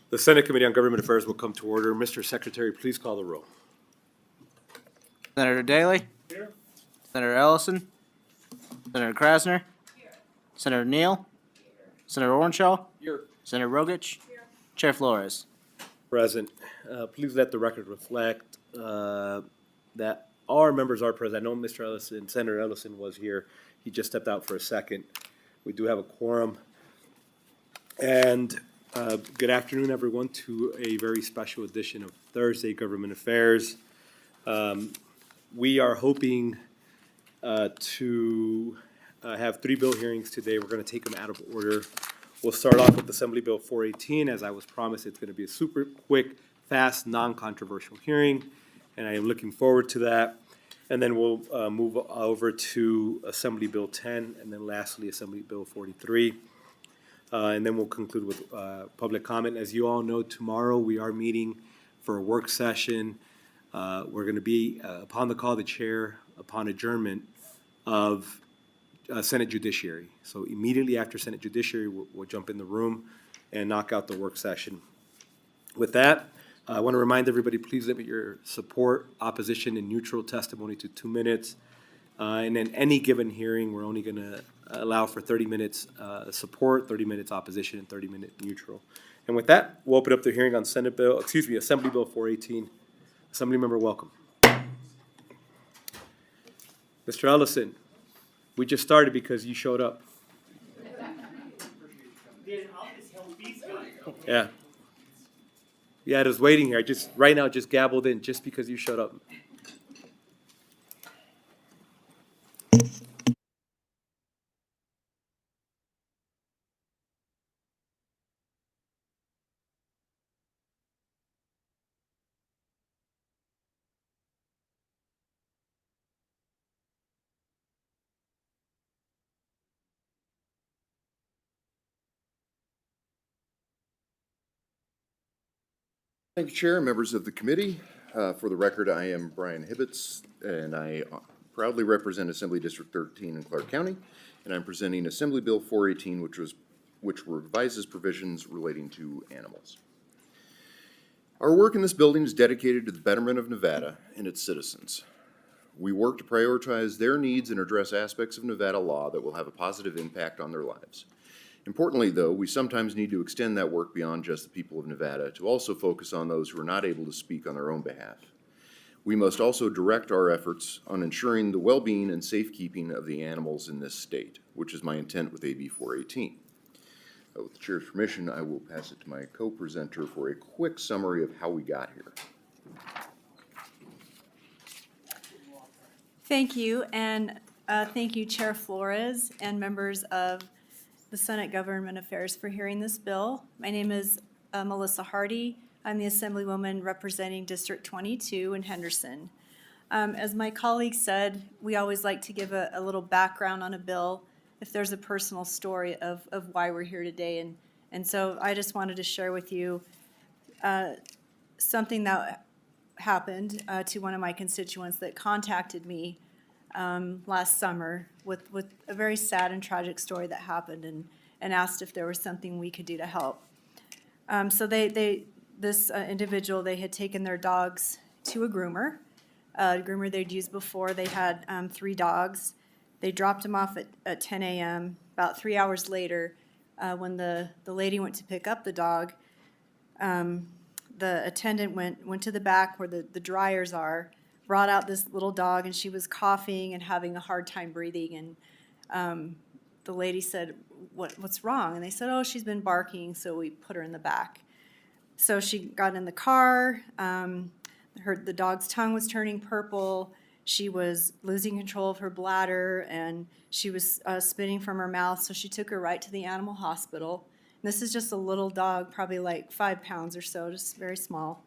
The Senate Committee on Government Affairs will come to order. Mr. Secretary, please call the roll. Senator Daly? Here. Senator Ellison? Senator Krasner? Senator Neal? Senator Orenshaw? Here. Senator Rogich? Chair Flores? Present. Please let the record reflect that all our members are present. I know Mr. Ellison, Senator Ellison was here. He just stepped out for a second. We do have a quorum. And good afternoon, everyone, to a very special edition of Thursday Government Affairs. We are hoping to have 3 bill hearings today. We're going to take them out of order. We'll start off with Assembly Bill 418. As I was promised, it's going to be a super quick, fast, non-controversial hearing, and I am looking forward to that. And then we'll move over to Assembly Bill 10, and then lastly, Assembly Bill 43. And then we'll conclude with public comment. As you all know, tomorrow we are meeting for a work session. We're going to be, upon the call of the chair, upon adjournment of Senate Judiciary. So immediately after Senate Judiciary, we'll jump in the room and knock out the work session. With that, I want to remind everybody, please limit your support, opposition, and neutral testimony to 2 minutes. And in any given hearing, we're only going to allow for 30 minutes support, 30 minutes opposition, and 30-minute neutral. And with that, we'll open up the hearing on Assembly Bill 418. Assembly member, welcome. Mr. Ellison, we just started because you showed up. Yeah. Yeah, I was waiting here. I just right now just gabbled in just because you showed up. Thank you, Chair and members of the committee. For the record, I am Brian Hibbets, and I proudly represent Assembly District 13 in Clark County, and I'm presenting Assembly Bill 418, which revises provisions relating to animals. Our work in this building is dedicated to the betterment of Nevada and its citizens. We work to prioritize their needs and address aspects of Nevada law that will have a positive impact on their lives. Importantly, though, we sometimes need to extend that work beyond just the people of Nevada to also focus on those who are not able to speak on their own behalf. We must also direct our efforts on ensuring the well-being and safekeeping of the animals in this state, which is my intent with AB 418. With the Chair's permission, I will pass it to my co-presenter for a quick summary of how we got here. Thank you, and thank you, Chair Flores and members of the Senate Government Affairs for hearing this bill. My name is Melissa Hardy. I'm the Assemblywoman representing District 22 in Henderson. As my colleague said, we always like to give a little background on a bill if there's a personal story of why we're here today. And so I just wanted to share with you something that happened to one of my constituents that contacted me last summer with a very sad and tragic story that happened, and asked if there was something we could do to help. So this individual, they had taken their dogs to a groomer they'd used before. They had 3 dogs. They dropped them off at 10 a.m. About 3 hours later, when the lady went to pick up the dog, the attendant went to the back where the dryers are, brought out this little dog, and she was coughing and having a hard time breathing. And the lady said, what's wrong? And they said, oh, she's been barking, so we put her in the back. So she got in the car. The dog's tongue was turning purple. She was losing control of her bladder, and she was spitting from her mouth, so she took her right to the animal hospital. And this is just a little dog, probably like 5 pounds or so, just very small.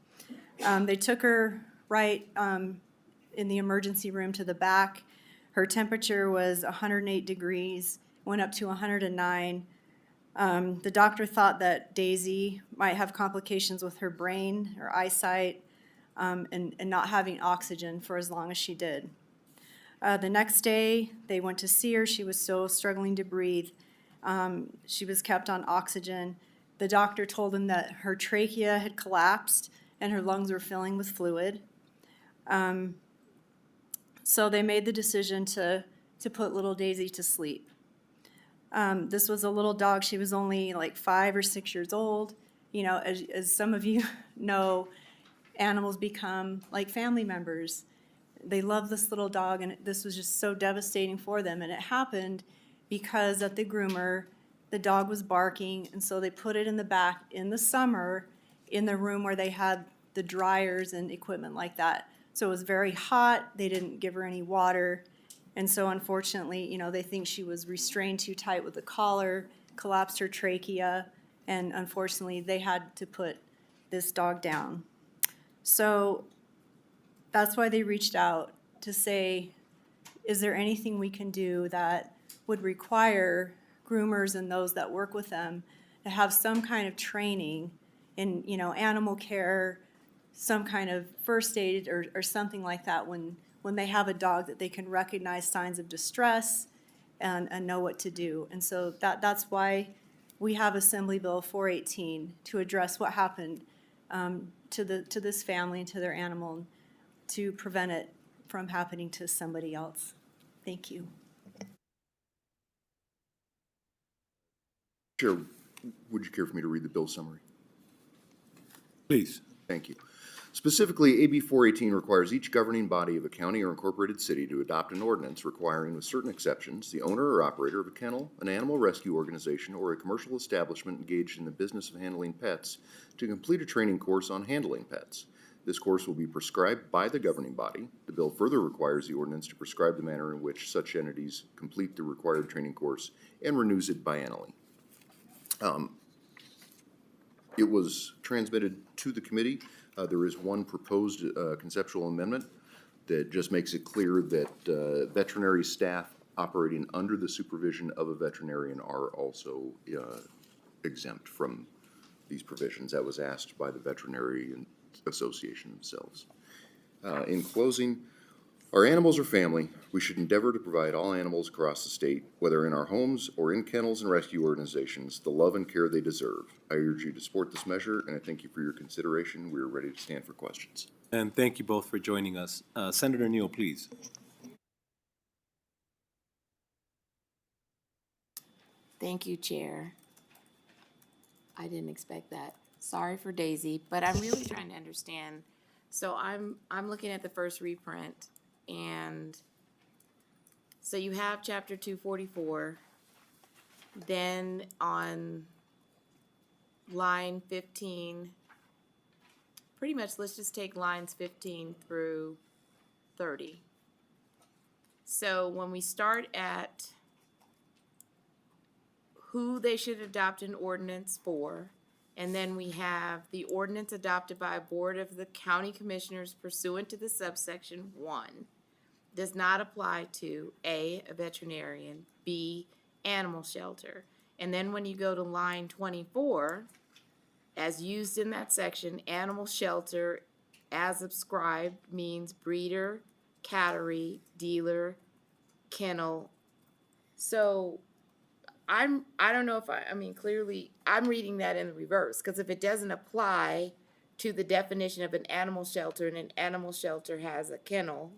They took her right in the emergency room to the back. Her temperature was 108 degrees, went up to 109. The doctor thought that Daisy might have complications with her brain, her eyesight, and not having oxygen for as long as she did. The next day, they went to see her. She was still struggling to breathe. She was kept on oxygen. The doctor told him that her trachea had collapsed and her lungs were filling with fluid. So they made the decision to put little Daisy to sleep. This was a little dog. She was only like 5 or 6 years old. You know, as some of you know, animals become like family members. They love this little dog, and this was just so devastating for them. And it happened because at the groomer, the dog was barking, and so they put it in the back in the summer in the room where they had the dryers and equipment like that. So it was very hot. They didn't give her any water. And so unfortunately, you know, they think she was restrained too tight with the collar, collapsed her trachea, and unfortunately, they had to put this dog down. So that's why they reached out to say, is there anything we can do that would require groomers and those that work with them to have some kind of training in, you know, animal care, some kind of first aid or something like that when they have a dog that they can recognize signs of distress and know what to do. And so that's why we have Assembly Bill 418 to address what happened to this family and to their animal, to prevent it from happening to somebody else. Thank you. Chair, would you care for me to read the bill summary? Please. Thank you. Specifically, AB 418 requires each governing body of a county or incorporated city to adopt an ordinance requiring, with certain exceptions, the owner or operator of a kennel, an animal rescue organization, or a commercial establishment engaged in the business of handling pets to complete a training course on handling pets. This course will be prescribed by the governing body. The bill further requires the ordinance to prescribe the manner in which such entities complete the required training course and renews it biennially. It was transmitted to the committee. There is one proposed conceptual amendment that just makes it clear that veterinary staff operating under the supervision of a veterinarian are also exempt from these provisions. That was asked by the Veterinarian Association themselves. In closing, our animals are family. We should endeavor to provide all animals across the state, whether in our homes or in kennels and rescue organizations, the love and care they deserve. I urge you to support this measure, and I thank you for your consideration. We are ready to stand for questions. And thank you both for joining us. Senator Neal, please. Thank you, Chair. I didn't expect that. Sorry for Daisy, but I'm really trying to understand. So I'm looking at the first reprint, and so you have chapter 244. Then on line 15, pretty much let's just take lines 15 through 30. So when we start at who they should adopt an ordinance for, and then we have the ordinance adopted by a board of the county commissioners pursuant to the subsection 1 does not apply to A, a veterinarian, B, animal shelter. And then when you go to line 24, as used in that section, animal shelter as subscribed means breeder, cattery, dealer, kennel. So I don't know if I mean, clearly, I'm reading that in the reverse, because if it doesn't apply to the definition of an animal shelter and an animal shelter has a kennel,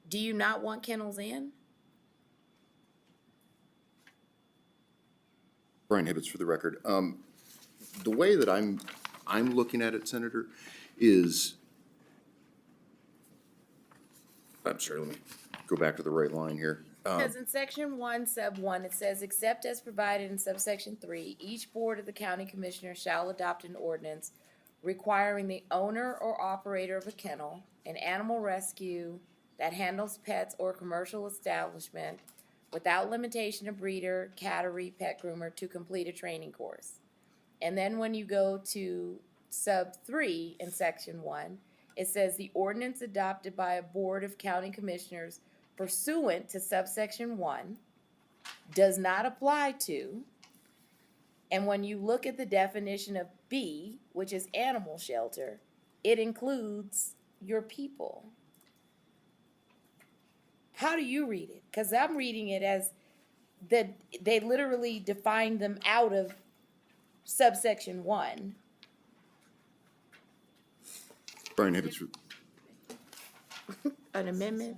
do you not want kennels in? Brian Hibbets for the record. The way that I'm looking at it, Senator, is, I'm sorry, let me go back to the right line here. Because in section 1, sub 1, it says, except as provided in subsection 3, each board of the county commissioner shall adopt an ordinance requiring the owner or operator of a kennel, an animal rescue that handles pets or commercial establishment without limitation, a breeder, cattery, pet groomer to complete a training course. And then when you go to sub 3 in section 1, it says the ordinance adopted by a board of county commissioners pursuant to subsection 1 does not apply to, and when you look at the definition of B, which is animal shelter, it includes your people. How do you read it? Because I'm reading it as that they literally defined them out of subsection 1. Brian Hibbets, An amendment?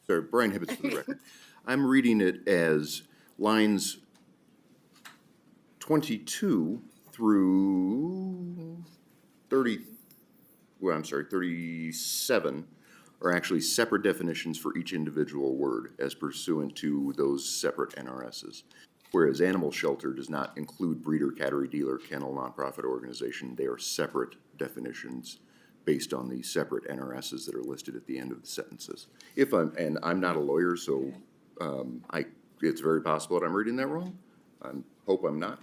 sorry, Brian Hibbets for the record. I'm reading it as lines 22 through 30, well, I'm sorry, 37 are actually separate definitions for each individual word as pursuant to those separate NRSs. Whereas animal shelter does not include breeder, cattery, dealer, kennel, nonprofit organization. They are separate definitions based on the separate NRSs that are listed at the end of the sentences. And I'm not a lawyer, so, it's very possible that I'm reading that wrong. Hope I'm not.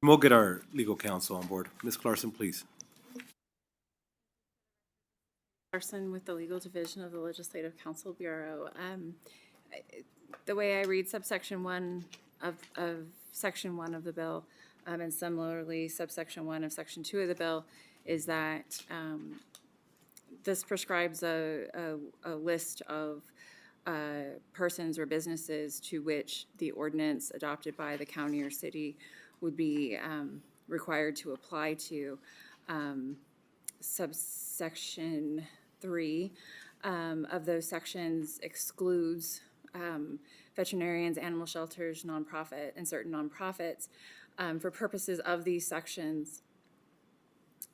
We'll get our legal counsel on board. Ms. Clarkson, please. Larson with the Legal Division of the Legislative Council Bureau. The way I read subsection 1 of section 1 of the bill, and similarly subsection 1 of section 2 of the bill, is that this prescribes a list of persons or businesses to which the ordinance adopted by the county or city would be required to apply to. Subsection 3 of those sections excludes veterinarians, animal shelters, nonprofit, and certain nonprofits. For purposes of these sections,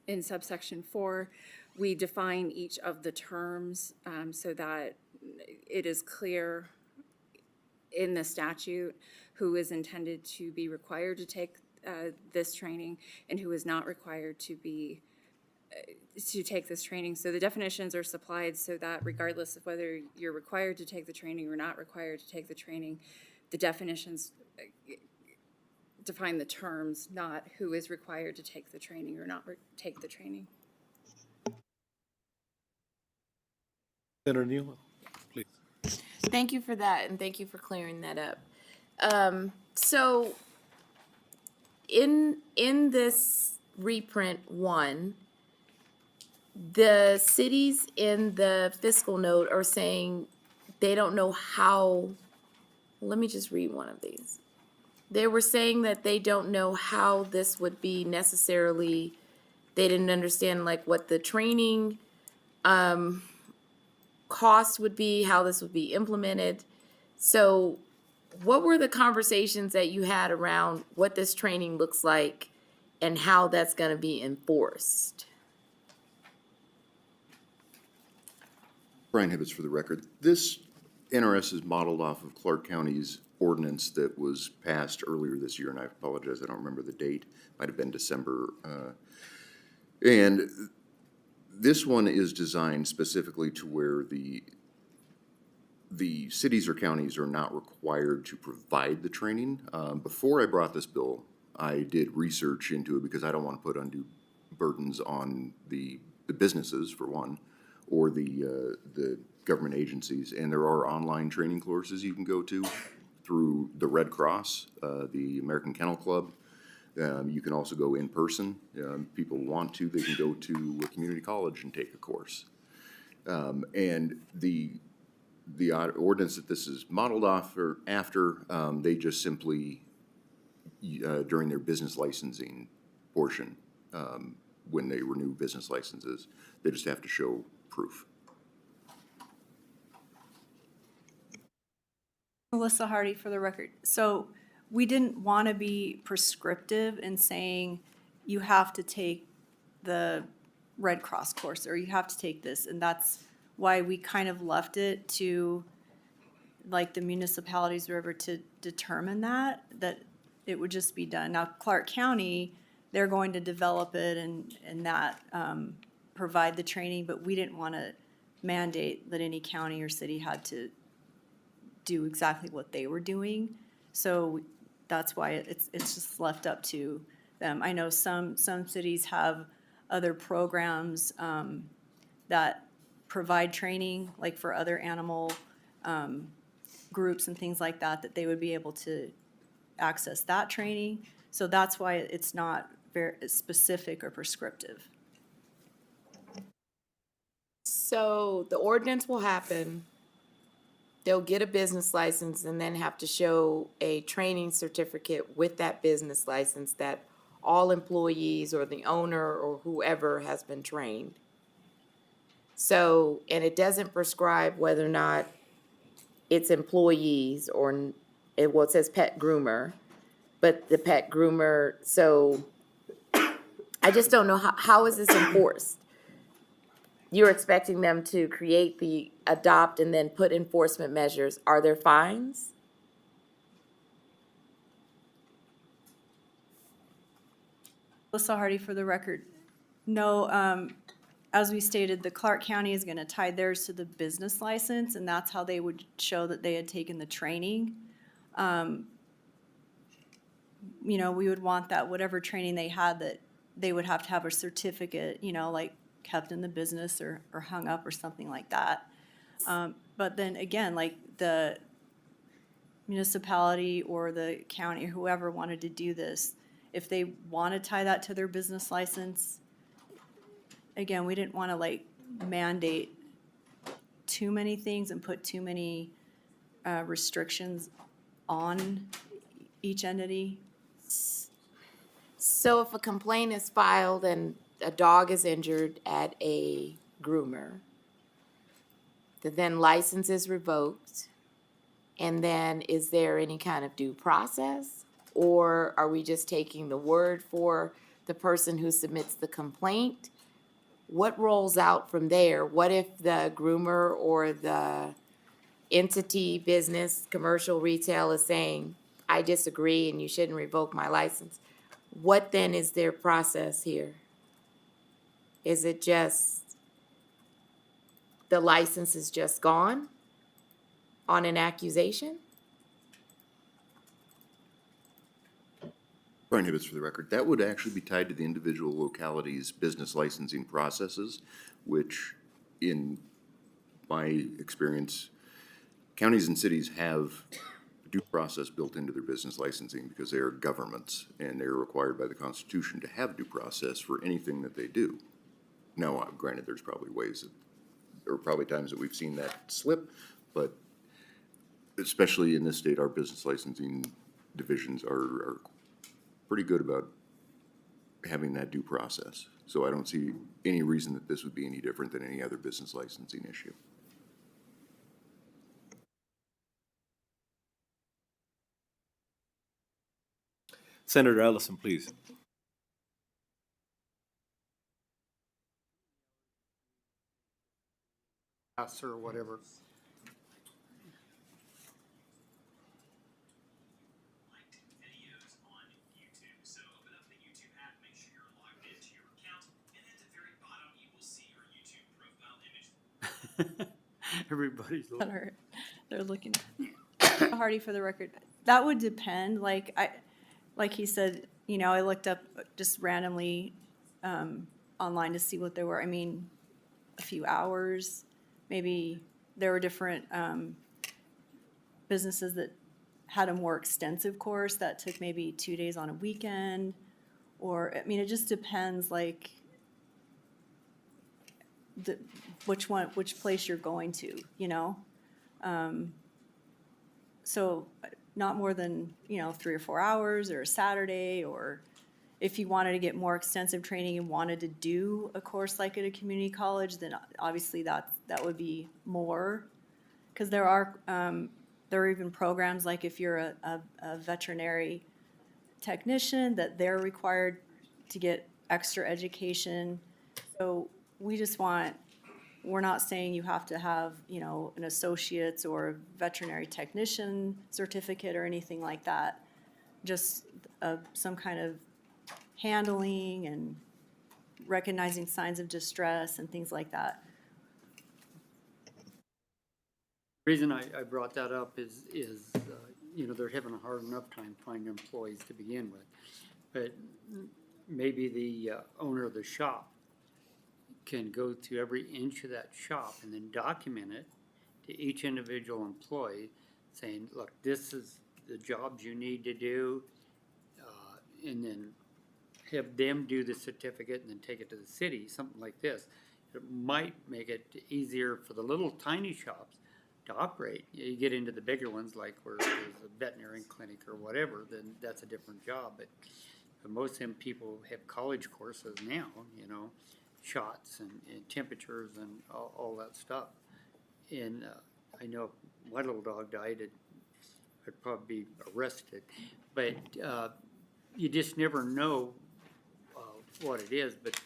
in subsection 4, we define each of the terms so that it is clear in the statute who is intended to be required to take this training and who is not required to take this training. So the definitions are supplied so that regardless of whether you're required to take the training or not required to take the training, the definitions define the terms, not who is required to take the training or not take the training. Senator Neal, please. Thank you for that, and thank you for clearing that up. So in this reprint 1, the cities in the fiscal note are saying they don't know how, let me just read one of these. They were saying that they don't know how this would be necessarily, they didn't understand like what the training cost would be, how this would be implemented. So what were the conversations that you had around what this training looks like and how that's going to be enforced? Brian Hibbets for the record. This NRS is modeled off of Clark County's ordinance that was passed earlier this year, and I apologize, I don't remember the date. Might have been December. And this one is designed specifically to where the cities or counties are not required to provide the training. Before I brought this bill, I did research into it because I don't want to put undue burdens on the businesses, for one, or the government agencies. And there are online training courses you can go to through the Red Cross, the American Kennel Club. You can also go in person. People want to, they can go to a community college and take a course. And the ordinance that this is modeled off or after, they just simply, during their business licensing portion, when they renew business licenses, they just have to show proof. Melissa Hardy for the record. So we didn't want to be prescriptive in saying you have to take the Red Cross course or you have to take this. And that's why we kind of left it to like the municipalities or whatever to determine that it would just be done. Now, Clark County, they're going to develop it and that provide the training, but we didn't want to mandate that any county or city had to do exactly what they were doing. So that's why it's just left up to them. I know some cities have other programs that provide training, like for other animal groups and things like that, that they would be able to access that training. So that's why it's not very specific or prescriptive. So the ordinance will happen. they'll get a business license and then have to show a training certificate with that business license that all employees or the owner or whoever has been trained. So, and it doesn't prescribe whether or not it's employees or, well, it says pet groomer, but the pet groomer, so I just don't know how is this enforced? You're expecting them to adopt and then put enforcement measures. Are there fines? Melissa Hardy for the record. No, as we stated, the Clark County is gonna tie theirs to the business license, and that's how they would show that they had taken the training. You know, we would want that, whatever training they had, that they would have to have a certificate, you know, like kept in the business or hung up or something like that. But then again, like the municipality or the county, whoever wanted to do this, if they want to tie that to their business license, again, we didn't want to like mandate too many things and put too many restrictions on each entity. So if a complaint is filed and a dog is injured at a groomer, the then license is revoked, and then is there any kind of due process? Or are we just taking the word for the person who submits the complaint? What rolls out from there? What if the groomer or the entity, business, commercial, retail is saying, I disagree and you shouldn't revoke my license? What then is their process here? Is it just the license is just gone on an accusation? Brian Hibbets for the record. That would actually be tied to the individual locality's business licensing processes, which in my experience, counties and cities have due process built into their business licensing because they are governments and they're required by the Constitution to have due process for anything that they do. Now, granted, there's probably ways that, or probably times that we've seen that slip, but especially in this state, our business licensing divisions are pretty good about having that due process. So I don't see any reason that this would be any different than any other business licensing issue. Senator Ellison, please. House or whatever. Videos on YouTube. So open up the YouTube app, make sure you're logged into your account, and at the very bottom you will see your YouTube profile image. Everybody's They're looking. Hardy for the record. That would depend, like he said, you know, I looked up just randomly online to see what there were. I mean, a few hours, maybe there were different businesses that had a more extensive course that took maybe 2 days on a weekend, or, I mean, it just depends, like, which place you're going to, you know? So not more than, you know, 3 or 4 hours or a Saturday, or if you wanted to get more extensive training and wanted to do a course like at a community college, then obviously that would be more. Because there are even programs like if you're a veterinary technician that they're required to get extra education. So we're not saying you have to have, you know, an associate's or a veterinary technician certificate or anything like that. Just some kind of handling and recognizing signs of distress and things like that. The reason I brought that up is you know, they're having a hard enough time finding employees to begin with. But maybe the owner of the shop can go to every inch of that shop and then document it to each individual employee, saying, look, this is the jobs you need to do, and then have them do the certificate and then take it to the city, something like this. It might make it easier for the little tiny shops to operate. You get into the bigger ones, like where there's a veterinary clinic or whatever, then that's a different job. But most of them people have college courses now, you know, shots and temperatures and all that stuff. And I know if my little dog died, I'd probably be arrested. But you just never know what it is. But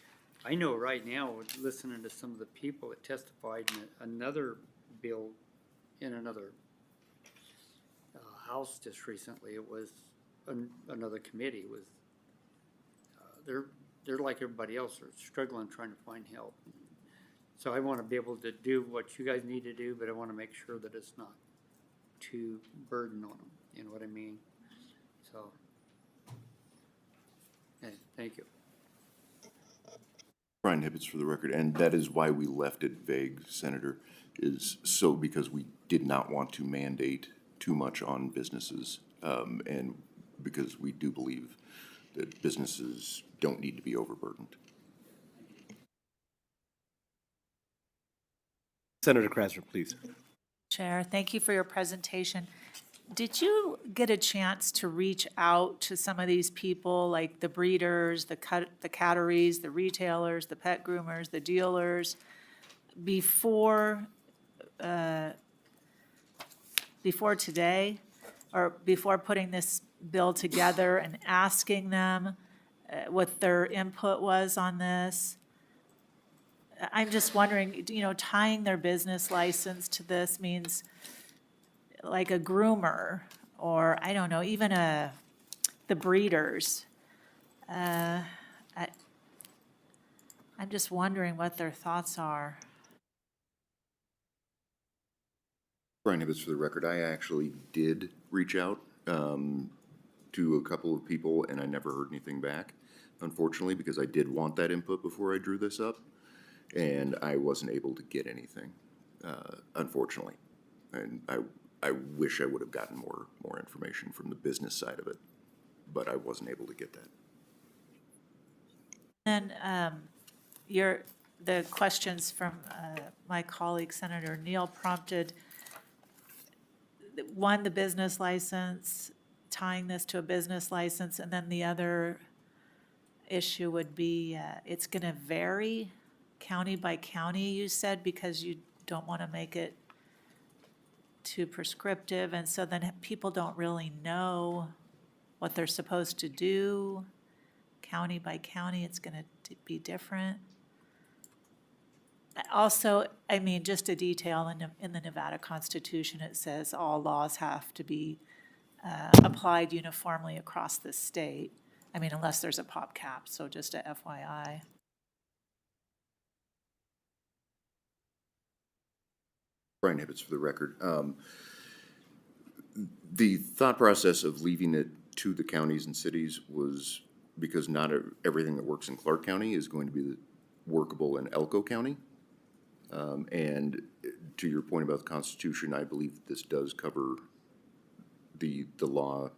I know right now, listening to some of the people that testified in another bill in another house just recently, it was another committee was, they're like everybody else, they're struggling trying to find help. So I want to be able to do what you guys need to do, but I want to make sure that it's not too burden on them, you know what I mean? So, okay, thank you. Brian Hibbets for the record, and that is why we left it vague, Senator, is so because we did not want to mandate too much on businesses, and because we do believe that businesses don't need to be overburdened. Senator Krasner, please. Chair, thank you for your presentation. Did you get a chance to reach out to some of these people, like the breeders, the catteries, the retailers, the pet groomers, the dealers, before today, or before putting this bill together and asking them what their input was on this? I'm just wondering, you know, tying their business license to this means like a groomer, or I don't know, even the breeders. I'm just wondering what their thoughts are. Brian Hibbets for the record, I actually did reach out to a couple of people, and I never heard anything back, unfortunately, because I did want that input before I drew this up, and I wasn't able to get anything, unfortunately. And I wish I would have gotten more information from the business side of it, but I wasn't able to get that. And the questions from my colleague Senator Neal prompted, one, the business license, tying this to a business license, and then the other issue would be it's going to vary county by county, you said, because you don't want to make it too prescriptive, and so then people don't really know what they're supposed to do. County by county, it's going to be different. Also, I mean, just a detail in the Nevada Constitution, it says all laws have to be applied uniformly across the state. I mean, unless there's a pop cap, so just a FYI. Brian Hibbets for the record. The thought process of leaving it to the counties and cities was because not everything that works in Clark County is going to be workable in Elko County. And to your point about the Constitution, I believe this does cover the law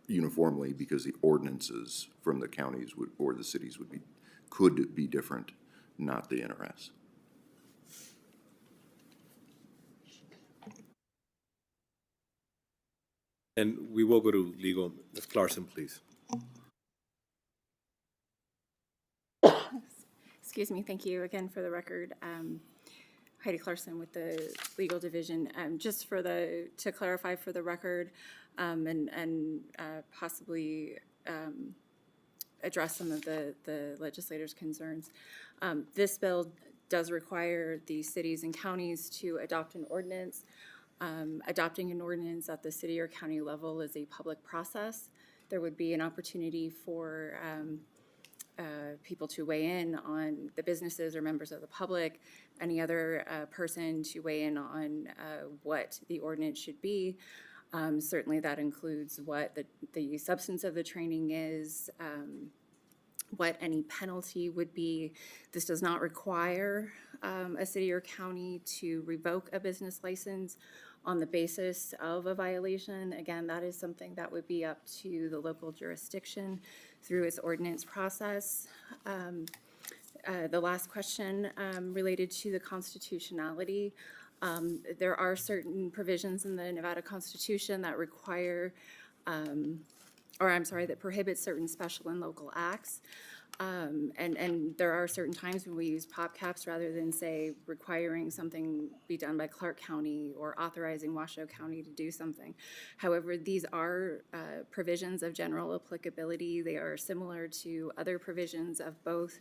uniformly because the ordinances from the counties or the cities could be different, not the NRS. And we will go to legal. Ms. Clarkson, please. Excuse me, thank you again for the record. Heidi Clarkson with the Legal Division. Just to clarify for the record and possibly address some of the legislators' concerns. This bill does require the cities and counties to adopt an ordinance. Adopting an ordinance at the city or county level is a public process. There would be an opportunity for people to weigh in on the businesses or members of the public, any other person to weigh in on what the ordinance should be. Certainly that includes what the substance of the training is, what any penalty would be. This does not require a city or county to revoke a business license on the basis of a violation. Again, that is something that would be up to the local jurisdiction through its ordinance process. The last question related to the constitutionality. There are certain provisions in the Nevada Constitution that require, that prohibit certain special and local acts. And there are certain times when we use pop caps rather than, say, requiring something be done by Clark County or authorizing Washoe County to do something. However, these are provisions of general applicability. They are similar to other provisions of both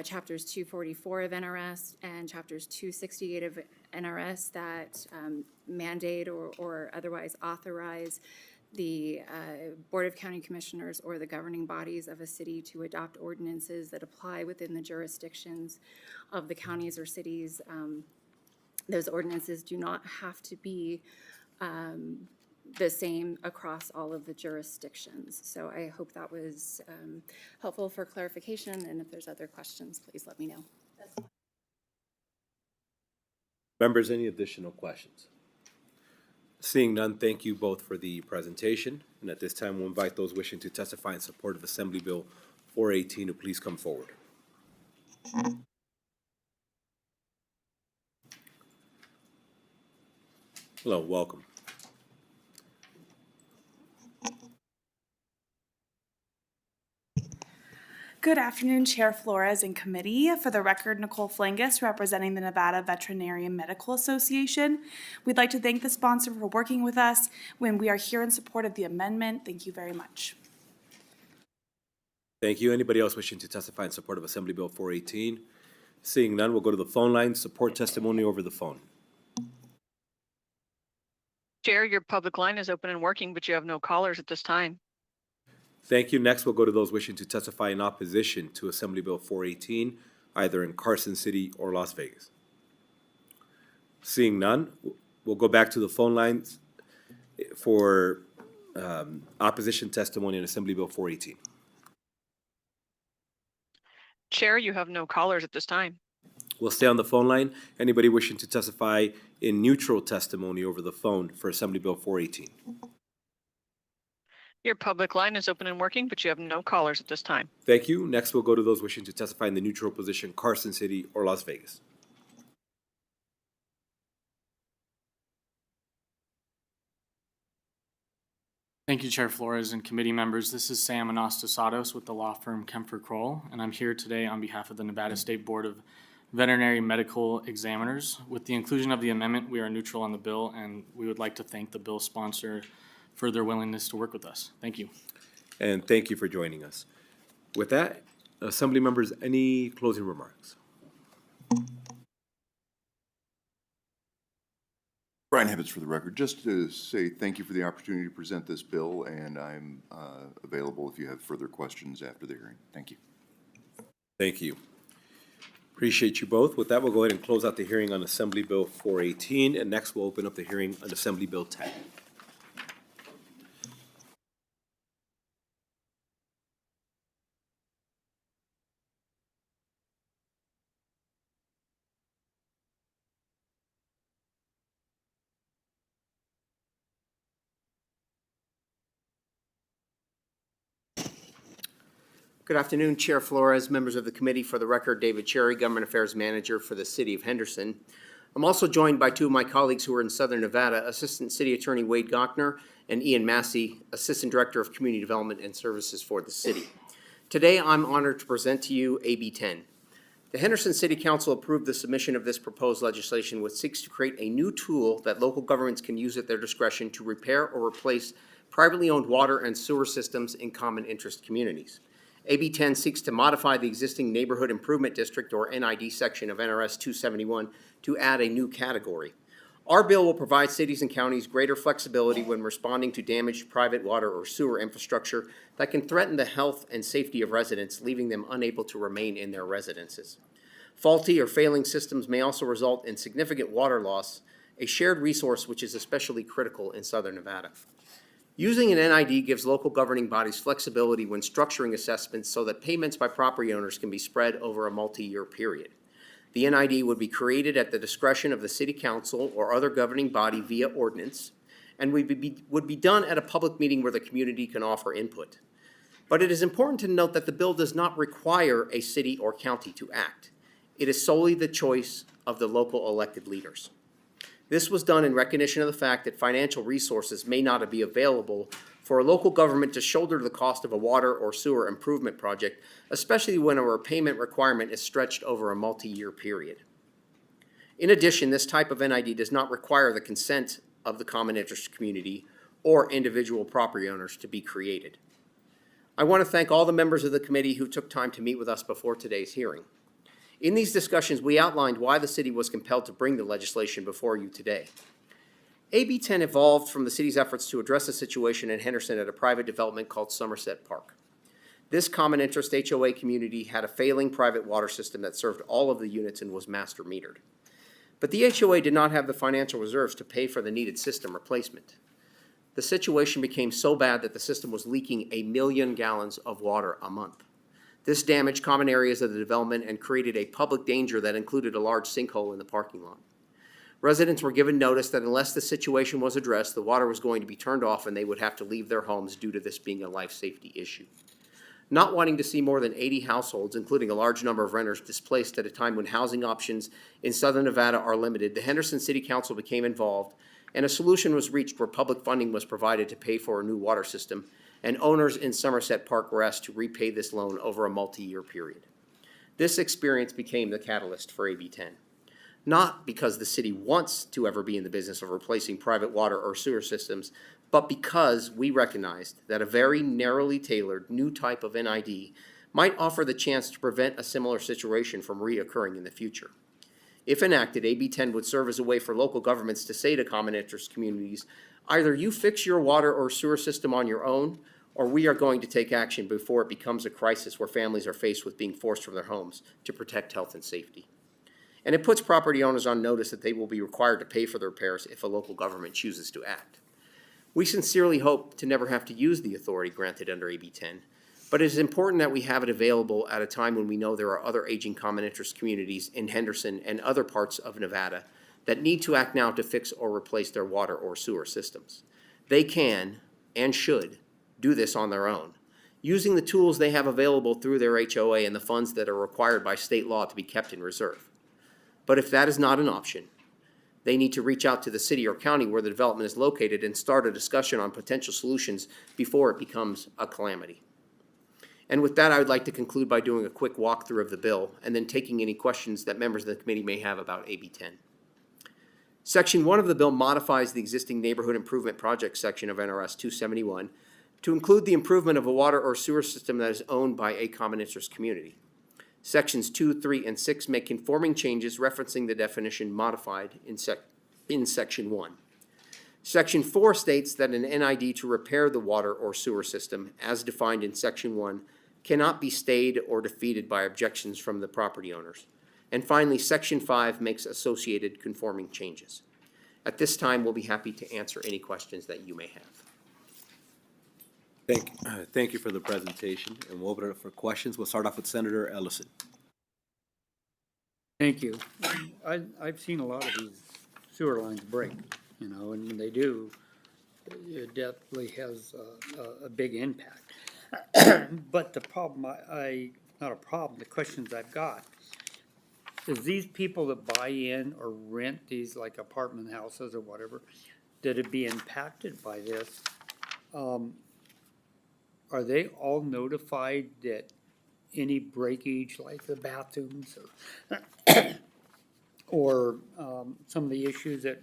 chapters 244 of NRS and chapters 268 of NRS that mandate or otherwise authorize the Board of County Commissioners or the governing bodies of a city to adopt ordinances that apply within the jurisdictions of the counties or cities. Those ordinances do not have to be the same across all of the jurisdictions. So I hope that was helpful for clarification, and if there's other questions, please let me know. Members, any additional questions? Seeing none, thank you both for the presentation. And at this time, we'll invite those wishing to testify in support of Assembly Bill 418 to please come forward. Hello, welcome. Good afternoon, Chair Flores and committee. For the record, Nicole Flangus, representing the Nevada Veterinary Medical Association. We'd like to thank the sponsor for working with us when we are here in support of the amendment. Thank you very much. Thank you. Anybody else wishing to testify in support of Assembly Bill 418? Seeing none, we'll go to the phone line. Support testimony over the phone. Chair, your public line is open and working, but you have no callers at this time. Thank you. Next, we'll go to those wishing to testify in opposition to Assembly Bill 418, either in Carson City or Las Vegas. Seeing none, we'll go back to the phone lines for opposition testimony in Assembly Bill 418. Chair, you have no callers at this time. We'll stay on the phone line. Anybody wishing to testify in neutral testimony over the phone for Assembly Bill 418? Your public line is open and working, but you have no callers at this time. Thank you. Next, we'll go to those wishing to testify in the neutral position, Carson City or Las Vegas. Thank you, Chair Flores and committee members. This is Sam Anastasados with the law firm Kemper Kroll, and I'm here today on behalf of the Nevada State Board of Veterinary Medical Examiners. With the inclusion of the amendment, we are neutral on the bill, and we would like to thank the bill sponsor for their willingness to work with us. Thank you. And thank you for joining us. With that, Assembly members, any closing remarks? Brian Hibbets for the record. Just to say thank you for the opportunity to present this bill, and I'm available if you have further questions after the hearing. Thank you. Thank you. Appreciate you both. With that, we'll go ahead and close out the hearing on Assembly Bill 418, and next we'll open up the hearing on Assembly Bill 10. Good afternoon, Chair Flores, members of the committee. For the record, David Cherry, Government Affairs Manager for the City of Henderson. I'm also joined by two of my colleagues who are in Southern Nevada, Assistant City Attorney Wade Gochner and Ian Massey, Assistant Director of Community Development and Services for the city. Today, I'm honored to present to you AB 10. The Henderson City Council approved the submission of this proposed legislation, which seeks to create a new tool that local governments can use at their discretion to repair or replace privately owned water and sewer systems in common interest communities. AB 10 seeks to modify the existing Neighborhood Improvement District, or NID, section of NRS 271 to add a new category. Our bill will provide cities and counties greater flexibility when responding to damaged private water or sewer infrastructure that can threaten the health and safety of residents, leaving them unable to remain in their residences. Faulty or failing systems may also result in significant water loss, a shared resource which is especially critical in Southern Nevada. Using an NID gives local governing bodies flexibility when structuring assessments so that payments by property owners can be spread over a multi-year period. The NID would be created at the discretion of the City Council or other governing body via ordinance, and would be done at a public meeting where the community can offer input. But it is important to note that the bill does not require a city or county to act. It is solely the choice of the local elected leaders. This was done in recognition of the fact that financial resources may not be available for a local government to shoulder the cost of a water or sewer improvement project, especially when a repayment requirement is stretched over a multi-year period. In addition, this type of NID does not require the consent of the common interest community or individual property owners to be created. I want to thank all the members of the committee who took time to meet with us before today's hearing. In these discussions, we outlined why the city was compelled to bring the legislation before you today. AB 10 evolved from the city's efforts to address a situation in Henderson at a private development called Somerset Park. This common interest HOA community had a failing private water system that served all of the units and was master metered. But the HOA did not have the financial reserves to pay for the needed system replacement. The situation became so bad that the system was leaking 1 million gallons of water a month. This damaged common areas of the development and created a public danger that included a large sinkhole in the parking lot. Residents were given notice that unless the situation was addressed, the water was going to be turned off and they would have to leave their homes due to this being a life safety issue. Not wanting to see more than 80 households, including a large number of renters, displaced at a time when housing options in southern Nevada are limited, the Henderson City Council became involved and a solution was reached where public funding was provided to pay for a new water system, and owners in Somerset Park were asked to repay this loan over a multi-year period. This experience became the catalyst for AB 10. Not because the city wants to ever be in the business of replacing private water or sewer systems, but because we recognized that a very narrowly tailored new type of NID might offer the chance to prevent a similar situation from reoccurring in the future. If enacted, AB 10 would serve as a way for local governments to say to common interest communities, either you fix your water or sewer system on your own, or we are going to take action before it becomes a crisis where families are faced with being forced from their homes to protect health and safety. And it puts property owners on notice that they will be required to pay for the repairs if a local government chooses to act. We sincerely hope to never have to use the authority granted under AB 10, but it is important that we have it available at a time when we know there are other aging common interest communities in Henderson and other parts of Nevada that need to act now to fix or replace their water or sewer systems. They can and should do this on their own, using the tools they have available through their HOA and the funds that are required by state law to be kept in reserve. But if that is not an option, they need to reach out to the city or county where the development is located and start a discussion on potential solutions before it becomes a calamity. And with that, I would like to conclude by doing a quick walkthrough of the bill and then taking any questions that members of the committee may have about AB 10. Section 1 of the bill modifies the existing Neighborhood Improvement Project section of NRS 271 to include the improvement of a water or sewer system that is owned by a common interest community. Sections 2, 3, and 6 make conforming changes referencing the definition modified in Section 1. Section 4 states that an NID to repair the water or sewer system, as defined in Section 1, cannot be stayed or defeated by objections from the property owners. And finally, Section 5 makes associated conforming changes. At this time, we'll be happy to answer any questions that you may have. Thank you for the presentation, and we'll open it up for questions. We'll start off with Senator Ellison. Thank you. I've seen a lot of these sewer lines break, you know, and when they do, it definitely has a big impact. But the problem, not a problem, the questions I've got is these people that buy in or rent these like apartment houses or whatever, that would be impacted by this, are they all notified that any breakage, like the bathrooms or some of the issues that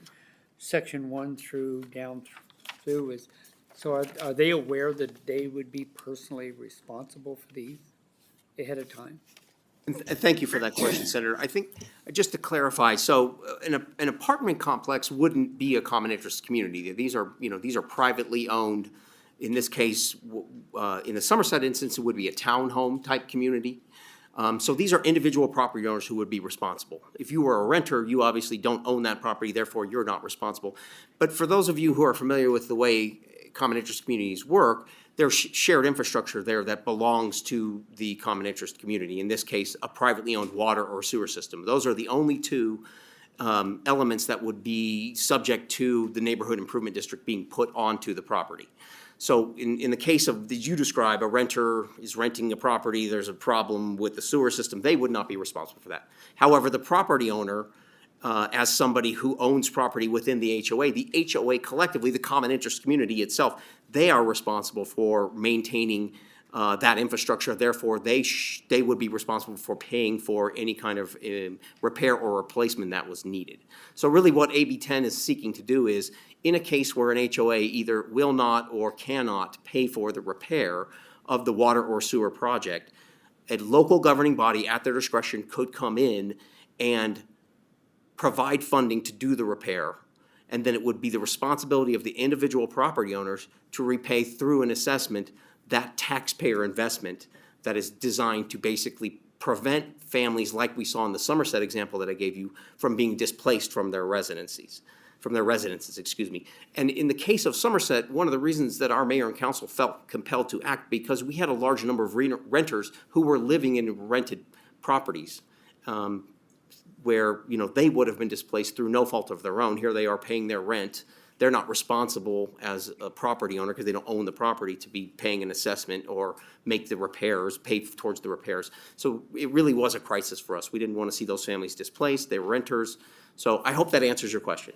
Section 1 through down through is, so are they aware that they would be personally responsible for these ahead of time? Thank you for that question, Senator. I think, just to clarify, so an apartment complex wouldn't be a common interest community. These are, these are privately owned. In this case, in the Somerset instance, it would be a townhome type community. So these are individual property owners who would be responsible. If you were a renter, you obviously don't own that property, therefore you're not responsible. But for those of you who are familiar with the way common interest communities work, there's shared infrastructure there that belongs to the common interest community. In this case, a privately owned water or sewer system. Those are the only two elements that would be subject to the neighborhood improvement district being put onto the property. So in the case of, did you describe, a renter is renting a property, there's a problem with the sewer system, they would not be responsible for that. However, the property owner as somebody who owns property within the HOA. The HOA collectively, the common interest community itself, they are responsible for maintaining that infrastructure. Therefore, they would be responsible for paying for any kind of repair or replacement that was needed. So really what AB 10 is seeking to do is, in a case where an HOA either will not or cannot pay for the repair of the water or sewer project, a local governing body at their discretion could come in and provide funding to do the repair, and then it would be the responsibility of the individual property owners to repay through an assessment that taxpayer investment that is designed to basically prevent families like we saw in the Somerset example that I gave you from being displaced from their residences, excuse me. And in the case of Somerset, one of the reasons that our mayor and council felt compelled to act, because we had a large number of renters who were living in rented properties, where, you know, they would have been displaced through no fault of their own. Here they are paying their rent. They're not responsible as a property owner, because they don't own the property, to be paying an assessment or make the repairs, pay towards the repairs. So it really was a crisis for us. We didn't want to see those families displaced. They were renters. So I hope that answers your question.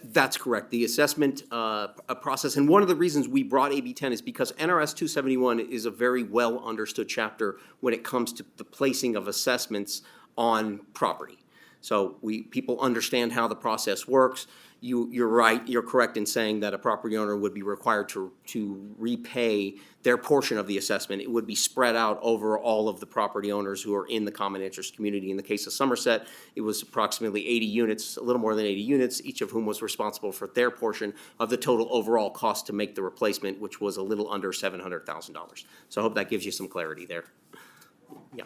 That's correct. The assessment process, and one of the reasons we brought AB 10 is because NRS 271 is a very well understood chapter when it comes to the placing of assessments on property. So people understand how the process works. You're right, you're correct in saying that a property owner would be required to repay their portion of the assessment. It would be spread out over all of the property owners who are in the common interest community. In the case of Somerset, it was approximately 80 units, a little more than 80 units, each of whom was responsible for their portion of the total overall cost to make the replacement, which was a little under $700,000. So I hope that gives you some clarity there. Yeah.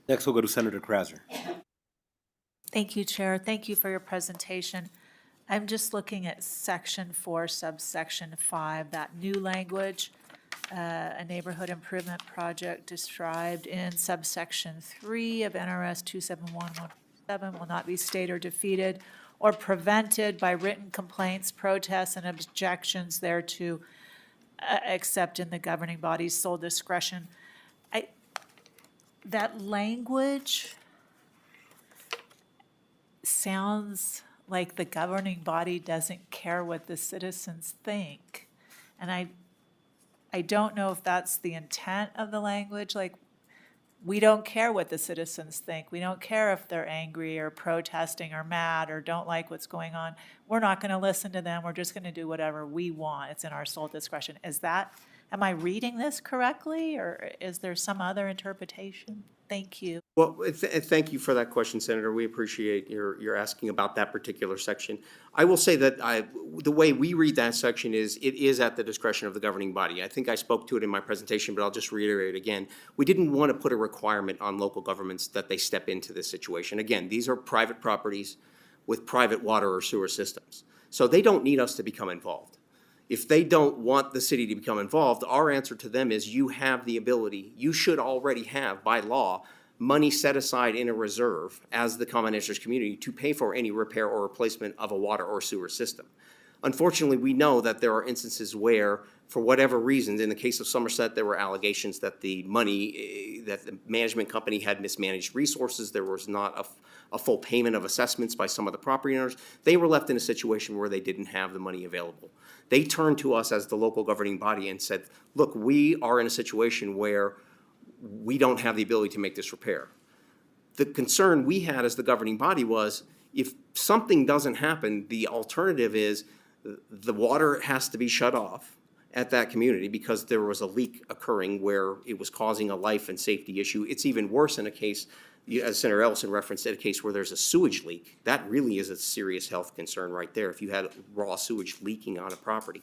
Next, we'll go to Senator Krasner. Thank you, Chair. Thank you for your presentation. I'm just looking at Section 4, subsection 5, that new language, a neighborhood improvement project described in subsection 3 of NRS 271-107 will not be stayed or defeated or prevented by written complaints, protests, and objections thereto, except in the governing body's sole discretion. That language sounds like the governing body doesn't care what the citizens think. And I don't know if that's the intent of the language, like, we don't care what the citizens think. We don't care if they're angry or protesting or mad or don't like what's going on. We're not gonna listen to them. We're just gonna do whatever we want. It's in our sole discretion. Am I reading this correctly, or is there some other interpretation? Thank you. Well, thank you for that question, Senator. We appreciate your asking about that particular section. I will say that the way we read that section is, it is at the discretion of the governing body. I think I spoke to it in my presentation, but I'll just reiterate it again. We didn't want to put a requirement on local governments that they step into this situation. Again, these are private properties with private water or sewer systems. So they don't need us to become involved. If they don't want the city to become involved, our answer to them is, you have the ability, you should already have by law, money set aside in a reserve as the common interest community to pay for any repair or replacement of a water or sewer system. Unfortunately, we know that there are instances where, for whatever reasons, in the case of Somerset, there were allegations that the management company had mismanaged resources. There was not a full payment of assessments by some of the property owners. They were left in a situation where they didn't have the money available. They turned to us as the local governing body and said, look, we are in a situation where we don't have the ability to make this repair. The concern we had as the governing body was, if something doesn't happen, the alternative is the water has to be shut off at that community because there was a leak occurring where it was causing a life and safety issue. It's even worse in a case, as Senator Ellison referenced, in a case where there's a sewage leak. That really is a serious health concern right there, if you had raw sewage leaking on a property.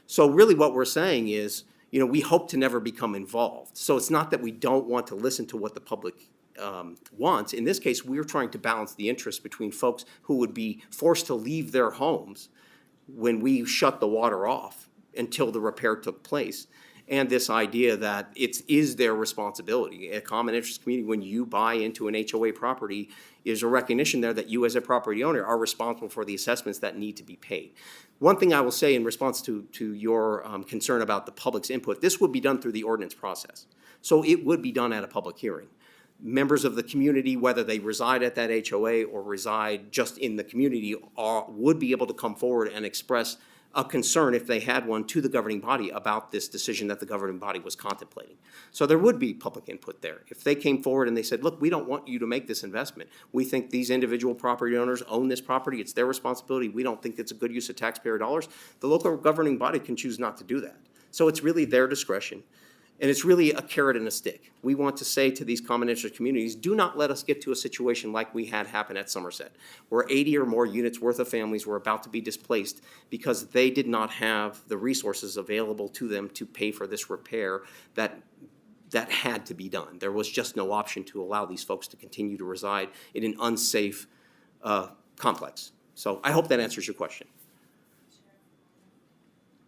So really what we're saying is, we hope to never become involved. So it's not that we don't want to listen to what the public wants. In this case, we're trying to balance the interest between folks who would be forced to leave their homes when we shut the water off until the repair took place, and this idea that it is their responsibility. A common interest community, when you buy into an HOA property, is a recognition there that you as a property owner are responsible for the assessments that need to be paid. One thing I will say in response to your concern about the public's input, this would be done through the ordinance process. So it would be done at a public hearing. Members of the community, whether they reside at that HOA or reside just in the community, would be able to come forward and express a concern, if they had one, to the governing body about this decision that the governing body was contemplating. So there would be public input there. If they came forward and they said, look, we don't want you to make this investment. We think these individual property owners own this property. It's their responsibility. We don't think it's a good use of taxpayer dollars. The local governing body can choose not to do that. So it's really their discretion. And it's really a carrot and a stick. We want to say to these common interest communities, do not let us get to a situation like we had happen at Somerset, where 80 or more units worth of families were about to be displaced because they did not have the resources available to them to pay for this repair that had to be done. There was just no option to allow these folks to continue to reside in an unsafe complex. So I hope that answers your question.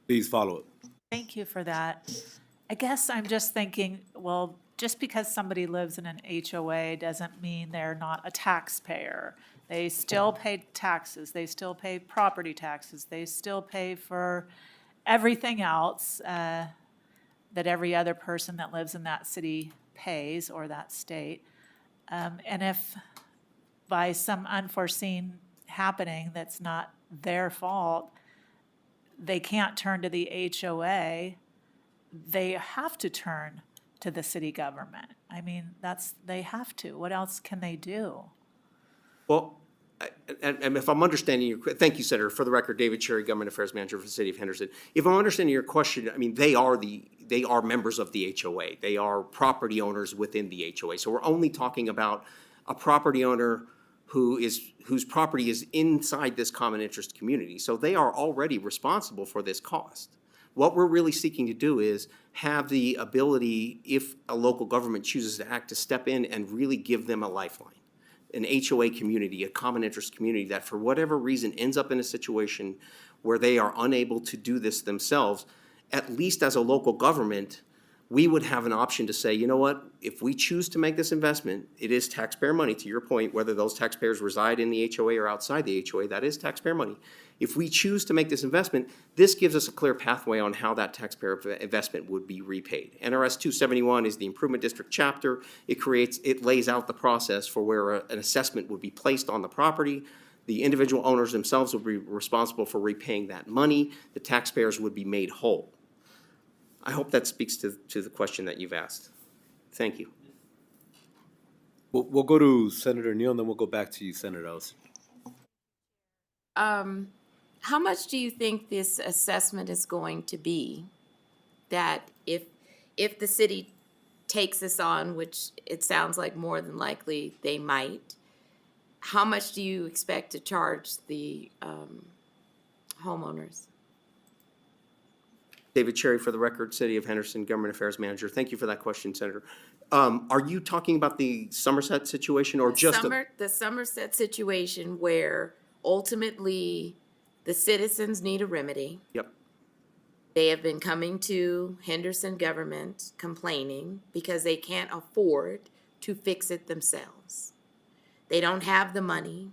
Please follow up. Thank you for that. I guess I'm just thinking, well, just because somebody lives in an HOA doesn't mean they're not a taxpayer. They still pay taxes, they still pay property taxes, they still pay for everything else that every other person that lives in that city pays, or that state. And if by some unforeseen happening that's not their fault, they can't turn to the HOA, they have to turn to the city government. I mean, they have to. What else can they do? Well, and if I'm understanding you, thank you, Senator. For the record, David Cherry, Government Affairs Manager for the City of Henderson. If I'm understanding your question, I mean, they are members of the HOA. They are property owners within the HOA. So we're only talking about a property owner whose property is inside this common interest community. So they are already responsible for this cost. What we're really seeking to do is have the ability, if a local government chooses to act, to step in and really give them a lifeline. An HOA community, a common interest community that for whatever reason ends up in a situation where they are unable to do this themselves, at least as a local government, we would have an option to say, you know what, if we choose to make this investment, it is taxpayer money, to your point, whether those taxpayers reside in the HOA or outside the HOA, that is taxpayer money. If we choose to make this investment, this gives us a clear pathway on how that taxpayer investment would be repaid. NRS 271 is the Improvement District chapter. It lays out the process for where an assessment would be placed on the property. The individual owners themselves would be responsible for repaying that money. The taxpayers would be made whole. I hope that speaks to the question that you've asked. Thank you. We'll go to Senator Neal, and then we'll go back to you, Senator Ellison. How much do you think this assessment is going to be? That if the city takes this on, which it sounds like more than likely they might, how much do you expect to charge the homeowners? David Cherry, for the record, City of Henderson Government Affairs Manager. Thank you for that question, Senator. Are you talking about the Somerset situation or just the Somerset situation where ultimately the citizens need a remedy? Yep. They have been coming to Henderson government complaining because they can't afford to fix it themselves. They don't have the money.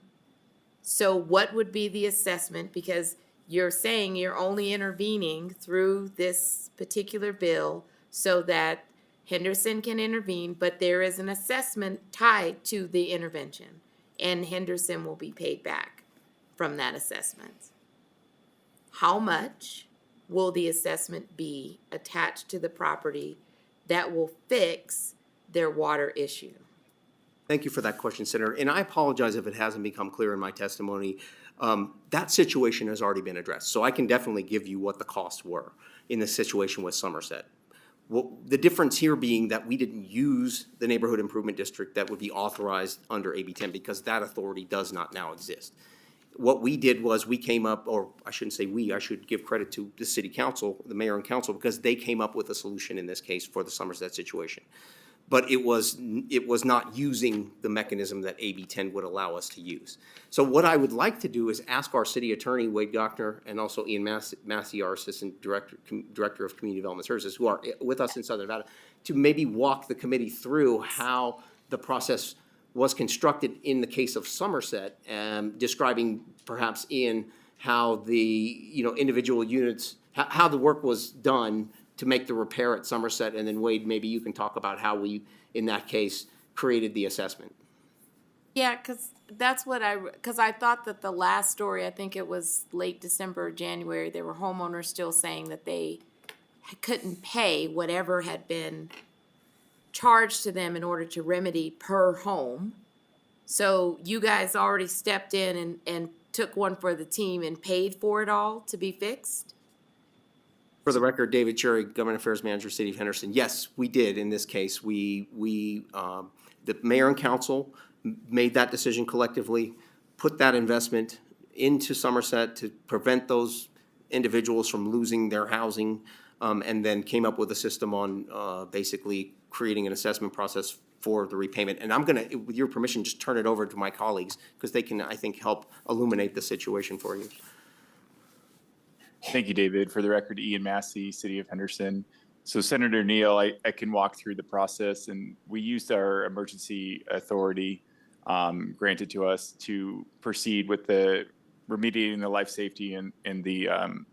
So what would be the assessment? Because you're saying you're only intervening through this particular bill so that Henderson can intervene, but there is an assessment tied to the intervention, and Henderson will be paid back from that assessment. How much will the assessment be attached to the property that will fix their water issue? Thank you for that question, Senator. And I apologize if it hasn't become clear in my testimony. That situation has already been addressed. So I can definitely give you what the costs were in the situation with Somerset. Well, the difference here being that we didn't use the Neighborhood Improvement District that would be authorized under AB 10 because that authority does not now exist. What we did was we came up, or I shouldn't say we, I should give credit to the city council, the mayor and council, because they came up with a solution in this case for the Somerset situation. but it was not using the mechanism that AB 10 would allow us to use. So what I would like to do is ask our city attorney, Wade Gochner, and also Ian Massey, our assistant director of community development services, who are with us in Southern Nevada, to maybe walk the committee through how the process was constructed in the case of Somerset, describing perhaps, Ian, how the individual units, how the work was done to make the repair at Somerset, and then Wade, maybe you can talk about how we, in that case, created the assessment. Yeah, because that's what because I thought that the last story, I think it was late December or January, there were homeowners still saying that they couldn't pay whatever had been charged to them in order to remedy per home. So you guys already stepped in and took one for the team and paid for it all to be fixed? For the record, David Cherry, Government Affairs Manager, City of Henderson. Yes, we did in this case. The mayor and council made that decision collectively, put that investment into Somerset to prevent those individuals from losing their housing, and then came up with a system on basically creating an assessment process for the repayment. And I'm gonna, with your permission, just turn it over to my colleagues, because they can, I think, help illuminate the situation for you. Thank you, David. For the record, Ian Massey, City of Henderson. So Senator Neal, I can walk through the process, and we used our emergency authority granted to us to proceed with the remediating the life safety and the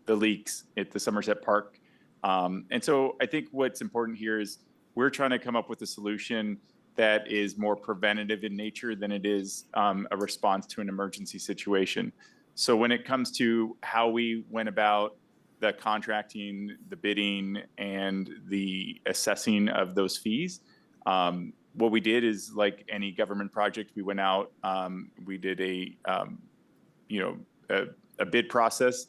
leaks at the Somerset Park. And so I think what's important here is we're trying to come up with a solution that is more preventative in nature than it is a response to an emergency situation. So when it comes to how we went about the contracting, the bidding, and the assessing of those fees, what we did is, like any government project, we went out, we did a bid process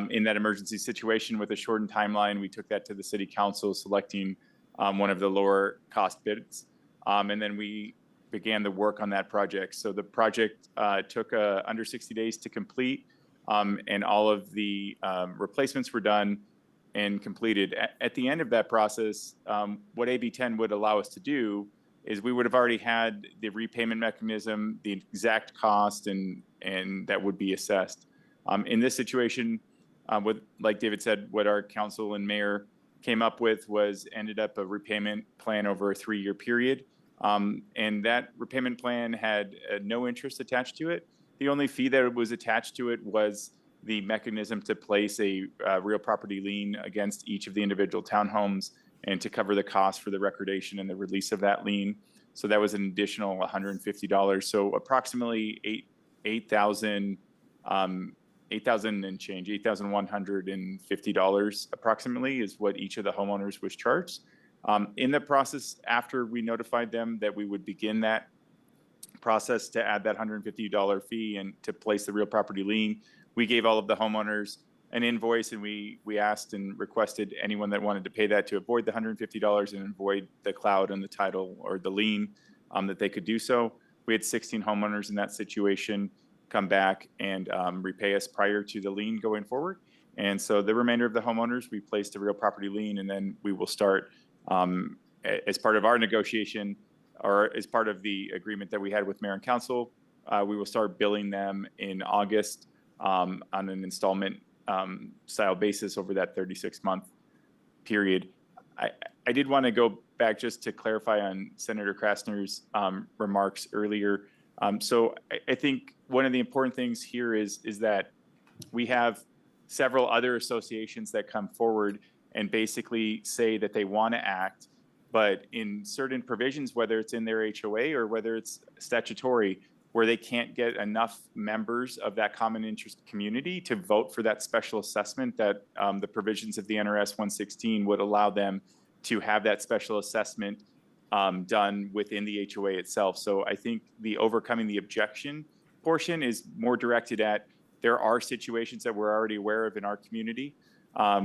in that emergency situation with a shortened timeline. We took that to the city council, selecting one of the lower cost bids. And then we began the work on that project. So the project took under 60 days to complete, and all of the replacements were done and completed. At the end of that process, what AB 10 would allow us to do is we would have already had the repayment mechanism, the exact cost, and that would be assessed. In this situation, like David said, what our council and mayor came up with ended up a repayment plan over a 3-year period. And that repayment plan had no interest attached to it. The only fee that was attached to it was the mechanism to place a real property lien against each of the individual townhomes and to cover the cost for the recordation and the release of that lien. So that was an additional $150. So approximately $8,150 approximately is what each of the homeowners was charged. In the process, after we notified them that we would begin that process to add that $150 fee and to place the real property lien, we gave all of the homeowners an invoice, and we asked and requested anyone that wanted to pay that to avoid the $150 and avoid the cloud on the title or the lien, that they could do so. We had 16 homeowners in that situation come back and repay us prior to the lien going forward. And so the remainder of the homeowners, we placed a real property lien, and then we will start, as part of our negotiation or as part of the agreement that we had with mayor and council, we will start billing them in August on an installment style basis over that 36-month period. I did want to go back just to clarify on Senator Krasner's remarks earlier. So I think one of the important things here is that we have several other associations that come forward and basically say that they want to act, but in certain provisions, whether it's in their HOA or whether it's statutory, where they can't get enough members of that common interest community to vote for that special assessment, that the provisions of the NRS 116 would allow them to have that special assessment done within the HOA itself. So I think the overcoming the objection portion is more directed at, there are situations that we're already aware of in our community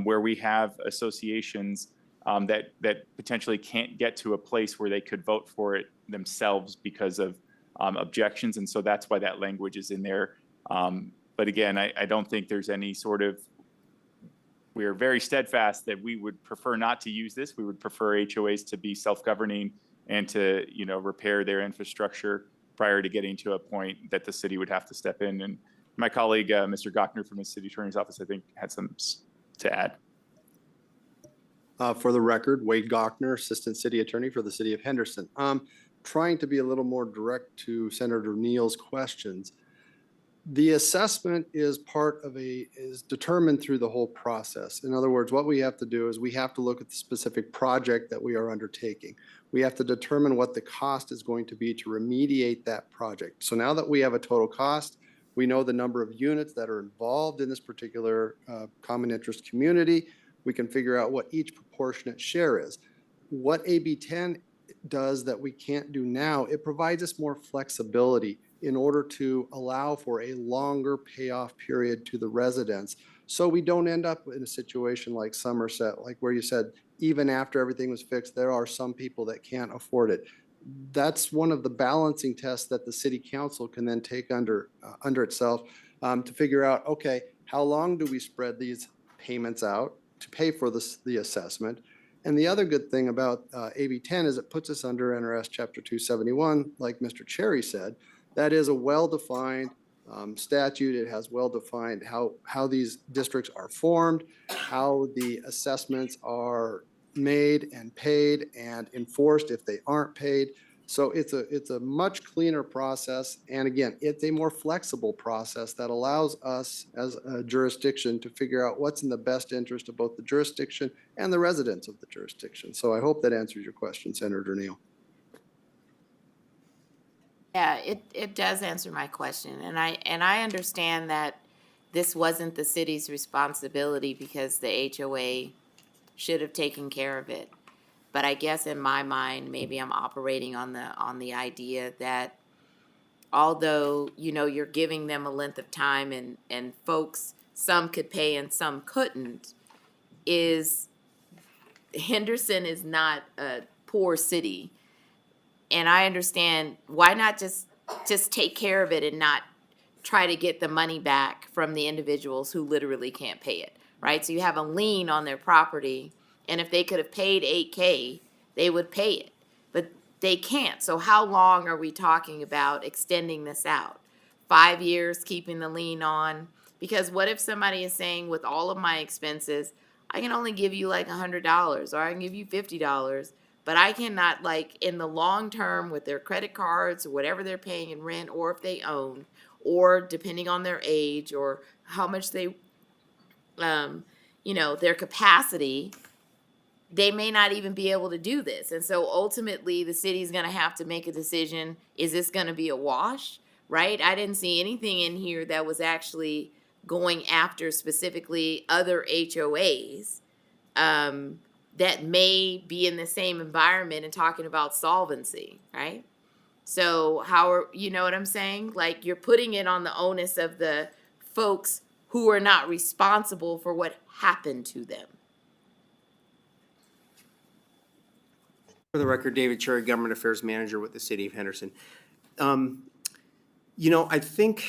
where we have associations that potentially can't get to a place where they could vote for it themselves because of objections. And so that's why that language is in there. But again, I don't think there's any sort of, we are very steadfast that we would prefer not to use this. We would prefer HOAs to be self-governing and to, repair their infrastructure prior to getting to a point that the city would have to step in. And my colleague, Mr. Gochner from the city attorney's office, I think had some to add. For the record, Wade Gochner, Assistant City Attorney for the City of Henderson. Trying to be a little more direct to Senator Neal's questions. The assessment is is determined through the whole process. In other words, what we have to do is we have to look at the specific project that we are undertaking. We have to determine what the cost is going to be to remediate that project. So now that we have a total cost, we know the number of units that are involved in this particular common interest community. We can figure out what each proportionate share is. What AB 10 does that we can't do now, it provides us more flexibility in order to allow for a longer payoff period to the residents. So we don't end up in a situation like Somerset, like where you said, even after everything was fixed, there are some people that can't afford it. That's one of the balancing tests that the city council can then take under itself to figure out, okay, how long do we spread these payments out to pay for the assessment? And the other good thing about AB 10 is it puts us under NRS Chapter 271, like Mr. Cherry said. That is a well-defined statute. It has well-defined how these districts are formed, how the assessments are made and paid and enforced if they aren't paid. So it's a much cleaner process. And again, it's a more flexible process that allows us as a jurisdiction to figure out what's in the best interest of both the jurisdiction and the residents of the jurisdiction. So I hope that answers your question, Senator Neal. Yeah, it does answer my question, and I understand that this wasn't the city's responsibility because the HOA should have taken care of it. But I guess in my mind, maybe I'm operating on the idea that although, you're giving them a length of time and folks, some could pay and some couldn't, Henderson is not a poor city. And I understand, why not just take care of it and not try to get the money back from the individuals who literally can't pay it, right? So you have a lien on their property, and if they could have paid $8K, they would pay it. But they can't. So how long are we talking about extending this out? 5 years, keeping the lien on? Because what if somebody is saying, with all of my expenses, I can only give you like $100, or I can give you $50, but I cannot, like, in the long term with their credit cards or whatever they're paying in rent, or if they own, or depending on their age or how much they, their capacity, they may not even be able to do this. And so ultimately the city's going to have to make a decision. Is this going to be a wash, right? I didn't see anything in here that was actually going after specifically other HOAs that may be in the same environment and talking about solvency, right? So you know what I'm saying? Like, you're putting it on the onus of the folks who are not responsible for what happened to them. For the record, David Cherry, Government Affairs Manager with the City of Henderson. I think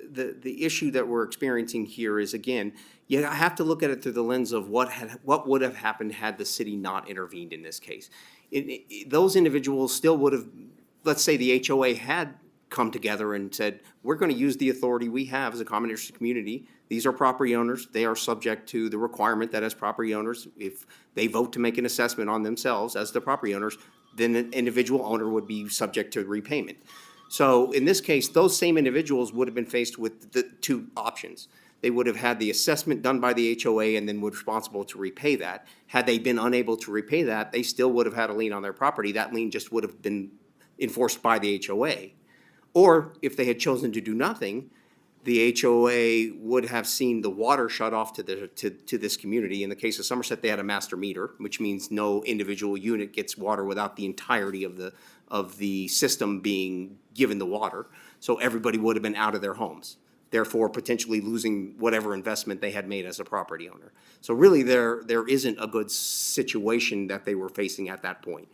the issue that we're experiencing here is, again, you have to look at it through the lens of what would have happened had the city not intervened in this case. Those individuals still would have, let's say the HOA had come together and said, we're going to use the authority we have as a common interest community. These are property owners. They are subject to the requirement that as property owners, if they vote to make an assessment on themselves as the property owners, then an individual owner would be subject to repayment. So in this case, those same individuals would have been faced with the two options. They would have had the assessment done by the HOA and then were responsible to repay that. Had they been unable to repay that, they still would have had a lien on their property. That lien just would have been enforced by the HOA. Or if they had chosen to do nothing, the HOA would have seen the water shut off to this community. In the case of Somerset, they had a master meter, which means no individual unit gets water without the entirety of the system being given the water. So everybody would have been out of their homes, therefore potentially losing whatever investment they had made as a property owner. So really there isn't a good situation that they were facing at that point.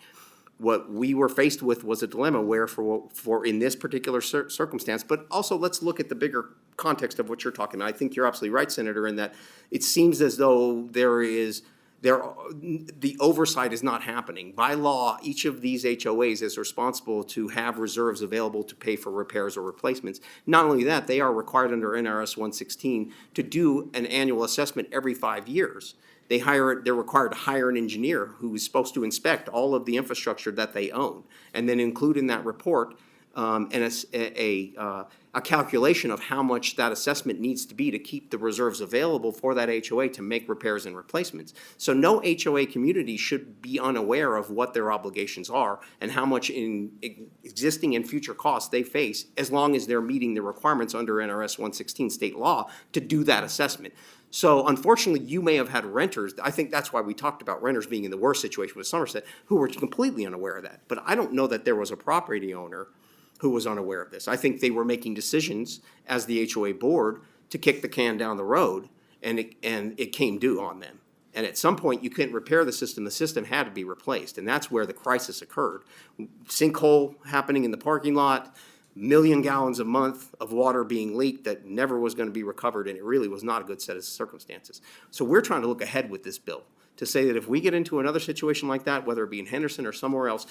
What we were faced with was a dilemma where for in this particular circumstance, but also let's look at the bigger context of what you're talking about. I think you're absolutely right, Senator, in that it seems as though there is the oversight is not happening. By law, each of these HOAs is responsible to have reserves available to pay for repairs or replacements. Not only that, they are required under NRS 116 to do an annual assessment every 5 years. They're required to hire an engineer who is supposed to inspect all of the infrastructure that they own, and then include in that report a calculation of how much that assessment needs to be to keep the reserves available for that HOA to make repairs and replacements. So no HOA community should be unaware of what their obligations are and how much in existing and future costs they face, as long as they're meeting the requirements under NRS 116 state law to do that assessment. So unfortunately, you may have had renters, I think that's why we talked about renters being in the worst situation with Somerset, who were completely unaware of that. But I don't know that there was a property owner who was unaware of this. I think they were making decisions as the HOA board to kick the can down the road, and it came due on them. And at some point, you couldn't repair the system had to be replaced, and that's where the crisis occurred. Sinkhole happening in the parking lot, 1 million gallons a month of water being leaked that never was going to be recovered, and it really was not a good set of circumstances. So we're trying to look ahead with this bill to say that if we get into another situation like that, whether it be in Henderson or somewhere else,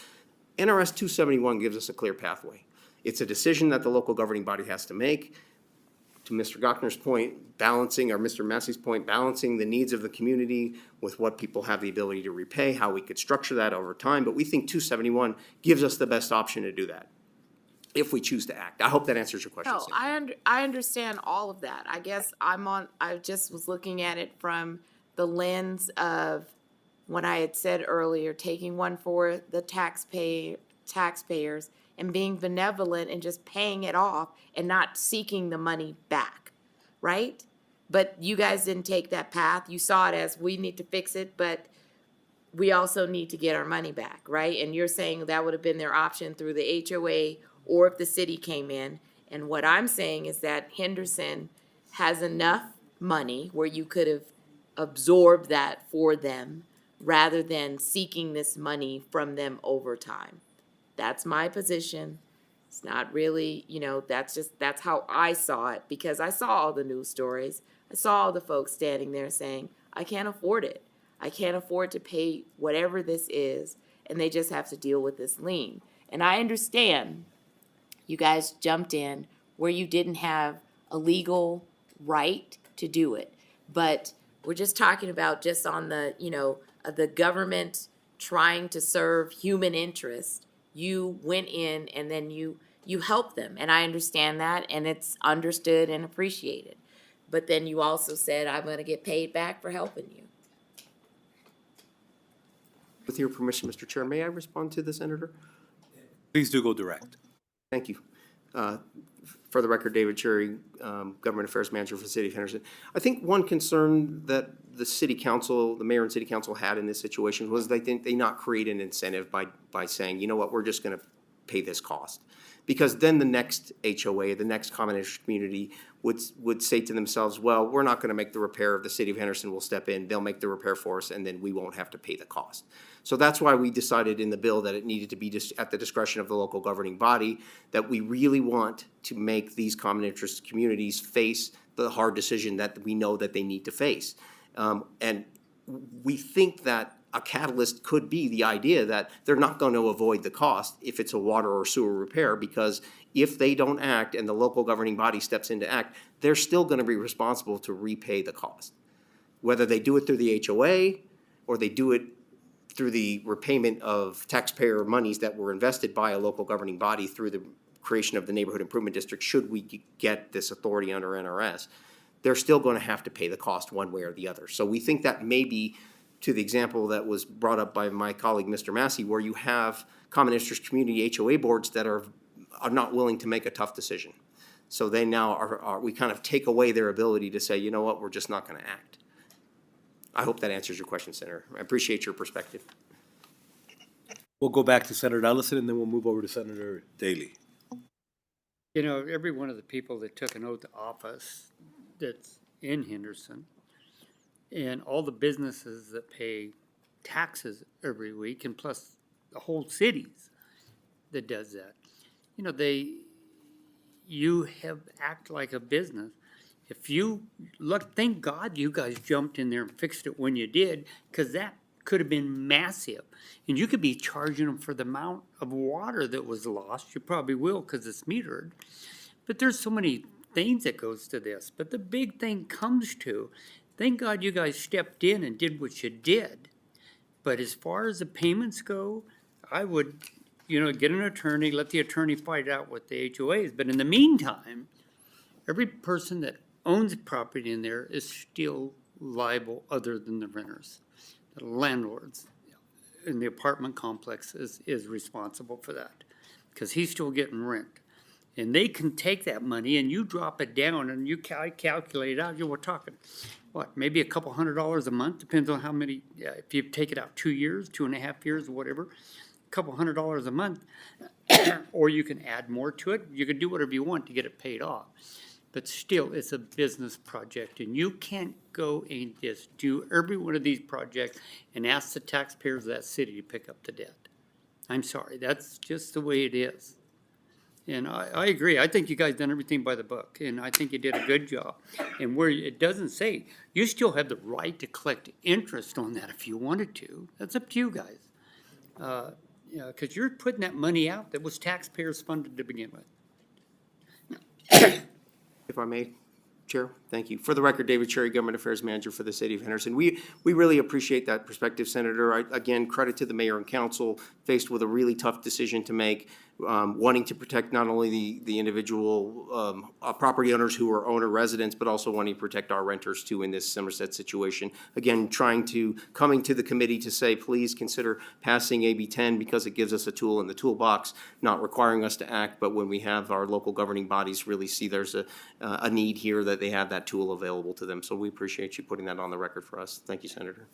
NRS 271 gives us a clear pathway. It's a decision that the local governing body has to make. To Mr. Gochner's point, balancing, or Mr. Massey's point, balancing the needs of the community with what people have the ability to repay, how we could structure that over time. But we think 271 gives us the best option to do that, if we choose to act. I hope that answers your question. No, I understand all of that. I guess I just was looking at it from the lens of what I had said earlier, taking one for the taxpayers and being benevolent and just paying it off and not seeking the money back, right? But you guys didn't take that path. You saw it as we need to fix it, but we also need to get our money back, right? And you're saying that would have been their option through the HOA or if the city came in. And what I'm saying is that Henderson has enough money where you could have absorbed that for them rather than seeking this money from them over time. That's my position. It's not really, that's how I saw it, because I saw all the news stories. I saw all the folks standing there saying, I can't afford it. I can't afford to pay whatever this is, and they just have to deal with this lien. And I understand you guys jumped in where you didn't have a legal right to do it. But we're just talking about just on the, the government trying to serve human interest. You went in and then you helped them. And I understand that, and it's understood and appreciated. But then you also said, I'm going to get paid back for helping you. With your permission, Mr. Chair, may I respond to the senator? Please do go direct. Thank you. For the record, David Cherry, Government Affairs Manager for the City of Henderson. I think one concern that the City Council, the Mayor and City Council had in this situation was they not create an incentive by saying, you know what, we're just going to pay this cost. Because then the next HOA, the next common interest community would say to themselves, well, we're not going to make the repair. The City of Henderson will step in, they'll make the repair for us, and then we won't have to pay the cost. So that's why we decided in the bill that it needed to be just at the discretion of the local governing body, that we really want to make these common interest communities face the hard decision that we know that they need to face. And we think that a catalyst could be the idea that they're not going to avoid the cost if it's a water or sewer repair, because if they don't act and the local governing body steps in to act, they're still going to be responsible to repay the cost. Whether they do it through the HOA or they do it through the repayment of taxpayer monies that were invested by a local governing body through the creation of the neighborhood improvement district, should we get this authority under NRS, they're still going to have to pay the cost one way or the other. So we think that may be, to the example that was brought up by my colleague, Mr. Massey, where you have common interest community HOA boards that are not willing to make a tough decision. So they now we kind of take away their ability to say, you know what, we're just not going to act. I hope that answers your question, Senator. I appreciate your perspective. We'll go back to Senator Ellison, and then we'll move over to Senator Daly. Every one of the people that took an oath of office that's in Henderson, and all the businesses that pay taxes every week, and plus the whole cities that does that, you have act like a business. If you look, thank God you guys jumped in there and fixed it when you did, because that could have been massive. And you could be charging them for the amount of water that was lost. You probably will because it's metered. But there's so many things that goes to this. But the big thing comes to, thank God you guys stepped in and did what you did. But as far as the payments go, I would, get an attorney, let the attorney fight out with the HOAs. But in the meantime, every person that owns property in there is still liable other than the renters. The landlords in the apartment complex is responsible for that because he's still getting rent. And they can take that money and you drop it down and you calculate it out. We're talking, maybe a couple $100 a month, depends on how many, if you take it out 2 years, 2.5 years, or whatever, a couple $100 a month, or you can add more to it. You can do whatever you want to get it paid off. But still, it's a business project, and you can't go and just do every one of these projects and ask the taxpayers of that city to pick up the debt. I'm sorry, that's just the way it is. And I agree. I think you guys done everything by the book, and I think you did a good job. And where it doesn't say, you still have the right to collect interest on that if you wanted to. That's up to you guys. Because you're putting that money out that was taxpayers funded to begin with. If I may, Chair, thank you. For the record, David Cherry, Government Affairs Manager for the City of Henderson. We really appreciate that perspective, Senator. Again, credit to the mayor and council faced with a really tough decision to make, wanting to protect not only the individual property owners who are owner residents, but also wanting to protect our renters too in this Somerset situation. Again, coming to the committee to say, please consider passing AB 10 because it gives us a tool in the toolbox, not requiring us to act, but when we have our local governing bodies really see there's a need here that they have that tool available to them. So we appreciate you putting that on the record for us. Thank you, Senator.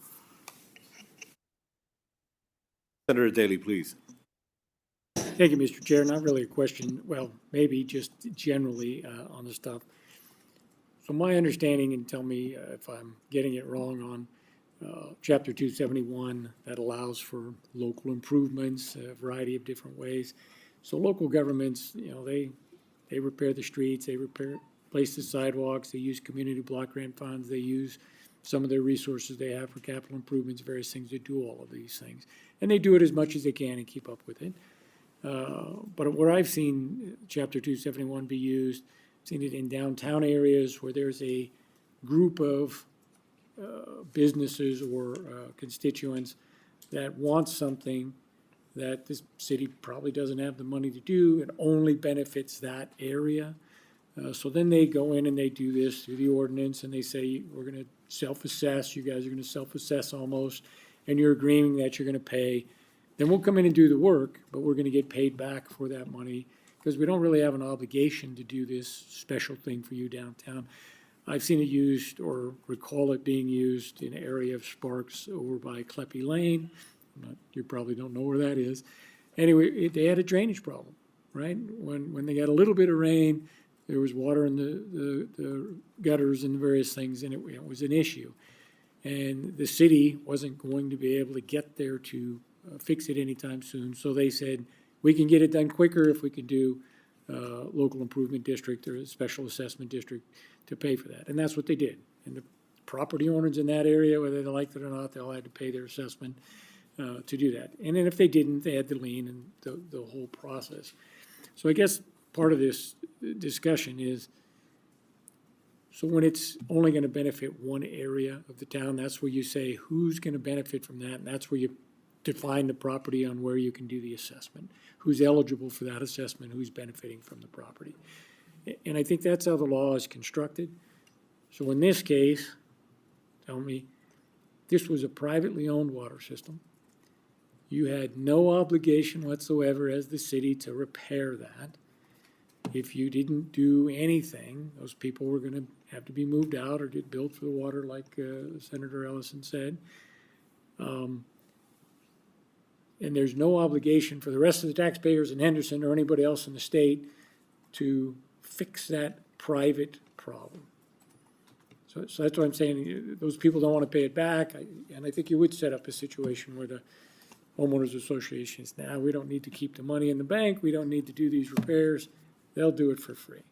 Senator Daly, please. Thank you, Mr. Chair. Not really a question, well, maybe just generally on the stuff. So my understanding, and tell me if I'm getting it wrong, on Chapter 271, that allows for local improvements, a variety of different ways. So local governments, they repair the streets, they replace the sidewalks, they use community block grant funds, they use some of their resources they have for capital improvements, various things to do all of these things. And they do it as much as they can and keep up with it. But where I've seen Chapter 271 be used, I've seen it in downtown areas where there's a group of businesses or constituents that want something that this city probably doesn't have the money to do and only benefits that area. So then they go in and they do this through the ordinance and they say, we're going to self-assess, you guys are going to self-assess almost, and you're agreeing that you're going to pay. Then we'll come in and do the work, but we're going to get paid back for that money because we don't really have an obligation to do this special thing for you downtown. I've seen it used or recall it being used in an area of Sparks over by Kleppy Lane. You probably don't know where that is. Anyway, they had a drainage problem, right? When they got a little bit of rain, there was water in the gutters and various things, and it was an issue. And the city wasn't going to be able to get there to fix it anytime soon. So they said, we can get it done quicker if we could do local improvement district or a special assessment district to pay for that. And that's what they did. And the property owners in that area, whether they liked it or not, they all had to pay their assessment to do that. And then if they didn't, they had the lien and the whole process. So I guess part of this discussion is, so when it's only going to benefit one area of the town, that's where you say who's going to benefit from that, and that's where you define the property on where you can do the assessment, who's eligible for that assessment, who's benefiting from the property. And I think that's how the law is constructed. So in this case, tell me, this was a privately owned water system. You had no obligation whatsoever as the city to repair that. If you didn't do anything, those people were going to have to be moved out or get billed for the water, like Senator Ellison said. And there's no obligation for the rest of the taxpayers in Henderson or anybody else in the state to fix that private problem. So that's what I'm saying. Those people don't want to pay it back. And I think you would set up a situation where the homeowners associations, now we don't need to keep the money in the bank. We don't need to do these repairs. They'll do it for free.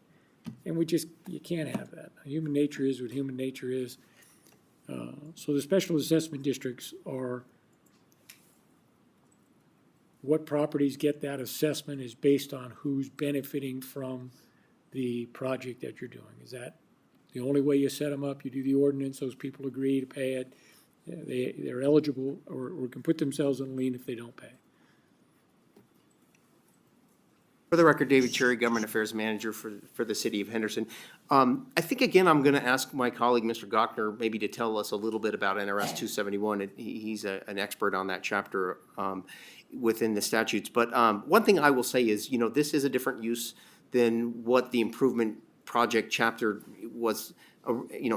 And you can't have that. Human nature is what human nature is. So the special assessment districts are, what properties get that assessment is based on who's benefiting from the project that you're doing. Is that the only way you set them up? You do the ordinance, those people agree to pay it. They're eligible or can put themselves in a lien if they don't pay. For the record, David Cherry, Government Affairs Manager for the City of Henderson. I think, again, I'm going to ask my colleague, Mr. Gochner, maybe to tell us a little bit about NRS 271. He's an expert on that chapter within the statutes. But one thing I will say is, this is a different use than what the improvement project chapter was,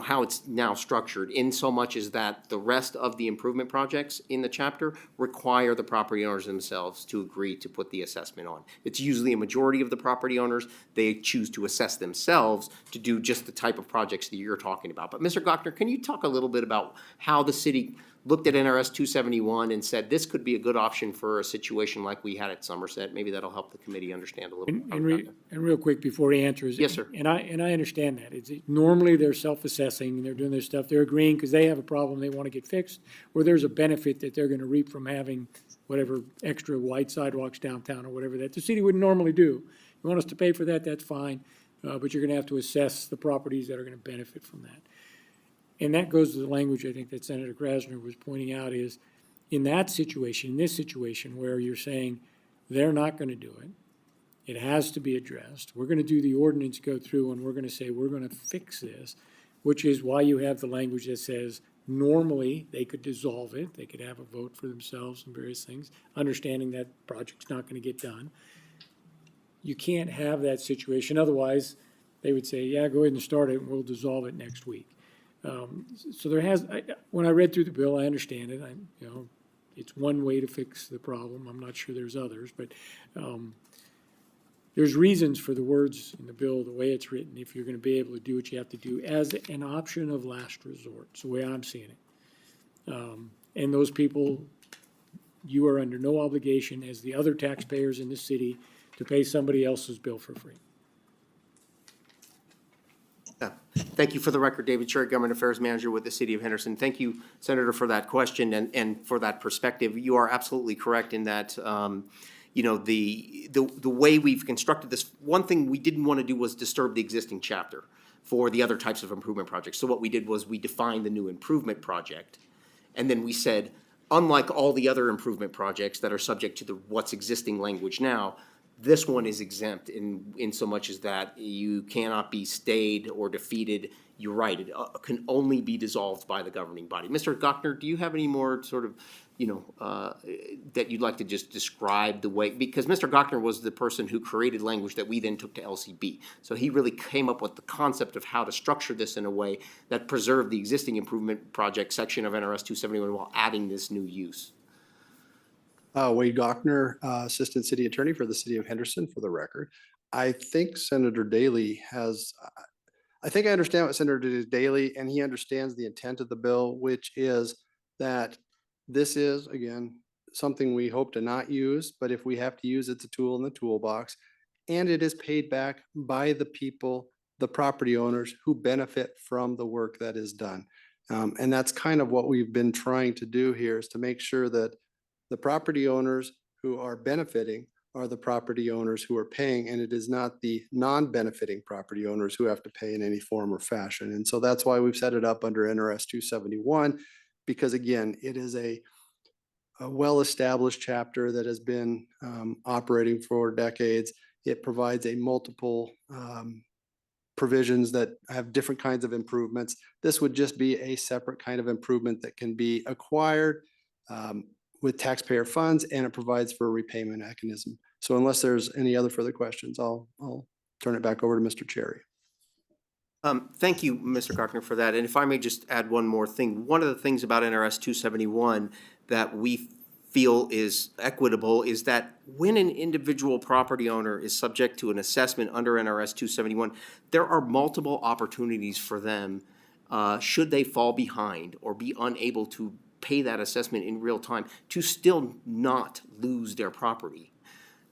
how it's now structured, in so much as that the rest of the improvement projects in the chapter require the property owners themselves to agree to put the assessment on. It's usually a majority of the property owners. They choose to assess themselves to do just the type of projects that you're talking about. But Mr. Gochner, can you talk a little bit about how the city looked at NRS 271 and said this could be a good option for a situation like we had at Somerset? Maybe that'll help the committee understand a little bit about that. And real quick before he answers. Yes, sir. And I understand that. Normally they're self-assessing and they're doing their stuff. They're agreeing because they have a problem they want to get fixed, or there's a benefit that they're going to reap from having whatever extra wide sidewalks downtown or whatever that the city would normally do. You want us to pay for that, that's fine, but you're going to have to assess the properties that are going to benefit from that. And that goes to the language I think that Senator Krasner was pointing out is, in that situation, in this situation where you're saying they're not going to do it, it has to be addressed. We're going to do the ordinance go through and we're going to say we're going to fix this, which is why you have the language that says normally they could dissolve it, they could have a vote for themselves and various things, understanding that project's not going to get done. You can't have that situation, otherwise they would say, yeah, go ahead and start it and we'll dissolve it next week. So there when I read through the bill, I understand it. It's one way to fix the problem. I'm not sure there's others, but there's reasons for the words in the bill, the way it's written, if you're going to be able to do what you have to do as an option of last resort. It's the way I'm seeing it. And those people, you are under no obligation as the other taxpayers in the city to pay somebody else's bill for free. Thank you. For the record, David Cherry, Government Affairs Manager with the City of Henderson. Thank you, Senator, for that question and for that perspective. You are absolutely correct in that, the way we've constructed this, one thing we didn't want to do was disturb the existing chapter for the other types of improvement projects. So what we did was we defined the new improvement project, and then we said, unlike all the other improvement projects that are subject to what's existing language now, this one is exempt in so much as that you cannot be stayed or defeated. You're right, it can only be dissolved by the governing body. Mr. Gochner, do you have any more sort of, that you'd like to just describe the way, because Mr. Gochner was the person who created language that we then took to LCB. So he really came up with the concept of how to structure this in a way that preserved the existing improvement project section of NRS 271 while adding this new use. Wade Gochner, Assistant City Attorney for the City of Henderson, for the record. I think Senator Daly I understand what Senator Daly, and he understands the intent of the bill, which is that this is, again, something we hope to not use, but if we have to use, it's a tool in the toolbox. And it is paid back by the people, the property owners who benefit from the work that is done. And that's kind of what we've been trying to do here, is to make sure that the property owners who are benefiting are the property owners who are paying, and it is not the non-benefiting property owners who have to pay in any form or fashion. And so that's why we've set it up under NRS 271, because again, it is a well-established chapter that has been operating for decades. It provides a multiple provisions that have different kinds of improvements. This would just be a separate kind of improvement that can be acquired with taxpayer funds, and it provides for a repayment mechanism. So unless there's any other further questions, I'll turn it back over to Mr. Cherry. Thank you, Mr. Gochner, for that. And if I may just add one more thing. One of the things about NRS 271 that we feel is equitable is that when an individual property owner is subject to an assessment under NRS 271, there are multiple opportunities for them, should they fall behind or be unable to pay that assessment in real time, to still not lose their property.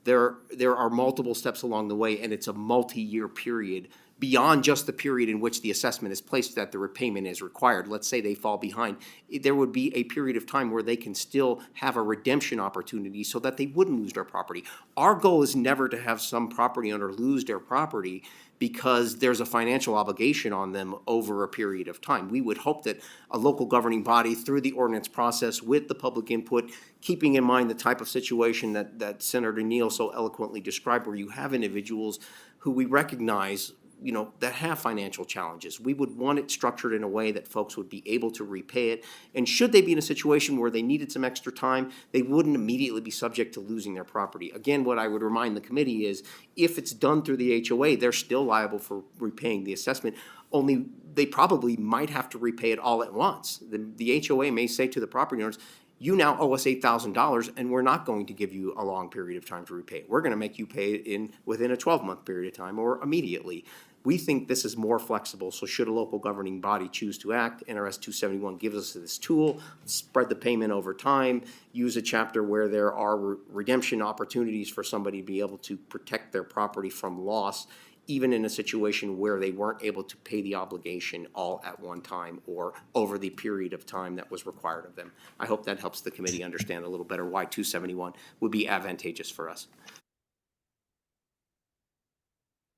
There are multiple steps along the way, and it's a multi-year period beyond just the period in which the assessment is placed that the repayment is required. Let's say they fall behind. There would be a period of time where they can still have a redemption opportunity so that they wouldn't lose their property. Our goal is never to have some property owner lose their property because there's a financial obligation on them over a period of time. We would hope that a local governing body, through the ordinance process with the public input, keeping in mind the type of situation that Senator Neal so eloquently described, where you have individuals who we recognize, you know, that have financial challenges. We would want it structured in a way that folks would be able to repay it. And should they be in a situation where they needed some extra time, they wouldn't immediately be subject to losing their property. Again, what I would remind the committee is if it's done through the HOA, they're still liable for repaying the assessment. Only they probably might have to repay it all at once. The HOA may say to the property owners, you now owe us $8,000 and we're not going to give you a long period of time to repay it. We're going to make you pay it within a 12-month period of time or immediately. We think this is more flexible, so should a local governing body choose to act, NRS 271 gives us this tool, spread the payment over time, use a chapter where there are redemption opportunities for somebody to be able to protect their property from loss, even in a situation where they weren't able to pay the obligation all at one time or over the period of time that was required of them. I hope that helps the committee understand a little better why 271 would be advantageous for us.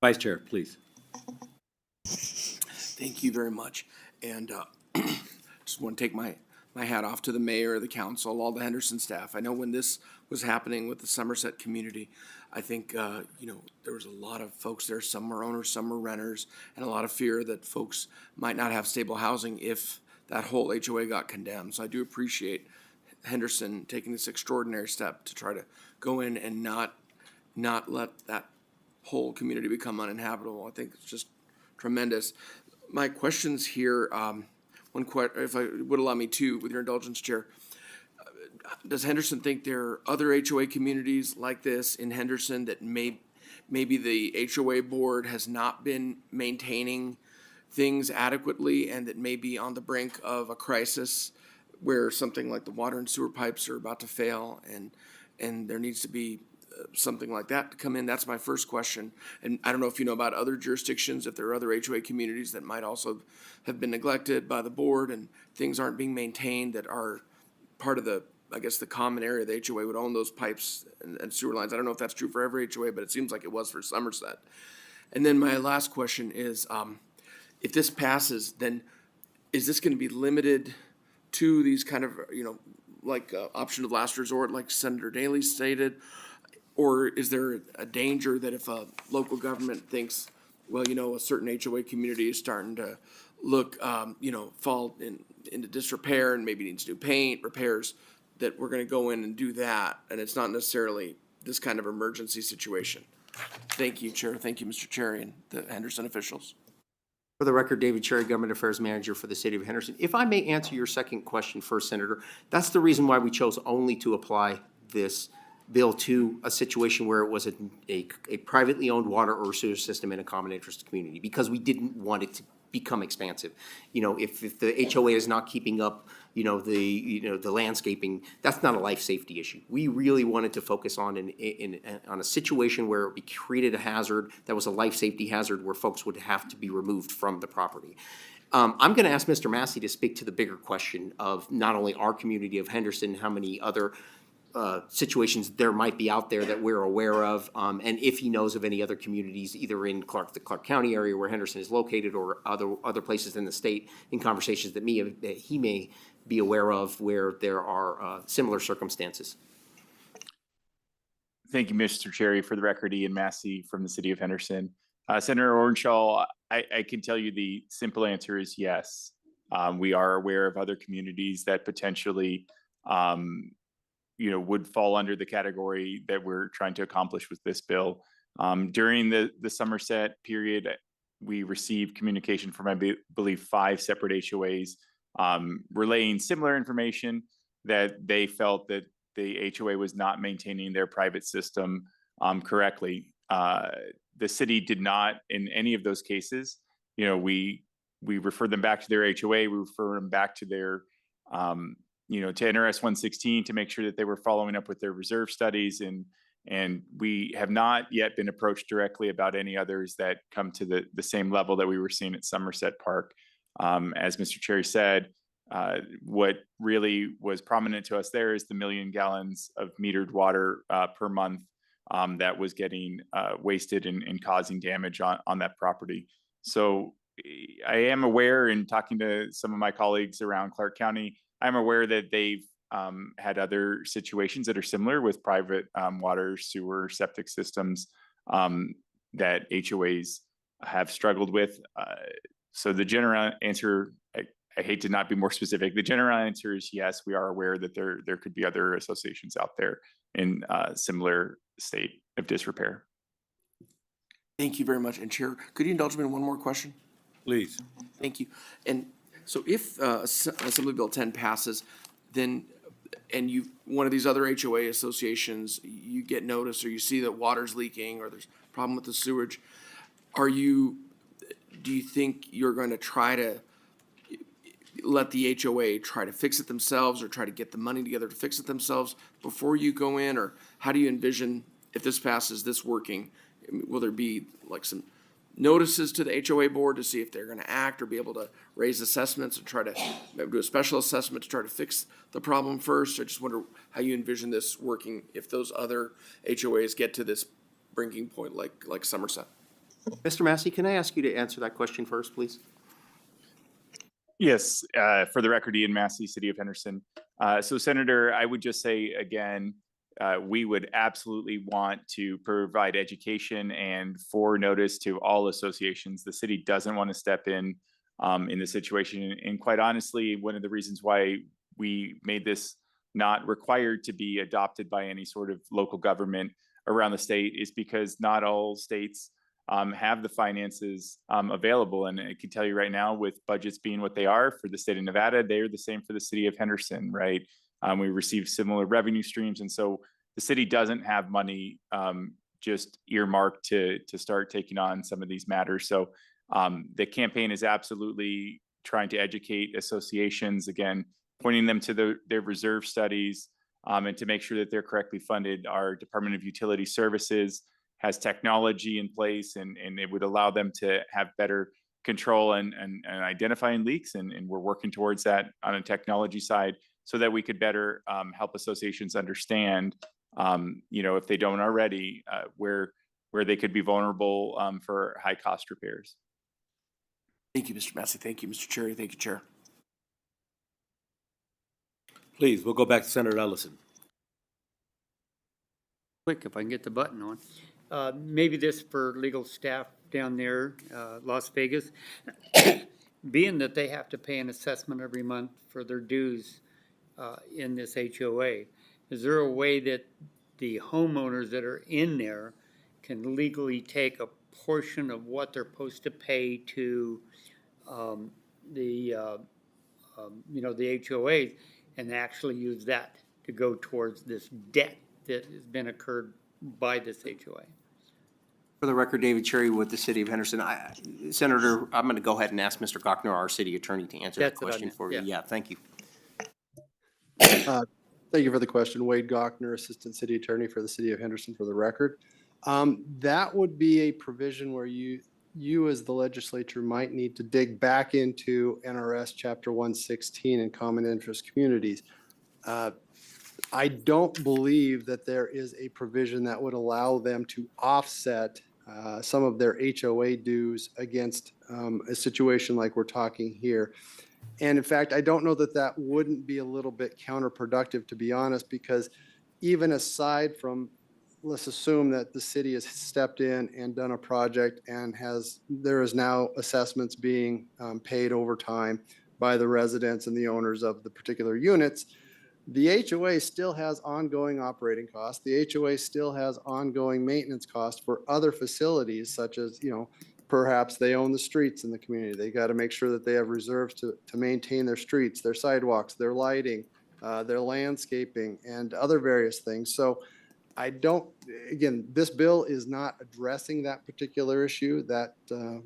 Vice Chair, please. Thank you very much. And just want to take my hat off to the mayor, the council, all the Henderson staff. I know when this was happening with the Somerset community, I think, you know, there was a lot of folks there. Some were owners, some were renters, and a lot of fear that folks might not have stable housing if that whole HOA got condemned. So I do appreciate Henderson taking this extraordinary step to try to go in and not let that whole community become uninhabitable. I think it's just tremendous. My questions here, if I would allow me to, with your indulgence, Chair. Does Henderson think there are other HOA communities like this in Henderson that maybe the HOA board has not been maintaining things adequately and that may be on the brink of a crisis where something like the water and sewer pipes are about to fail and there needs to be something like that to come in? That's my first question. And I don't know if you know about other jurisdictions, if there are other HOA communities that might also have been neglected by the board and things aren't being maintained that are part of the, I guess, the common area. The HOA would own those pipes and sewer lines. I don't know if that's true for every HOA, but it seems like it was for Somerset. And then my last question is, if this passes, then is this going to be limited to these kind of, you know, like option of last resort, like Senator Daley stated? Or is there a danger that if a local government thinks, well, you know, a certain HOA community is starting to look, you know, fall into disrepair and maybe needs to do paint, repairs, that we're going to go in and do that, and it's not necessarily this kind of emergency situation? Thank you, Chair. Thank you, Mr. Cherry, and the Henderson officials. For the record, David Cherry, Government Affairs Manager for the City of Henderson. If I may answer your second question first, Senator, that's the reason why we chose only to apply this bill to a situation where it was a privately owned water or sewer system in a common interest community, because we didn't want it to become expansive. You know, if the HOA is not keeping up, the landscaping, that's not a life safety issue. We really wanted to focus on on a situation where it created a hazard that was a life safety hazard where folks would have to be removed from the property. I'm going to ask Mr. Massey to speak to the bigger question of not only our community of Henderson, how many other situations there might be out there that we're aware of, and if he knows of any other communities, either in the Clark County area where Henderson is located or other places in the state, in conversations that he may be aware of where there are similar circumstances. Thank you, Mr. Cherry. For the record, Ian Massey from the City of Henderson. Senator Orenshaw, I can tell you the simple answer is yes. We are aware of other communities that potentially would fall under the category that we're trying to accomplish with this bill. During the Somerset period, we received communication from, I believe, 5 separate HOAs relaying similar information that they felt that the HOA was not maintaining their private system correctly. The city did not, in any of those cases, we refer them back to their HOA, we refer them back to their to NRS 116 to make sure that they were following up with their reserve studies and And we have not yet been approached directly about any others that come to the same level that we were seeing at Somerset Park. As Mr. Cherry said, what really was prominent to us there is the 1 million gallons of metered water per month that was getting wasted and causing damage on that property. So I am aware, in talking to some of my colleagues around Clark County, I'm aware that they've had other situations that are similar with private water, sewer, septic systems that HOAs have struggled with. So the general answer, I hate to not be more specific. The general answer is yes, we are aware that there could be other associations out there in similar state of disrepair. Thank you very much. And Chair, could you indulge me in one more question? Please. Thank you. And so if Assembly Bill 10 passes, then, and one of these other HOA associations, you get notice or you see that water's leaking or there's a problem with the sewage, do you think you're going to try to let the HOA try to fix it themselves or try to get the money together to fix it themselves before you go in? Or how do you envision, if this passes, this working? Will there be like some notices to the HOA board to see if they're going to act or be able to raise assessments and try to do a special assessment to try to fix the problem first? I just wonder how you envision this working if those other HOAs get to this breaking point like Somerset. Mr. Massey, can I ask you to answer that question first, please? Yes, for the record, Ian Massey, City of Henderson. So Senator, I would just say again, we would absolutely want to provide education and notice to all associations. The city doesn't want to step in the situation. And quite honestly, one of the reasons why we made this not required to be adopted by any sort of local government around the state is because not all states have the finances available. And I can tell you right now, with budgets being what they are for the state of Nevada, they are the same for the city of Henderson, right? We receive similar revenue streams. And so the city doesn't have money just earmarked to start taking on some of these matters. So the campaign is absolutely trying to educate associations, again, pointing them to their reserve studies and to make sure that they're correctly funded. Our Department of Utility Services has technology in place, and it would allow them to have better control and identifying leaks. And we're working towards that on a technology side so that we could better help associations understand, if they don't already, where they could be vulnerable for high cost repairs. Thank you, Mr. Massey. Thank you, Mr. Cherry. Thank you, Chair. Please, we'll go back to Senator Ellison. Quick, if I can get the button on. Maybe this for legal staff down there, Las Vegas. Being that they have to pay an assessment every month for their dues in this HOA, is there a way that the homeowners that are in there can legally take a portion of what they're supposed to pay to the HOAs and actually use that to go towards this debt that has been incurred by this HOA? For the record, David Cherry with the City of Henderson. Senator, I'm going to go ahead and ask Mr. Gochner, our city attorney, to answer that question for you. Yeah, thank you. Thank you for the question. Wade Gochner, Assistant City Attorney for the City of Henderson, for the record. That would be a provision where you as the legislature might need to dig back into NRS Chapter 116 and common interest communities. I don't believe that there is a provision that would allow them to offset some of their HOA dues against a situation like we're talking here. And in fact, I don't know that that wouldn't be a little bit counterproductive, to be honest, because even aside from, let's assume that the city has stepped in and done a project and there is now assessments being paid over time by the residents and the owners of the particular units. The HOA still has ongoing operating costs. The HOA still has ongoing maintenance costs for other facilities, such as, perhaps they own the streets in the community. They got to make sure that they have reserves to maintain their streets, their sidewalks, their lighting, their landscaping, and other various things. So again, this bill is not addressing that particular issue. That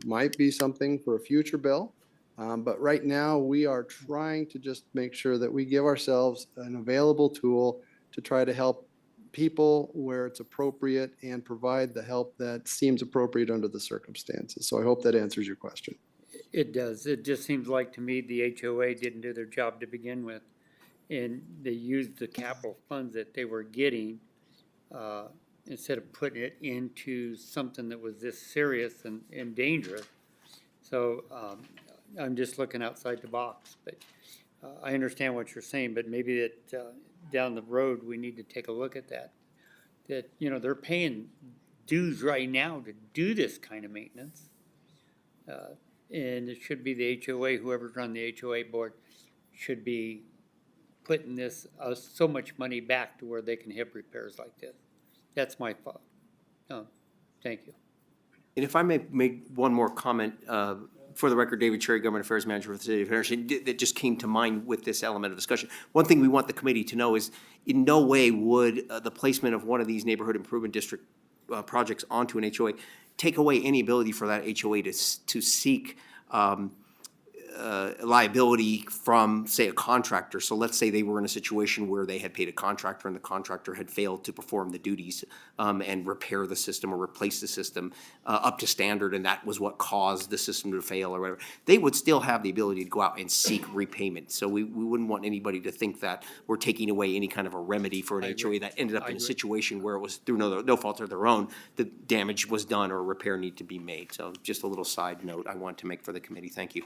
might be something for a future bill. But right now, we are trying to just make sure that we give ourselves an available tool to try to help people where it's appropriate and provide the help that seems appropriate under the circumstances. So I hope that answers your question. It does. It just seems like to me the HOA didn't do their job to begin with. And they used the capital funds that they were getting, instead of putting it into something that was this serious and dangerous. So, I'm just looking outside the box, but, I understand what you're saying, but maybe that, down the road, we need to take a look at that. That, you know, they're paying dues right now to do this kind of maintenance. And it should be the HOA, whoever's run the HOA board, should be putting this, so much money back to where they can have repairs like this. That's my thought. Thank you. And if I may make one more comment, for the record, David Cherry, Government Affairs Manager for the City of Henderson, that just came to mind with this element of discussion. One thing we want the committee to know is in no way would the placement of one of these neighborhood improvement district projects onto an HOA take away any ability for that HOA to seek liability from, say, a contractor. So let's say they were in a situation where they had paid a contractor and the contractor had failed to perform the duties and repair the system or replace the system up to standard, and that was what caused the system to fail or whatever. They would still have the ability to go out and seek repayment. So we wouldn't want anybody to think that we're taking away any kind of a remedy for an HOA that ended up in a situation where it was through no fault of their own, the damage was done or a repair need to be made. So just a little side note I want to make for the committee. Thank you.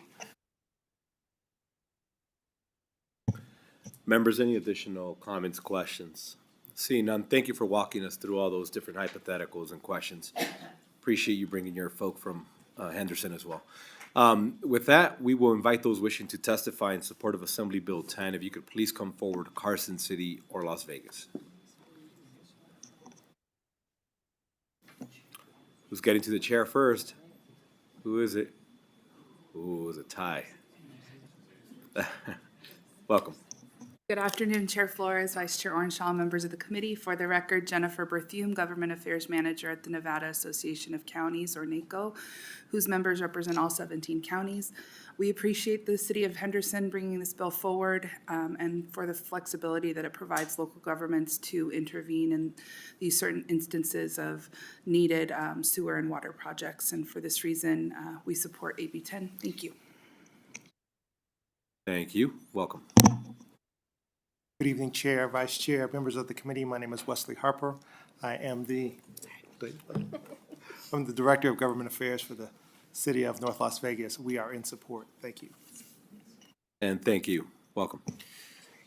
Members, any additional comments, questions? Seeing none, thank you for walking us through all those different hypotheticals and questions. Appreciate you bringing your folk from Henderson as well. With that, we will invite those wishing to testify in support of Assembly Bill 10. If you could please come forward, Carson City or Las Vegas. Who's getting to the chair first? Who is it? Ooh, it was a tie. Welcome. Good afternoon, Chair Flores, Vice Chair Orenshaw, members of the committee. For the record, Jennifer Berthume, Government Affairs Manager at the Nevada Association of Counties, or NACO, whose members represent all 17 counties. We appreciate the City of Henderson bringing this bill forward and for the flexibility that it provides local governments to intervene in these certain instances of needed sewer and water projects. And for this reason, we support AB 10. Thank you. Thank you. Welcome. Good evening, Chair, Vice Chair, members of the committee. My name is Wesley Harper. I am I'm the Director of Government Affairs for the City of North Las Vegas. We are in support. Thank you. And thank you. Welcome.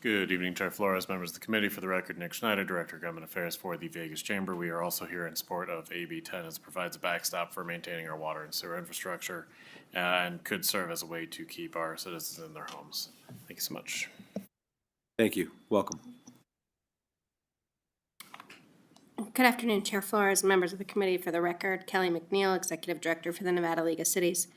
Good evening, Chair Flores, members of the committee. For the record, Nick Schneider, Director of Government Affairs for the Vegas Chamber. We are also here in support of AB 10 as it provides a backstop for maintaining our water and sewer infrastructure and could serve as a way to keep our citizens in their homes. Thank you so much. Thank you. Welcome. Good afternoon, Chair Flores, members of the committee. For the record, Kelly McNeil, Executive Director for the Nevada League of Cities.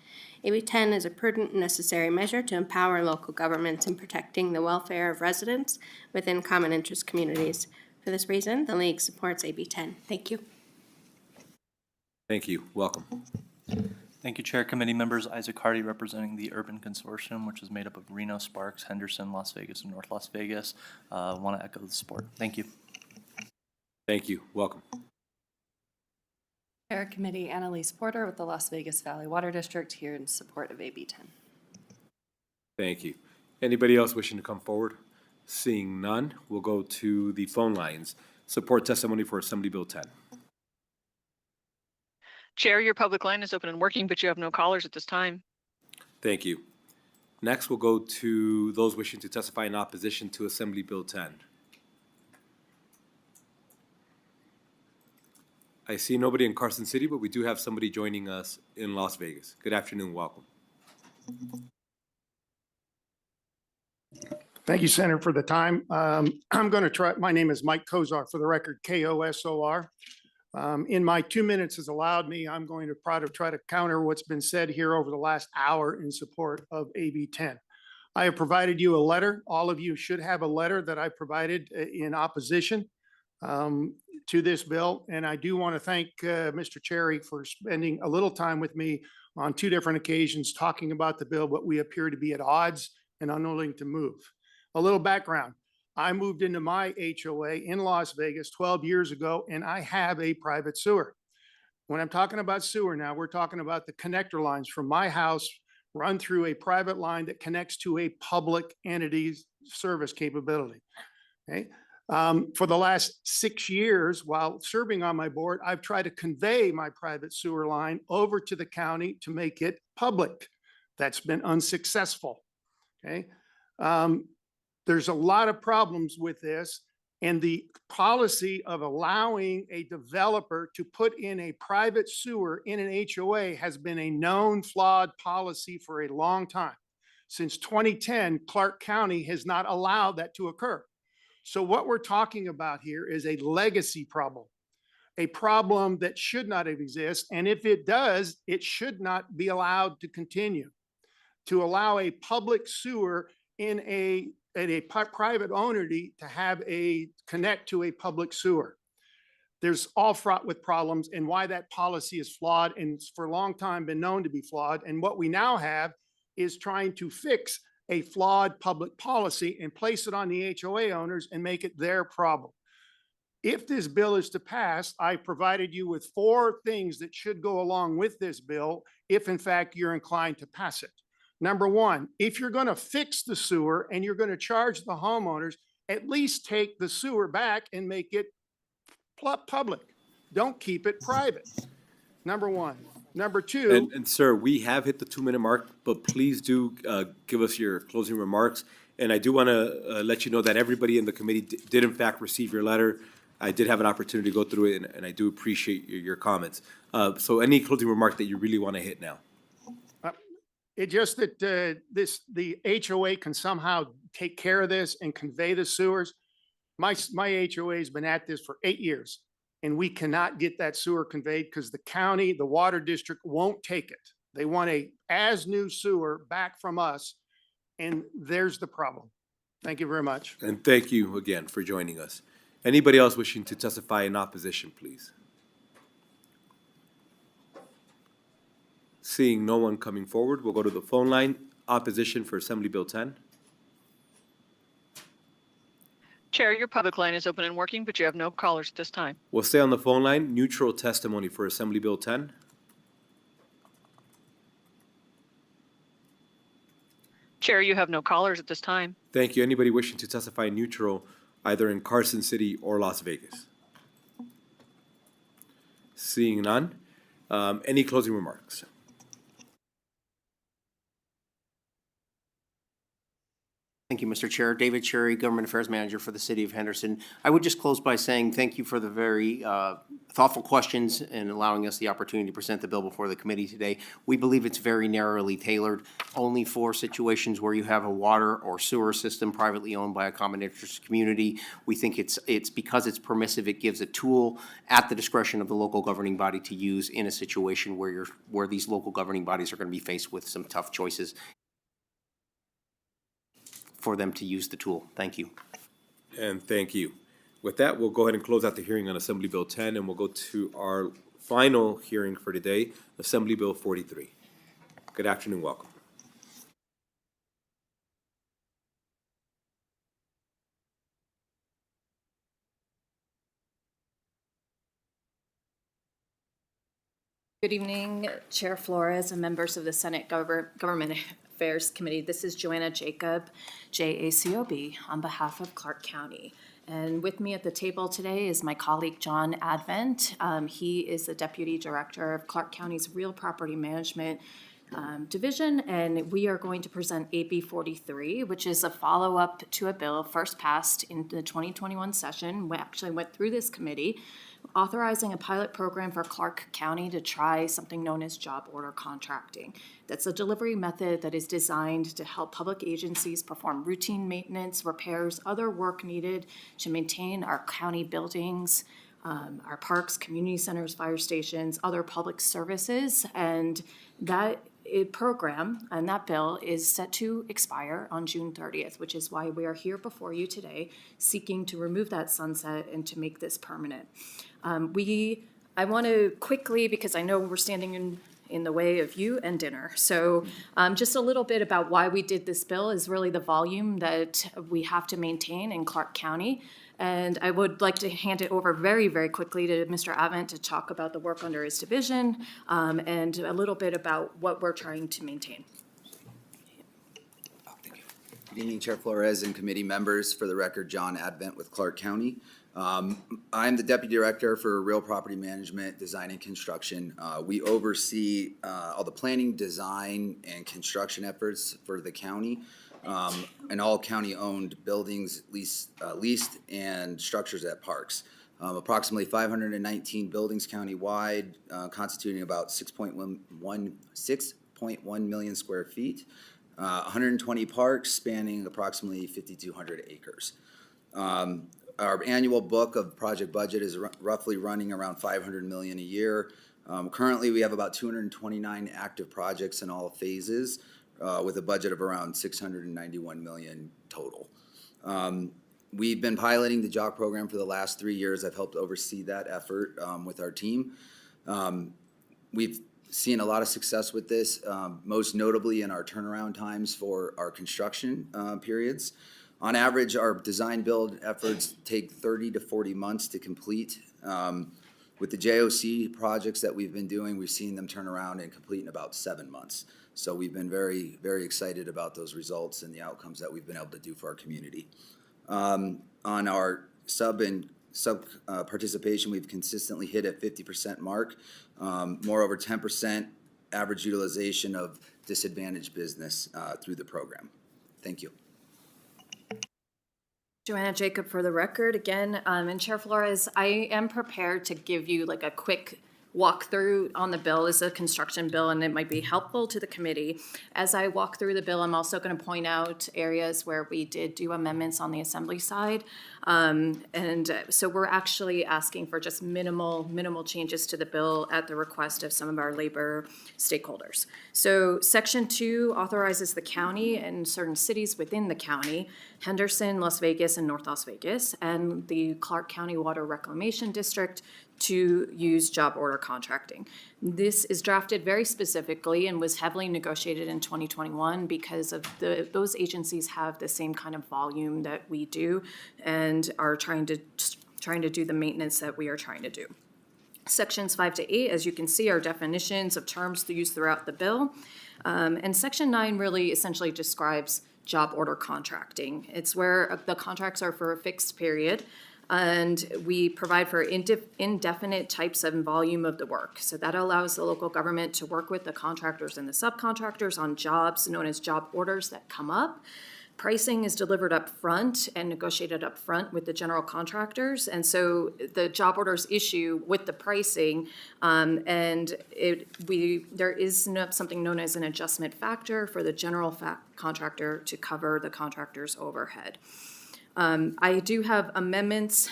AB 10 is a prudent and necessary measure to empower local governments in protecting the welfare of residents within common interest communities. For this reason, the League supports AB 10. Thank you. Thank you. Welcome. Thank you, Chair. Committee members, Isaac Hardy representing the Urban Consortium, which is made up of Reno, Sparks, Henderson, Las Vegas, and North Las Vegas. Want to echo the support. Thank you. Thank you. Welcome. Chair Committee, Annalise Porter with the Las Vegas Valley Water District, here in support of AB 10. Thank you. Anybody else wishing to come forward? Seeing none, we'll go to the phone lines. Support testimony for Assembly Bill 10. Chair, your public line is open and working, but you have no callers at this time. Thank you. Next, we'll go to those wishing to testify in opposition to Assembly Bill 10. I see nobody in Carson City, but we do have somebody joining us in Las Vegas. Good afternoon. Welcome. Thank you, Senator, for the time. I'm going to try. My name is Mike Kozar, for the record, K-O-S-O-R. In my 2 minutes as allowed me, I'm going to try to counter what's been said here over the last hour in support of AB 10. I have provided you a letter. All of you should have a letter that I provided in opposition to this bill. And I do want to thank Mr. Cherry for spending a little time with me on 2 different occasions talking about the bill, but we appear to be at odds and unwilling to move. A little background. I moved into my HOA in Las Vegas 12 years ago, and I have a private sewer. When I'm talking about sewer now, we're talking about the connector lines from my house run through a private line that connects to a public entity's service capability. Okay. For the last 6 years, while serving on my board, I've tried to convey my private sewer line over to the county to make it public. That's been unsuccessful. Okay. There's a lot of problems with this, and the policy of allowing a developer to put in a private sewer in an HOA has been a known flawed policy for a long time. Since 2010, Clark County has not allowed that to occur. So what we're talking about here is a legacy problem, a problem that should not exist. And if it does, it should not be allowed to continue. To allow a public sewer in a private ownership to have a connect to a public sewer. There's all fraught with problems, and why that policy is flawed, and it's for a long time been known to be flawed. And what we now have is trying to fix a flawed public policy and place it on the HOA owners and make it their problem. If this bill is to pass, I provided you with 4 things that should go along with this bill if in fact you're inclined to pass it. Number 1, if you're going to fix the sewer and you're going to charge the homeowners, at least take the sewer back and make it public. Don't keep it private. Number 1. Number 2. And sir, we have hit the 2-minute mark, but please do give us your closing remarks. And I do want to let you know that everybody in the committee did in fact receive your letter. I did have an opportunity to go through it, and I do appreciate your comments. So any closing remark that you really want to hit now? It's just that the HOA can somehow take care of this and convey the sewers. My HOA has been at this for 8 years, and we cannot get that sewer conveyed because the county, the water district won't take it. They want a as-new sewer back from us, and there's the problem. Thank you very much. And thank you again for joining us. Anybody else wishing to testify in opposition, please? Seeing no one coming forward, we'll go to the phone line. Opposition for Assembly Bill 10. Chair, your public line is open and working, but you have no callers at this time. We'll stay on the phone line. Neutral testimony for Assembly Bill 10. Chair, you have no callers at this time. Thank you. Anybody wishing to testify neutral, either in Carson City or Las Vegas? Seeing none. Any closing remarks? Thank you, Mr. Chair. David Cherry, Government Affairs Manager for the City of Henderson. I would just close by saying thank you for the very thoughtful questions and allowing us the opportunity to present the bill before the committee today. We believe it's very narrowly tailored, only for situations where you have a water or sewer system privately owned by a common interest community. We think it's because it's permissive, it gives a tool at the discretion of the local governing body to use in a situation where these local governing bodies are going to be faced with some tough choices for them to use the tool. Thank you. And thank you. With that, we'll go ahead and close out the hearing on Assembly Bill 10, and we'll go to our final hearing for today, Assembly Bill 43. Good afternoon, welcome. Good evening, Chair Flores and members of the Senate Government Affairs Committee. This is Joanna Jacob, JACOB, on behalf of Clark County. And with me at the table today is my colleague, John Advent. He is the Deputy Director of Clark County's Real Property Management Division, and we are going to present AB 43, which is a follow-up to a bill first passed in the 2021 session. We actually went through this committee, authorizing a pilot program for Clark County to try something known as job order contracting. That's a delivery method that is designed to help public agencies perform routine maintenance, repairs, other work needed to maintain our county buildings, our parks, community centers, fire stations, other public services. And that program and that bill is set to expire on June 30th, which is why we are here before you today, seeking to remove that sunset and to make this permanent. I want to quickly, because I know we're standing in the way of you and dinner. So just a little bit about why we did this bill is really the volume that we have to maintain in Clark County. And I would like to hand it over very, very quickly to Mr. Avent to talk about the work under his division and a little bit about what we're trying to maintain. Good evening, Chair Flores and committee members. For the record, John Advent with Clark County. I'm the Deputy Director for Real Property Management, Design and Construction. We oversee all the planning, design, and construction efforts for the county, and all county-owned buildings, leased, and structures at parks. Approximately 519 buildings countywide, constituting about 6.1 million square feet. 120 parks spanning approximately 5,200 acres. Our annual book of project budget is roughly running around $500 million a year. Currently, we have about 229 active projects in all phases, with a budget of around $691 million total. We've been piloting the JOC program for the last 3 years. I've helped oversee that effort with our team. We've seen a lot of success with this, most notably in our turnaround times for our construction periods. On average, our design build efforts take 30 to 40 months to complete. With the JOC projects that we've been doing, we've seen them turn around and complete in about 7 months. So we've been very, very excited about those results and the outcomes that we've been able to do for our community. On our sub participation, we've consistently hit at 50% mark. Moreover, 10% average utilization of disadvantaged business through the program. Thank you. Joanna Jacob for the record again. And Chair Flores, I am prepared to give you like a quick walkthrough on the bill. It's a construction bill and it might be helpful to the committee. As I walk through the bill, I'm also going to point out areas where we did do amendments on the assembly side. So we're actually asking for just minimal changes to the bill at the request of some of our labor stakeholders. So Section 2 authorizes the county and certain cities within the county, Henderson, Las Vegas, and North Las Vegas, and the Clark County Water Reclamation District to use job order contracting. This is drafted very specifically and was heavily negotiated in 2021 because of those agencies have the same kind of volume that we do and are trying to do the maintenance that we are trying to do. Sections 5 to 8, as you can see, are definitions of terms used throughout the bill. And Section 9 really essentially describes job order contracting. It's where the contracts are for a fixed period, and we provide for indefinite types of volume of the work. So that allows the local government to work with the contractors and the subcontractors on jobs known as job orders that come up. Pricing is delivered up front and negotiated up front with the general contractors. And so the job orders issue with the pricing, there is something known as an adjustment factor for the general contractor to cover the contractor's overhead. I do have amendments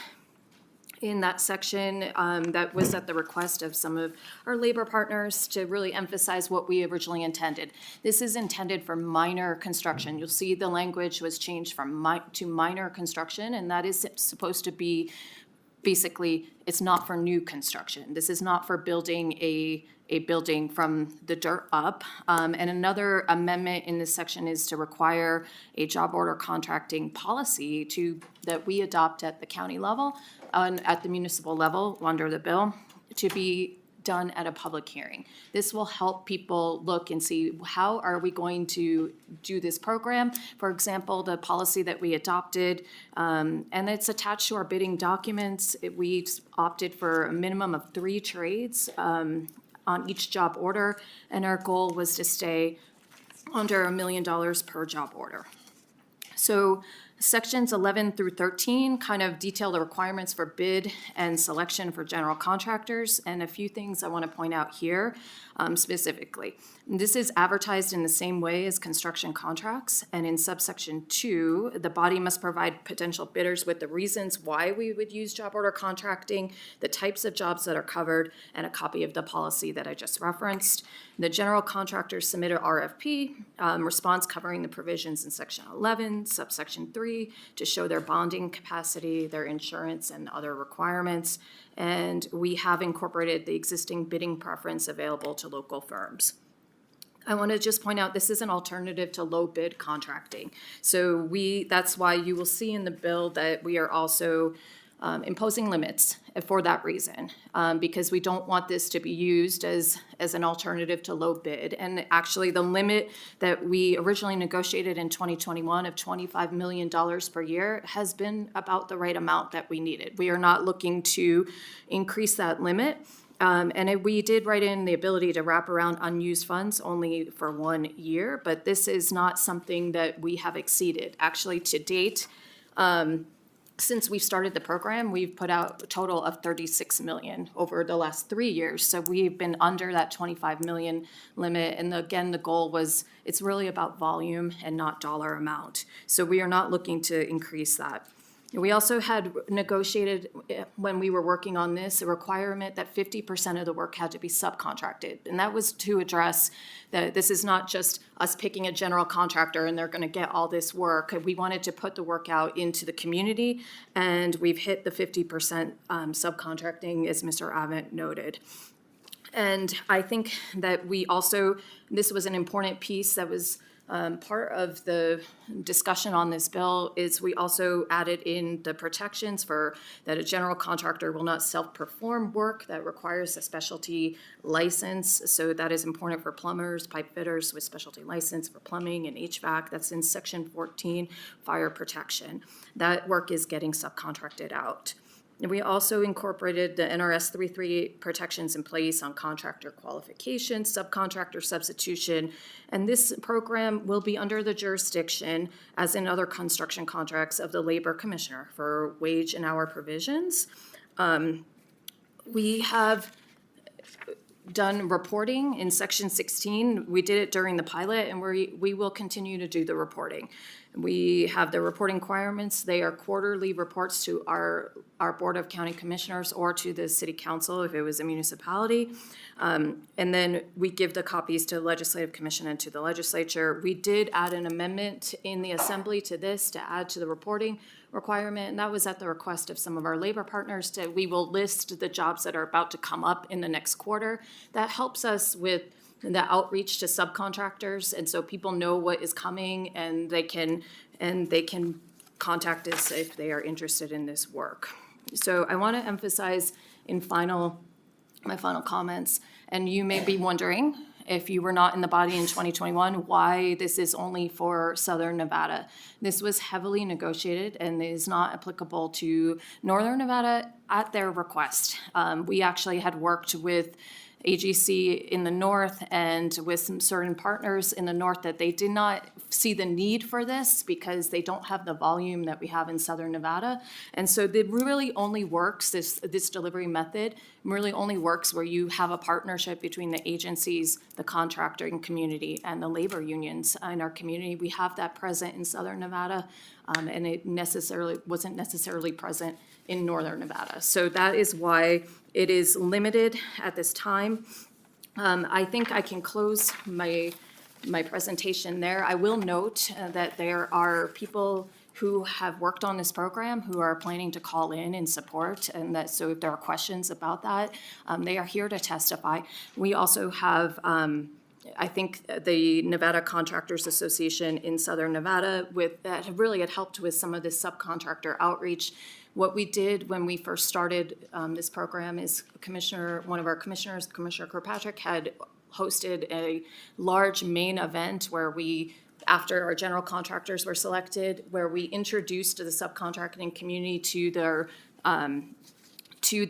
in that section that was at the request of some of our labor partners to really emphasize what we originally intended. This is intended for minor construction. You'll see the language was changed from to minor construction, and that is supposed to be basically, it's not for new construction. This is not for building a building from the dirt up. And another amendment in this section is to require a job order contracting policy that we adopt at the county level and at the municipal level under the bill to be done at a public hearing. This will help people look and see how are we going to do this program. For example, the policy that we adopted, and it's attached to our bidding documents. We opted for a minimum of 3 trades on each job order, and our goal was to stay under $1 million per job order. So sections 11 through 13 kind of detail the requirements for bid and selection for general contractors, and a few things I want to point out here specifically. This is advertised in the same way as construction contracts, and in subsection 2, the body must provide potential bidders with the reasons why we would use job order contracting, the types of jobs that are covered, and a copy of the policy that I just referenced. The general contractors submit an RFP response covering the provisions in section 11, subsection 3, quarterly to show their bonding capacity, their insurance, and other requirements. And we have incorporated the existing bidding preference available to local firms. I want to just point out, this is an alternative to low bid contracting. So that's why you will see in the bill that we are also imposing limits for that reason, because we don't want this to be used as an alternative to low bid. And actually, the limit that we originally negotiated in 2021 of $25 million per year has been about the right amount that we needed. We are not looking to increase that limit. We did write in the ability to wrap around unused funds only for 1 year, but this is not something that we have exceeded. Actually, to date, since we've started the program, we've put out a total of $36 million over the last 3 years. So we've been under that $25 million limit. And again, the goal was, it's really about volume and not dollar amount. So we are not looking to increase that. We also had negotiated, when we were working on this, a requirement that 50% of the work had to be subcontracted. And that was to address that this is not just us picking a general contractor and they're going to get all this work. We wanted to put the work out into the community, and we've hit the 50% subcontracting, as Mr. Avent noted. And I think that this was an important piece that was part of the discussion on this bill, is we also added in the protections for that a general contractor will not self-perform work that requires a specialty license. So that is important for plumbers, pipe fitters with specialty license for plumbing and HVAC. That's in section 14, fire protection. That work is getting subcontracted out. And we also incorporated the NRS 338 protections in place on contractor qualifications, subcontractor substitution, and this program will be under the jurisdiction, as in other construction contracts, of the Labor Commissioner for wage and hour provisions. We have done reporting in section 16. We did it during the pilot, and we will continue to do the reporting. We have the reporting requirements. They are quarterly reports to our Board of County Commissioners or to the City Council if it was a municipality. And then we give the copies to the Legislative Commission and to the Legislature. We did add an amendment in the Assembly to this to add to the reporting requirement, and that was at the request of some of our labor partners. We will list the jobs that are about to come up in the next quarter. That helps us with the outreach to subcontractors, and so people know what is coming, and they can contact us if they are interested in this work. So I want to emphasize in my final comments, and you may be wondering, if you were not in the body in 2021, why this is only for Southern Nevada. This was heavily negotiated and is not applicable to Northern Nevada at their request. We actually had worked with AGC in the north and with some certain partners in the north that they did not see the need for this because they don't have the volume that we have in Southern Nevada. And so it really only works, this delivery method really only works where you have a partnership between the agencies, the contracting community, and the labor unions in our community. We have that present in Southern Nevada, and it wasn't necessarily present in Northern Nevada. So that is why it is limited at this time. I think I can close my presentation there. I will note that there are people who have worked on this program who are planning to call in and support, and that so if there are questions about that, they are here to testify. We also have I think the Nevada Contractors Association in Southern Nevada that really had helped with some of this subcontractor outreach. What we did when we first started this program is one of our commissioners, Commissioner Kirkpatrick, had hosted a large main event where after our general contractors were selected, where we introduced the subcontracting community to the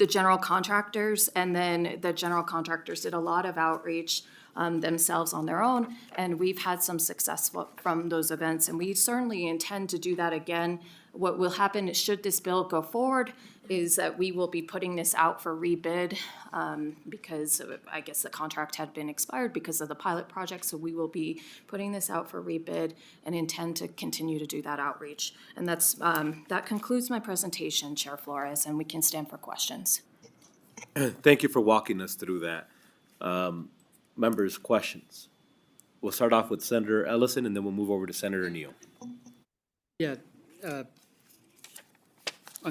general contractors, and then the general contractors did a lot of outreach themselves on their own, and we've had some success from those events, and we certainly intend to do that again. What will happen should this bill go forward is that we will be putting this out for rebid because I guess the contract had been expired because of the pilot project, so we will be putting this out for rebid and intend to continue to do that outreach. And that concludes my presentation, Chair Flores, and we can stand for questions. Thank you for walking us through that. Members, questions? We'll start off with Senator Ellison, and then we'll move over to Senator Neal. Yeah, I'm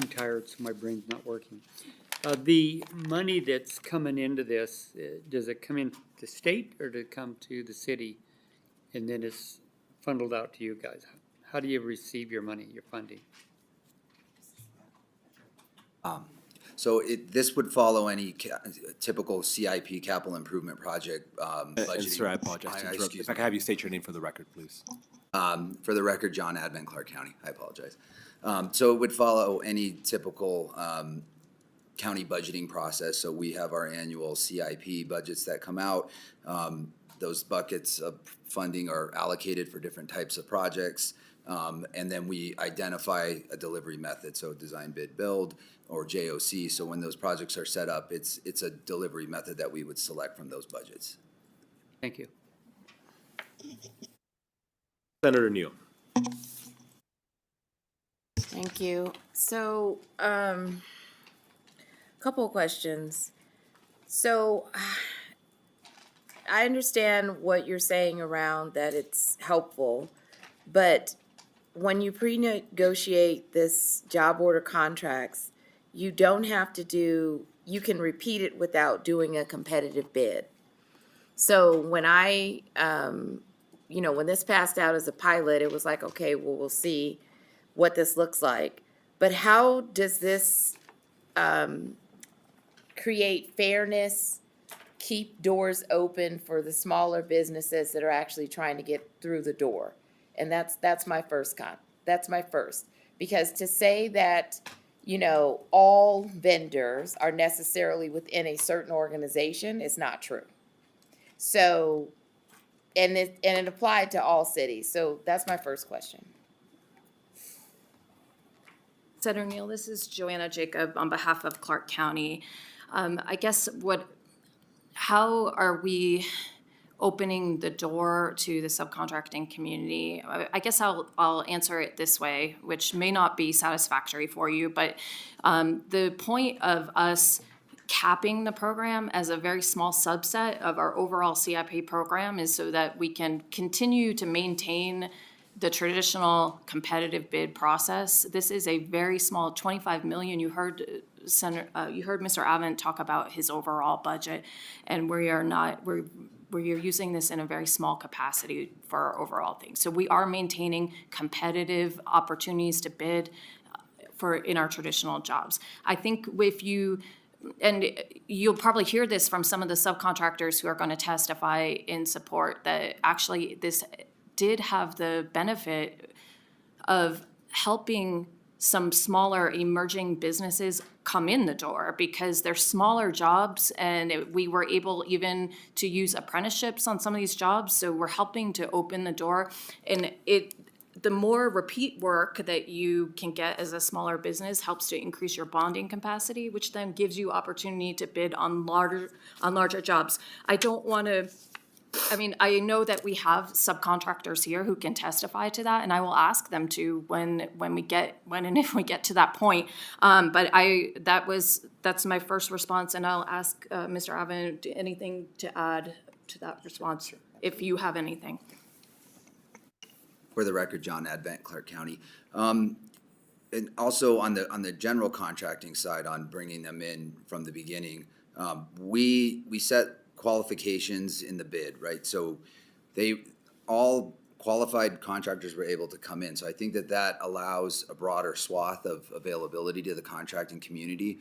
tired, so my brain's not working. The money that's coming into this, does it come in the state or does it come to the city? And then it's funneled out to you guys? How do you receive your money, your funding? So this would follow any typical CIP capital improvement project budgeting. Sir, I apologize to interrupt. If I could have you state your name for the record, please. For the record, John Advent, Clark County. I apologize. So it would follow any typical county budgeting process. So we have our annual CIP budgets that come out. Those buckets of funding are allocated for different types of projects. And then we identify a delivery method, so design, bid, build, or JOC. So when those projects are set up, it's a delivery method that we would select from those budgets. Thank you. Senator Neal. Thank you. So, couple of questions. So, I understand what you're saying around that it's helpful, but when you pre-negotiate this job order contracts, you don't have to do, you can repeat it without doing a competitive bid. So when when this passed out as a pilot, it was like, okay, well, we'll see what this looks like. But how does this create fairness, keep doors open for the smaller businesses that are actually trying to get through the door? And that's my first because to say that, all vendors are necessarily within a certain organization is not true. So, and it applied to all cities. So that's my first question. Senator Neal, this is Joanna Jacob on behalf of Clark County. I guess how are we opening the door to the subcontracting community? I guess I'll answer it this way, which may not be satisfactory for you, but the point of us capping the program as a very small subset of our overall CIP program is so that we can continue to maintain the traditional competitive bid process. This is a very small 25 million. You heard Mr. Avent talk about his overall budget, and we're using this in a very small capacity for our overall thing. So we are maintaining competitive opportunities to bid in our traditional jobs. I think and you'll probably hear this from some of the subcontractors who are going to testify in support, that actually this did have the benefit of helping some smaller emerging businesses come in the door because they're smaller jobs, and we were able even to use apprenticeships on some of these jobs. So we're helping to open the door, and the more repeat work that you can get as a smaller business helps to increase your bonding capacity, which then gives you opportunity to bid on larger jobs. I know that we have subcontractors here who can testify to that, and I will ask them to when and if we get to that point. That's my first response, and I'll ask Mr. Avent anything to add to that response, if you have anything. For the record, John Advent, Clark County. And also on the general contracting side, on bringing them in from the beginning, we set qualifications in the bid, right? So all qualified contractors were able to come in. So I think that allows a broader swath of availability to the contracting community.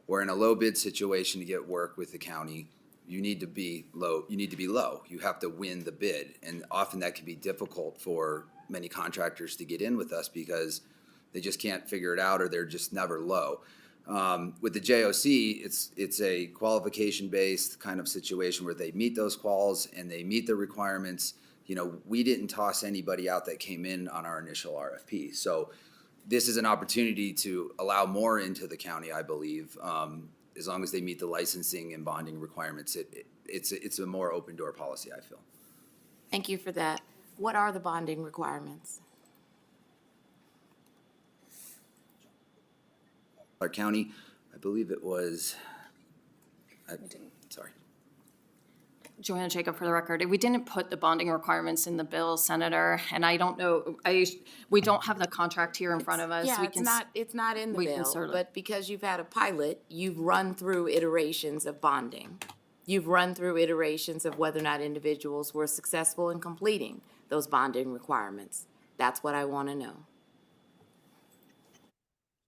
Where in a low bid situation to get work with the county, you need to be low. You have to win the bid. And often that can be difficult for many contractors to get in with us because they just can't figure it out, or they're just never low. With the JOC, it's a qualification-based kind of situation where they meet those quals and they meet the requirements. We didn't toss anybody out that came in on our initial RFP. So this is an opportunity to allow more into the county, I believe, as long as they meet the licensing and bonding requirements. It's a more open door policy, I feel. Thank you for that. What are the bonding requirements? Clark County, I believe it was, sorry. Joanna Jacob for the record. We didn't put the bonding requirements in the bill, Senator, and I don't know, we don't have the contract here in front of us. Yeah, We it's can not, it's not in the we can bill, certainly- but because you've had a pilot, you've run through iterations of bonding. You've run through iterations of whether or not individuals were successful in completing those bonding requirements. That's what I want to know.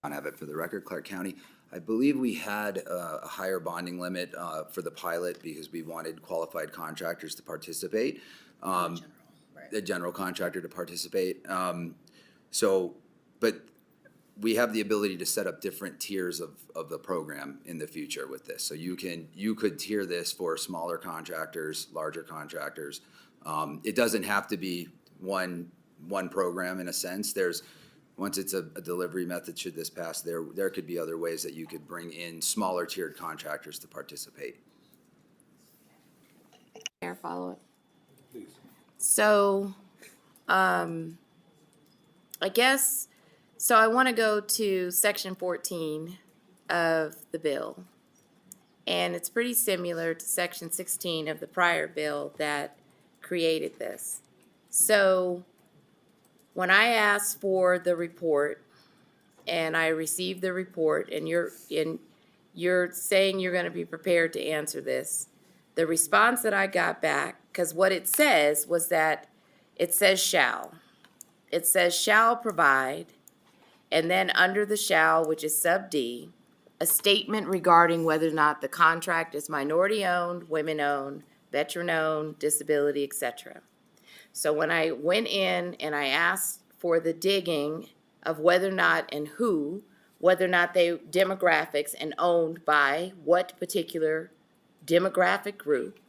John Abbott for the record, Clark County. I believe we had a higher bonding limit for the pilot because we wanted qualified contractors to participate. The general contractor to participate. But we have the ability to set up different tiers of the program in the future with this. So you could tier this for smaller contractors, larger contractors. It doesn't have to be one program in a sense. Once it's a delivery method, should this pass, there could be other ways that you could bring in smaller tiered contractors to participate. Mayor, follow up. So, I guess, so I want to go to section 14 of the bill. And it's pretty similar to section 16 of the prior bill that created this. So, when I asked for the report and I received the report and you're saying you're going to be prepared to answer this, the response that I got back, because what it says was that it says shall. It says shall provide, and then under the shall, which is sub D, a statement regarding whether or not the contract is minority-owned, women-owned, veteran-owned, disability, etc. So when I went in and I asked for the digging of whether or not and who, whether or not they demographics and owned by what particular demographic group,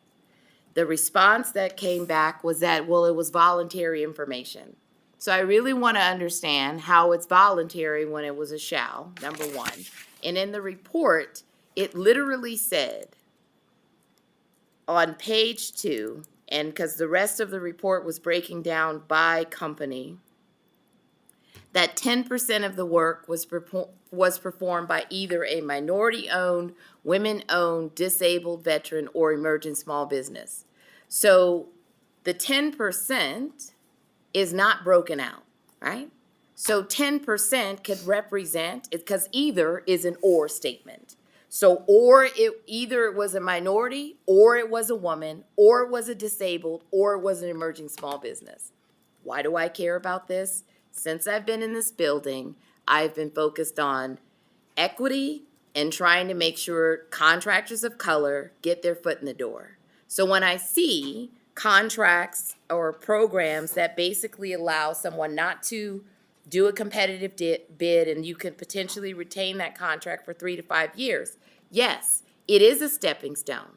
the response that came back was that, well, it was voluntary information. So I really want to understand how it's voluntary when it was a shall, number one. And in the report, it literally said on page 2, and because the rest of the report was breaking down by company, that 10% of the work was performed by either a minority-owned, women-owned, disabled, veteran, or emerging small business. So the 10% is not broken out, right? So 10% could represent, because either is an or statement. So either it was a minority, or it was a woman, or it was a disabled, or it was an emerging small business. Why do I care about this? Since I've been in this building, I've been focused on equity and trying to make sure contractors of color get their foot in the door. So when I see contracts or programs that basically allow someone not to do a competitive bid and you can potentially retain that contract for 3 to 5 years, yes, it is a stepping stone.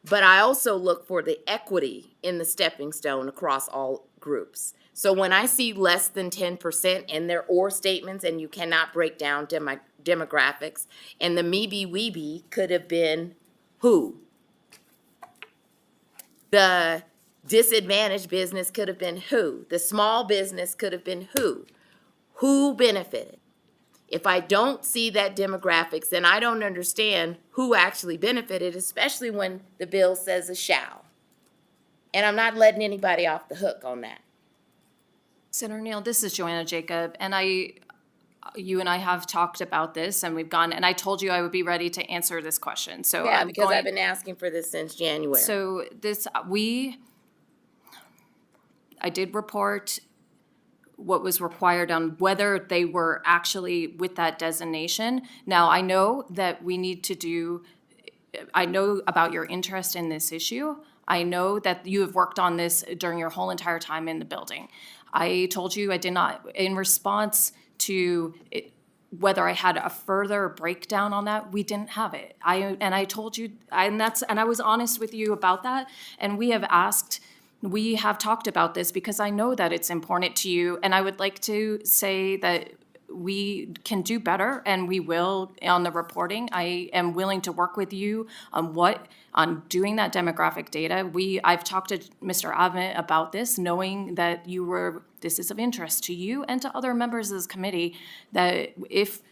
But I also look for the equity in the stepping stone across all groups. So when I see less than 10% in their or statements and you cannot break down demographics, and the maybe-weeby could have been who? The disadvantaged business could have been who? The small business could have been who? Who benefited? If I don't see that demographics, then I don't understand who actually benefited, especially when the bill says a shall. And I'm not letting anybody off the hook on that. Senator Neal, this is Joanna Jacob, and you and I have talked about this, and we've gone, and I told you I would be ready to answer this question. So yeah, because I've been asking for this since January. So I did report what was required on whether they were actually with that designation. Now, I know that we need to do, I know about your interest in this issue. I know that you have worked on this during your whole entire time in the building. I told you I did not, in response to whether I had a further breakdown on that, we didn't have it. I told you, and I was honest with you about that. And we have talked about this because I know that it's important to you. And I would like to say that we can do better, and we will on the reporting. I am willing to work with you on doing that demographic data. I've talked to Mr. Avent about this, knowing that this is of interest to you and to other members of this committee, that if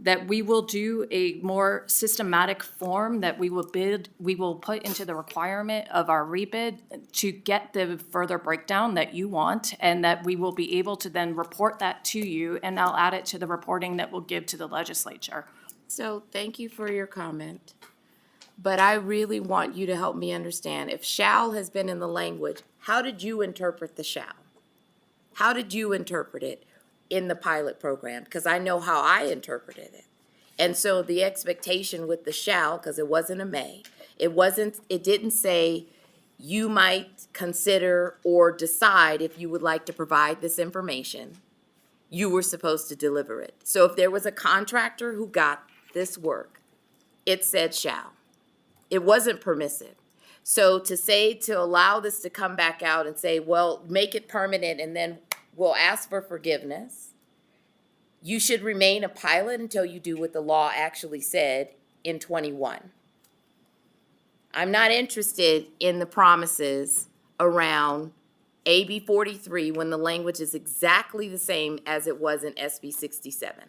that we will do a more systematic form that we will put into the requirement of our rebid to get the further breakdown that you want, and that we will be able to then report that to you, and I'll add it to the reporting that we'll give to the legislature. So thank you for your comment. But I really want you to help me understand, if shall has been in the language, how did you interpret the shall? How did you interpret it in the pilot program? Because I know how I interpreted it. And so the expectation with the shall, because it wasn't a may, it didn't say you might consider or decide if you would like to provide this information. You were supposed to deliver it. So if there was a contractor who got this work, it said shall. It wasn't permissive. So to allow this to come back out and say, well, make it permanent and then we'll ask for forgiveness. You should remain a pilot until you do what the law actually said in 21. I'm not interested in the promises around AB 43 when the language is exactly the same as it was in SB 67.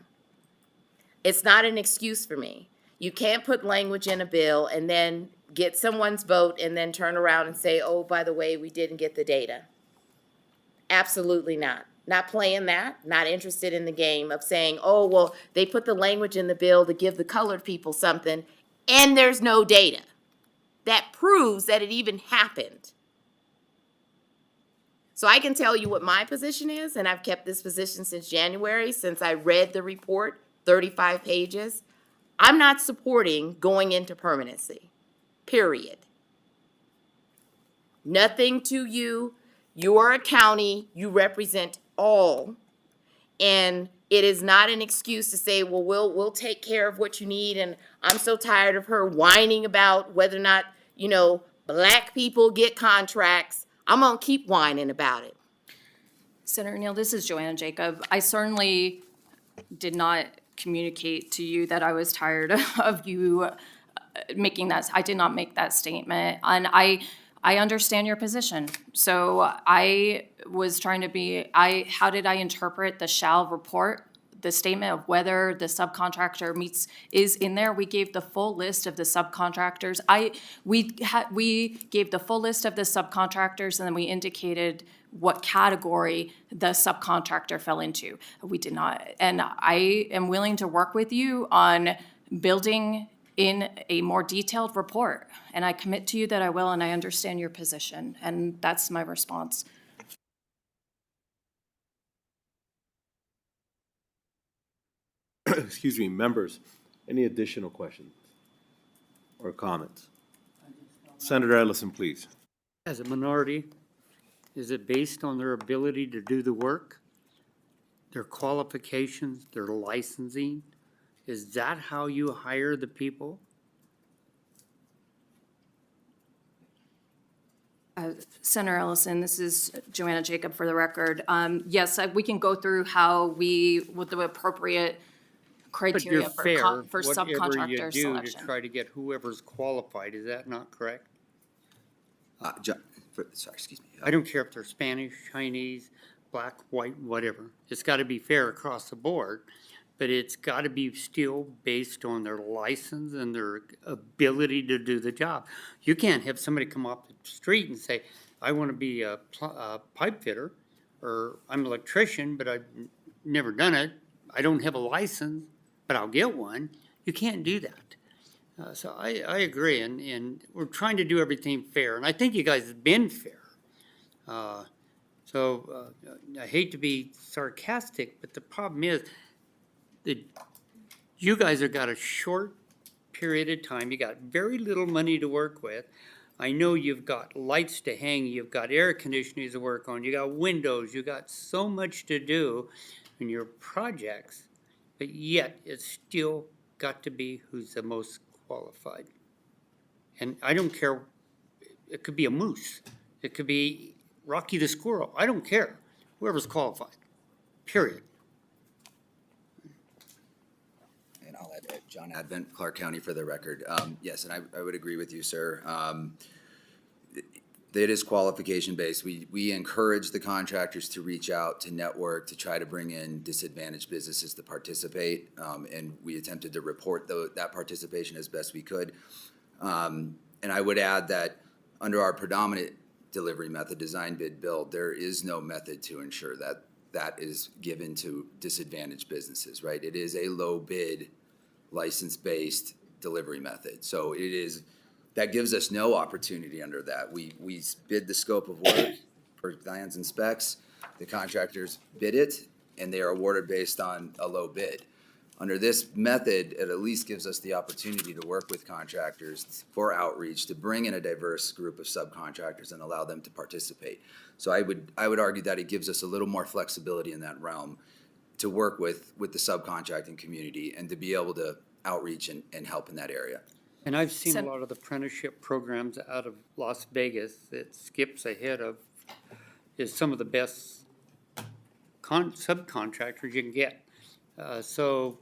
It's not an excuse for me. You can't put language in a bill and then get someone's vote and then turn around and say, oh, by the way, we didn't get the data. Absolutely not. Not playing that, not interested in the game of saying, oh, well, they put the language in the bill to give the colored people something, and there's no data. That proves that it even happened. So I can tell you what my position is, and I've kept this position since January, since I read the report, 35 pages. I'm not supporting going into permanency, period. Nothing to you. You are a county. You represent all. And it is not an excuse to say, well, we'll take care of what you need. And I'm so tired of her whining about whether or not, black people get contracts. I'm going to keep whining about it. Senator Neal, this is Joanna Jacob. I certainly did not communicate to you that I was tired of you making that. I did not make that statement. And I understand your position. So I was trying to how did I interpret the shall report? The statement of whether the subcontractor is in there. We gave the full list of the subcontractors. We gave the full list of the subcontractors, and then we indicated what category the subcontractor fell into. We did not, and I am willing to work with you on building in a more detailed report. And I commit to you that I will, and I understand your position, and that's my response. Excuse me, members, any additional questions or comments? Senator Ellison, please. As a minority, is it based on their ability to do the work, their qualifications, their licensing? Is that how you hire the people? Senator Ellison, this is Joanna Jacob for the record. Yes, we can go through with the appropriate criteria for subcontractor whatever you do selection. to try to get whoever's qualified, is that not correct? Excuse me. I don't care if they're Spanish, Chinese, black, white, whatever. It's got to be fair across the board, but it's got to be still based on their license and their ability to do the job. You can't have somebody come off the street and say, I want to be a pipe fitter, or I'm an electrician, but I've never done it. I don't have a license, but I'll get one. You can't do that. So I agree, and we're trying to do everything fair, and I think you guys have been fair. I hate to be sarcastic, but the problem is that you guys have got a short period of time. You got very little money to work with. I know you've got lights to hang, you've got air conditioners to work on, you got windows, you got so much to do in your projects, but yet it's still got to be who's the most qualified. And I don't care, it could be a moose, it could be Rocky the squirrel, I don't care, whoever's qualified, period. And I'll add John Advent, Clark County for the record. Yes, and I would agree with you, sir. It is qualification-based. We encourage the contractors to reach out, to network, to try to bring in disadvantaged businesses to participate. And we attempted to report that participation as best we could. And I would add that under our predominant delivery method, design, bid, build, there is no method to ensure that that is given to disadvantaged businesses, right? It is a low bid, license-based delivery method. So it is, that gives us no opportunity under that. We bid the scope of work per plans and specs. The contractors bid it, and they are awarded based on a low bid. Under this method, it at least gives us the opportunity to work with contractors for outreach, to bring in a diverse group of subcontractors and allow them to participate. So I would argue that it gives us a little more flexibility in that realm to work with the subcontracting community and to be able to outreach and help in that area. And I've seen a lot of the apprenticeship programs out of Las Vegas that skips ahead of, is some of the best subcontractors you can get. So,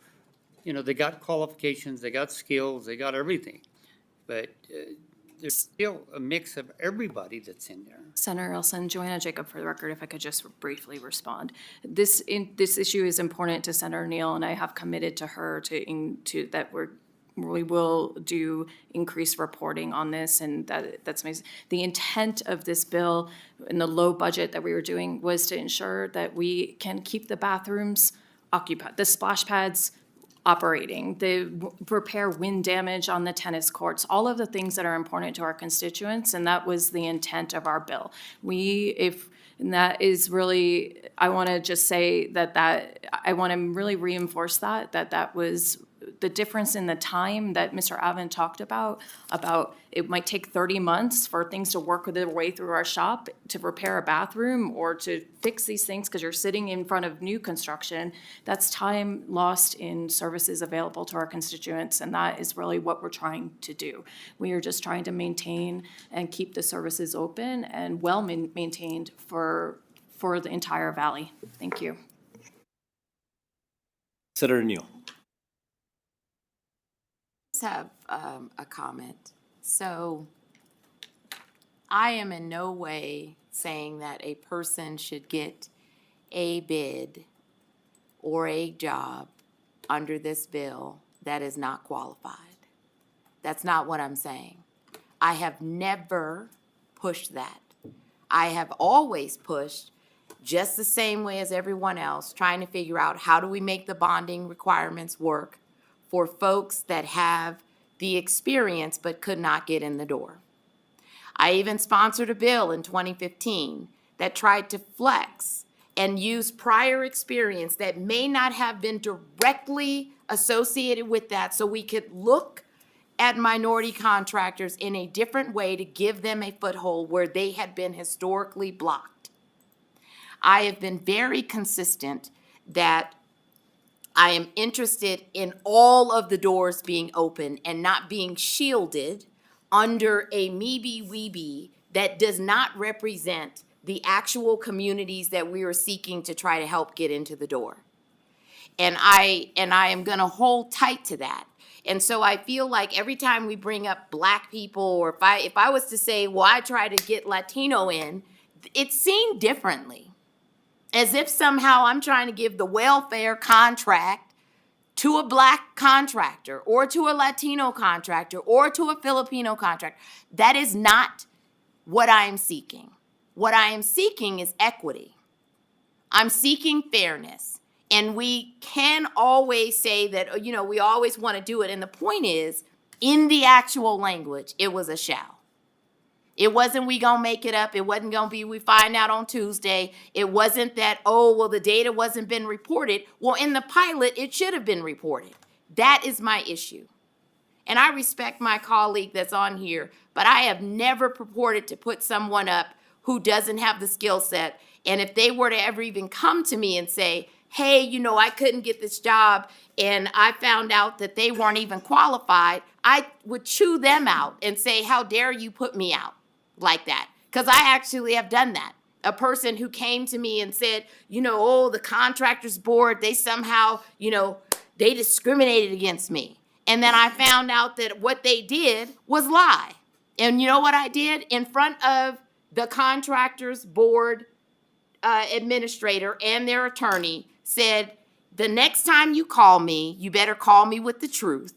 you know, they got qualifications, they got skills, they got everything. But there's still a mix of everybody that's in there. Senator Elson, Joanna Jacob for the record, if I could just briefly respond. This issue is important to Senator Neal, and I have committed to her to that we will do increased reporting on this, and that's amazing. The intent of this bill in the low budget that we were doing was to ensure that we can keep the bathrooms occupied, the splash pads operating, repair wind damage on the tennis courts, all of the things that are important to our constituents, and that was the intent of our bill. And that is really, I want to just say that I want to really reinforce that was the difference in the time that Mr. Avon talked about it might take 30 months for things to work their way through our shop to repair a bathroom or to fix these things because you're sitting in front of new construction. That's time lost in services available to our constituents, and that is really what we're trying to do. We are just trying to maintain and keep the services open and well maintained for the entire valley. Thank you. Senator Neal. Have a comment. So I am in no way saying that a person should get a bid or a job under this bill that is not qualified. That's not what I'm saying. I have never pushed that. I have always pushed just the same way as everyone else, trying to figure out how do we make the bonding requirements work for folks that have the experience but could not get in the door. I even sponsored a bill in 2015 that tried to flex and use prior experience that may not have been directly associated with that so we could look at minority contractors in a different way to give them a foothold where they had been historically blocked. I have been very consistent that I am interested in all of the doors being open and not being shielded under a maybe-weeby that does not represent the actual communities that we are seeking to try to help get into the door. And I am going to hold tight to that. And so I feel like every time we bring up Black people, or if I was to say, well, I try to get Latino in, it's seen differently. As if somehow I'm trying to give the welfare contract to a Black contractor or to a Latino contractor or to a Filipino contractor. That is not what I am seeking. What I am seeking is equity. I'm seeking fairness. And we can always say that, you know, we always want to do it. And the point is, in the actual language, it was a shall. It wasn't we gonna make it up. It wasn't gonna be we find out on Tuesday. It wasn't that, oh, well, the data wasn't been reported. Well, in the pilot, it should have been reported. That is my issue. And I respect my colleague that's on here, but I have never purported to put someone up who doesn't have the skill set. And if they were to ever even come to me and say, hey, you know, I couldn't get this job and I found out that they weren't even qualified, I would chew them out and say, how dare you put me out like that? Because I actually have done that. A person who came to me and said, you know, oh, the contractors board, they somehow, you know, they discriminated against me. And then I found out that what they did was lie. And you know what I did? In front of the contractor's board administrator and their attorney said, the next time you call me, you better call me with the truth.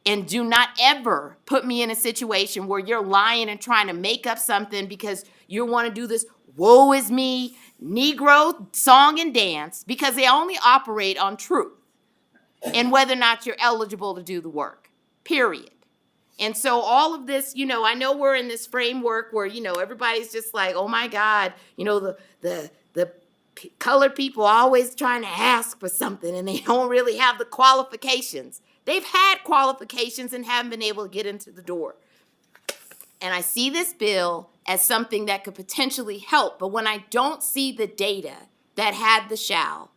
And do not ever put me in a situation where you're lying and trying to make up something because you want to do this woe is me Negro song and dance, because they only operate on truth and whether or not you're eligible to do the work, period. And so all of this, you know, I know we're in this framework where, you know, everybody's just like, oh my God, you know, the colored people are always trying to ask for something and they don't really have the qualifications. They've had qualifications and haven't been able to get into the door. And I see this bill as something that could potentially help, but when I don't see the data that had the shall,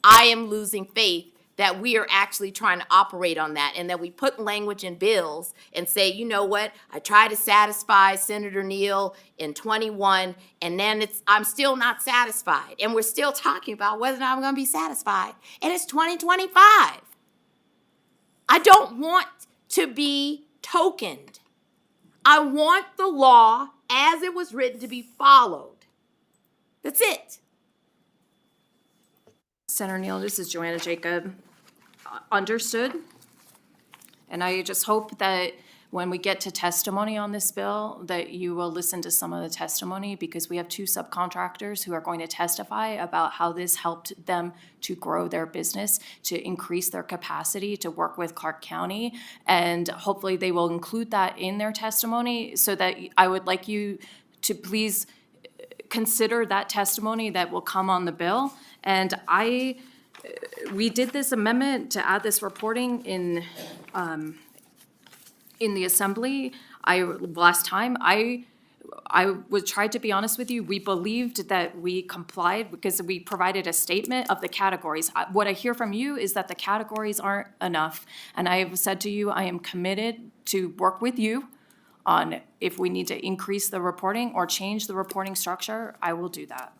I am losing faith that we are actually trying to operate on that, and that we put language in bills and say, you know what, I tried to satisfy Senator Neal in 21, and then I'm still not satisfied. And we're still talking about whether or not I'm gonna be satisfied. And it's 2025. I don't want to be tokened. I want the law as it was written to be followed. That's it. Senator Neal, this is Joanna Jacob. Understood. And I just hope that when we get to testimony on this bill, that you will listen to some of the testimony, because we have two subcontractors who are going to testify about how this helped them to grow their business, to increase their capacity to work with Clark County. And hopefully they will include that in their testimony, so that I would like you to please consider that testimony that will come on the bill. And we did this amendment to add this reporting in the assembly. Last time, I would try to be honest with you, we believed that we complied because we provided a statement of the categories. What I hear from you is that the categories aren't enough. And I have said to you, I am committed to work with you on if we need to increase the reporting or change the reporting structure, I will do that.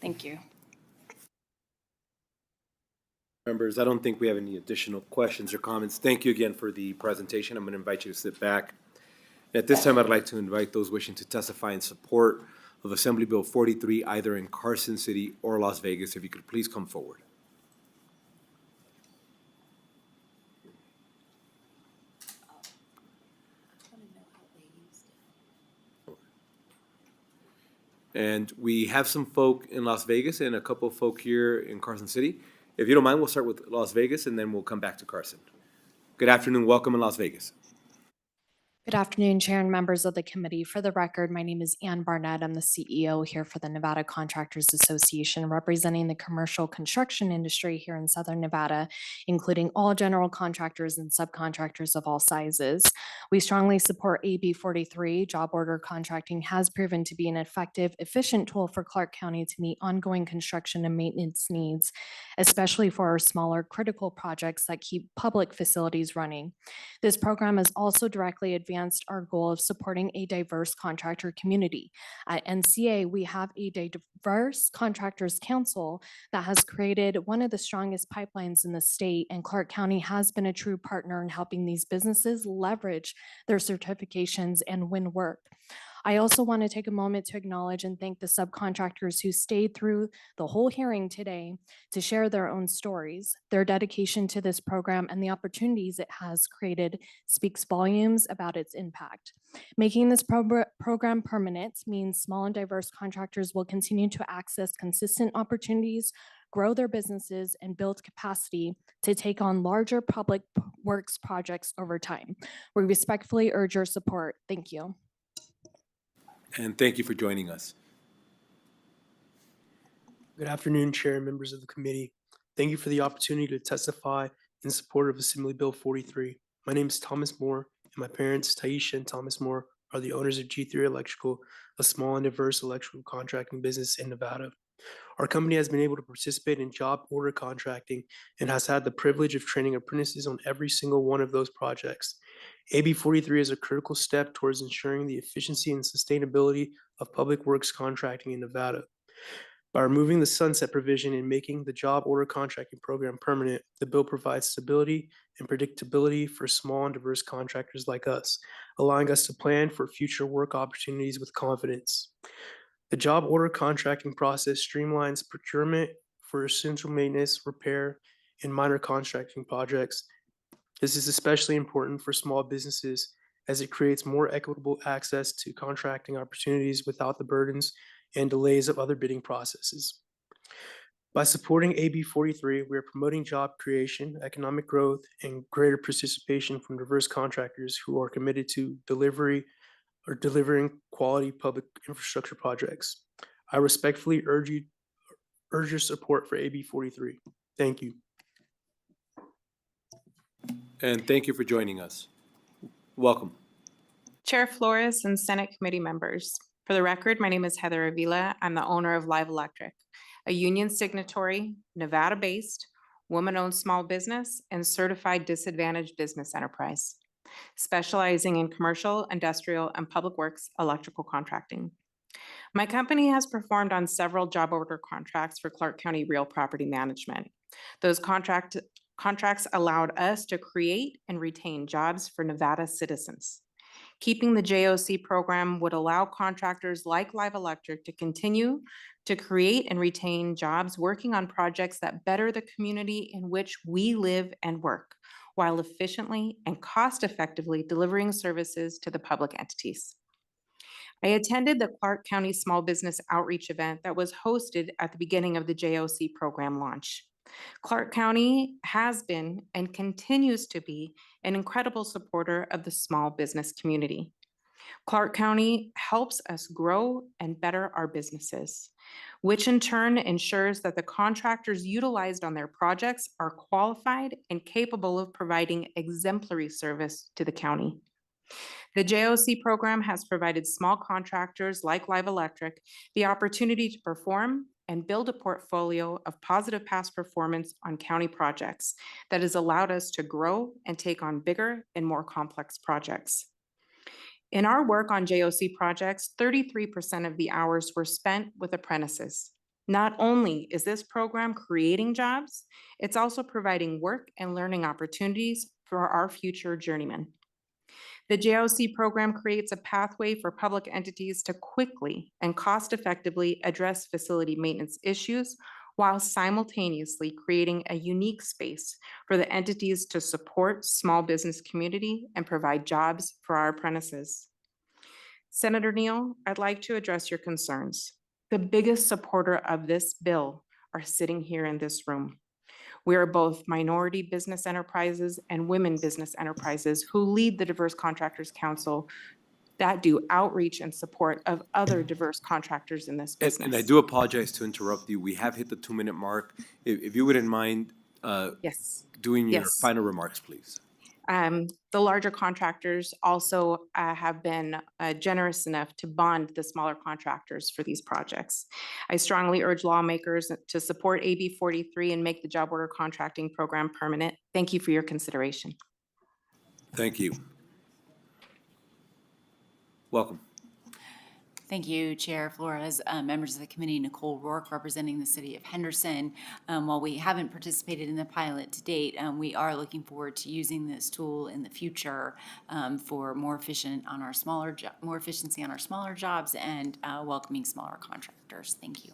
Thank you. Members, I don't think we have any additional questions or comments. Thank you again for the presentation. I'm going to invite you to sit back. At this time, I'd like to invite those wishing to testify in support of Assembly Bill 43, either in Carson City or Las Vegas. If you could please come forward. And we have some folk in Las Vegas and a couple of folk here in Carson City. If you don't mind, we'll start with Las Vegas and then we'll come back to Carson. Good afternoon. Welcome in Las Vegas. Good afternoon, Chair and members of the committee. For the record, my name is Ann Barnett. I'm the CEO here for the Nevada Contractors Association, representing the commercial construction industry here in Southern Nevada, including all general contractors and subcontractors of all sizes. We strongly support AB 43. Job order contracting has proven to be an effective, efficient tool for Clark County to meet ongoing construction and maintenance needs, especially for our smaller critical projects that keep public facilities running. This program has also directly advanced our goal of supporting a diverse contractor community. At NCA, we have a diverse contractors council that has created one of the strongest pipelines in the state, and Clark County has been a true partner in helping these businesses leverage their certifications and win work. I also want to take a moment to acknowledge and thank the subcontractors who stayed through the whole hearing today to share their own stories. Their dedication to this program and the opportunities it has created speaks volumes about its impact. Making this program permanent means small and diverse contractors will continue to access consistent opportunities, grow their businesses, and build capacity to take on larger public works projects over time. We respectfully urge your support. Thank you. And thank you for joining us. Good afternoon, Chair and members of the committee. Thank you for the opportunity to testify in support of Assembly Bill 43. My name is Thomas Moore, and my parents, Taisha and Thomas Moore, are the owners of G3 Electrical, a small and diverse electrical contracting business in Nevada. Our company has been able to participate in job order contracting and has had the privilege of training apprentices on every single one of those projects. AB 43 is a critical step towards ensuring the efficiency and sustainability of public works contracting in Nevada. By removing the sunset provision and making the job order contracting program permanent, the bill provides stability and predictability for small and diverse contractors like us, allowing us to plan for future work opportunities with confidence. The job order contracting process streamlines procurement for essential maintenance, repair, and minor contracting projects. This is especially important for small businesses as it creates more equitable access to contracting opportunities without the burdens and delays of other bidding processes. By supporting AB 43, we are promoting job creation, economic growth, and greater participation from diverse contractors who are committed to delivering quality public infrastructure projects. I respectfully urge your support for AB 43. Thank you. And thank you for joining us. Welcome. Chair Flores and Senate committee members. For the record, my name is Heather Avila. I'm the owner of Live Electric, a union signatory, Nevada-based, woman-owned small business, and certified disadvantaged business enterprise, specializing in commercial, industrial, and public works electrical contracting. My company has performed on several job order contracts for Clark County Real Property Management. Those contracts allowed us to create and retain jobs for Nevada citizens. Keeping the JOC program would allow contractors like Live Electric to continue to create and retain jobs working on projects that better the community in which we live and work, while efficiently and cost-effectively delivering services to the public entities. I attended the Clark County Small Business Outreach event that was hosted at the beginning of the JOC program launch. Clark County has been and continues to be an incredible supporter of the small business community. Clark County helps us grow and better our businesses, which in turn ensures that the contractors utilized on their projects are qualified and capable of providing exemplary service to the county. The JOC program has provided small contractors like Live Electric the opportunity to perform and build a portfolio of positive past performance on county projects that has allowed us to grow and take on bigger and more complex projects. In our work on JOC projects, 33% of the hours were spent with apprentices. Not only is this program creating jobs, it's also providing work and learning opportunities for our future journeymen. The JOC program creates a pathway for public entities to quickly and cost-effectively address facility maintenance issues while simultaneously creating a unique space for the entities to support small business community and provide jobs for our apprentices. Senator Neal, I'd like to address your concerns. The biggest supporter of this bill are sitting here in this room. We are both minority business enterprises and women business enterprises who lead the Diverse Contractors Council that do outreach and support of other diverse contractors in this business. And I do apologize to interrupt you. We have hit the 2-minute mark. If you wouldn't mind doing your final remarks, please. The larger contractors also have been generous enough to bond the smaller contractors for these projects. I strongly urge lawmakers to support AB 43 and make the job order contracting program permanent. Thank you for your consideration. Thank you. Welcome. Thank you, Chair Flores, members of the committee, Nicole Rourke representing the city of Henderson. While we haven't participated in the pilot to date, we are looking forward to using this tool in the future for more efficiency on our smaller jobs and welcoming smaller contractors. Thank you.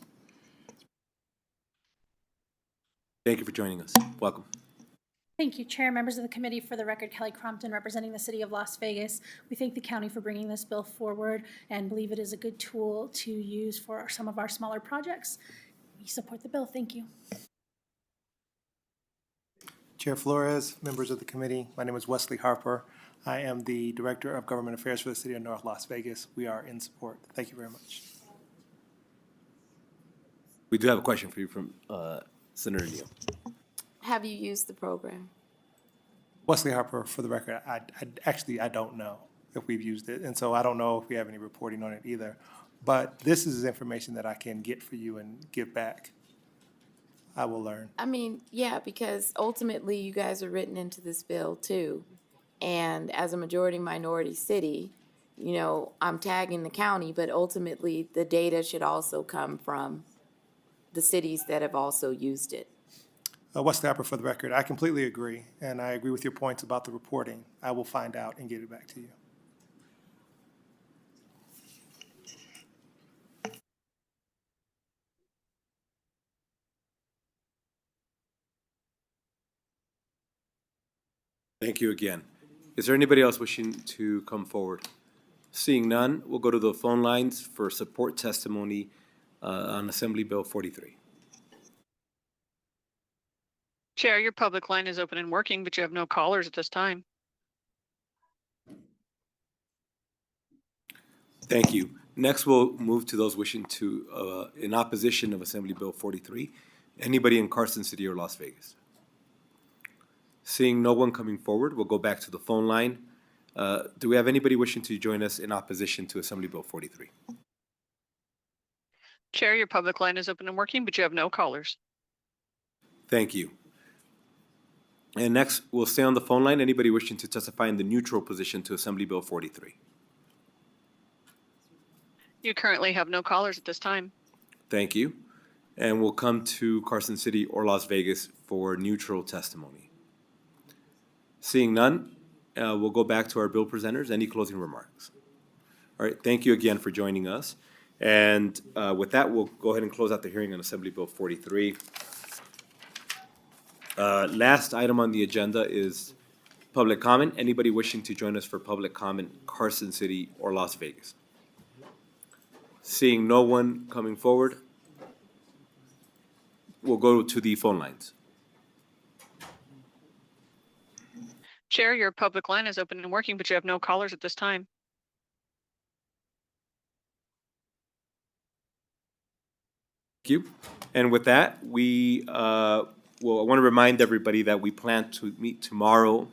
Thank you for joining us. Welcome. Thank you, Chair, members of the committee. For the record, Kelly Crompton representing the city of Las Vegas. We thank the county for bringing this bill forward and believe it is a good tool to use for some of our smaller projects. We support the bill. Thank you. Chair Flores, members of the committee, my name is Wesley Harper. I am the Director of Government Affairs for the City of North Las Vegas. We are in support. Thank you very much. We do have a question for you from Senator Neal. Have you used the program? Wesley Harper, for the record, I don't know if we've used it, and so I don't know if we have any reporting on it either. But this is information that I can get for you and give back. I will learn. I mean, yeah, because ultimately you guys are written into this bill too. And as a majority minority city, you know, I'm tagging the county, but ultimately the data should also come from the cities that have also used it. Wesley Harper, for the record, I completely agree, and I agree with your points about the reporting. I will find out and get it back to you. Thank you again. Is there anybody else wishing to come forward? Seeing none, we'll go to the phone lines for support testimony on Assembly Bill 43. Chair, your public line is open and working, but you have no callers at this time. Thank you. Next, we'll move to those wishing to, in opposition of Assembly Bill 43. Anybody in Carson City or Las Vegas? Seeing no one coming forward, we'll go back to the phone line. Do we have anybody wishing to join us in opposition to Assembly Bill 43? Chair, your public line is open and working, but you have no callers. Thank you. And next, we'll stay on the phone line. Anybody wishing to testify in the neutral position to Assembly Bill 43? You currently have no callers at this time. Thank you. And we'll come to Carson City or Las Vegas for neutral testimony. Seeing none, we'll go back to our bill presenters. Any closing remarks? All right, thank you again for joining us. And with that, we'll go ahead and close out the hearing on Assembly Bill 43. Last item on the agenda is public comment. Anybody wishing to join us for public comment, Carson City or Las Vegas? Seeing no one coming forward, we'll go to the phone lines. Chair, your public line is open and working, but you have no callers at this time. Thank you. And with that, I want to remind everybody that we plan to meet tomorrow.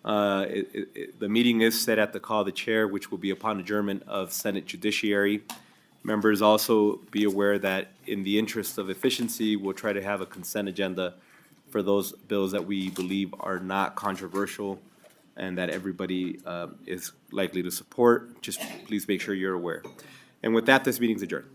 The meeting is set at the call of the chair, which will be upon adjournment of Senate Judiciary. Members also be aware that in the interest of efficiency, we'll try to have a consent agenda for those bills that we believe are not controversial and that everybody is likely to support. Just please make sure you're aware. And with that, this meeting is adjourned.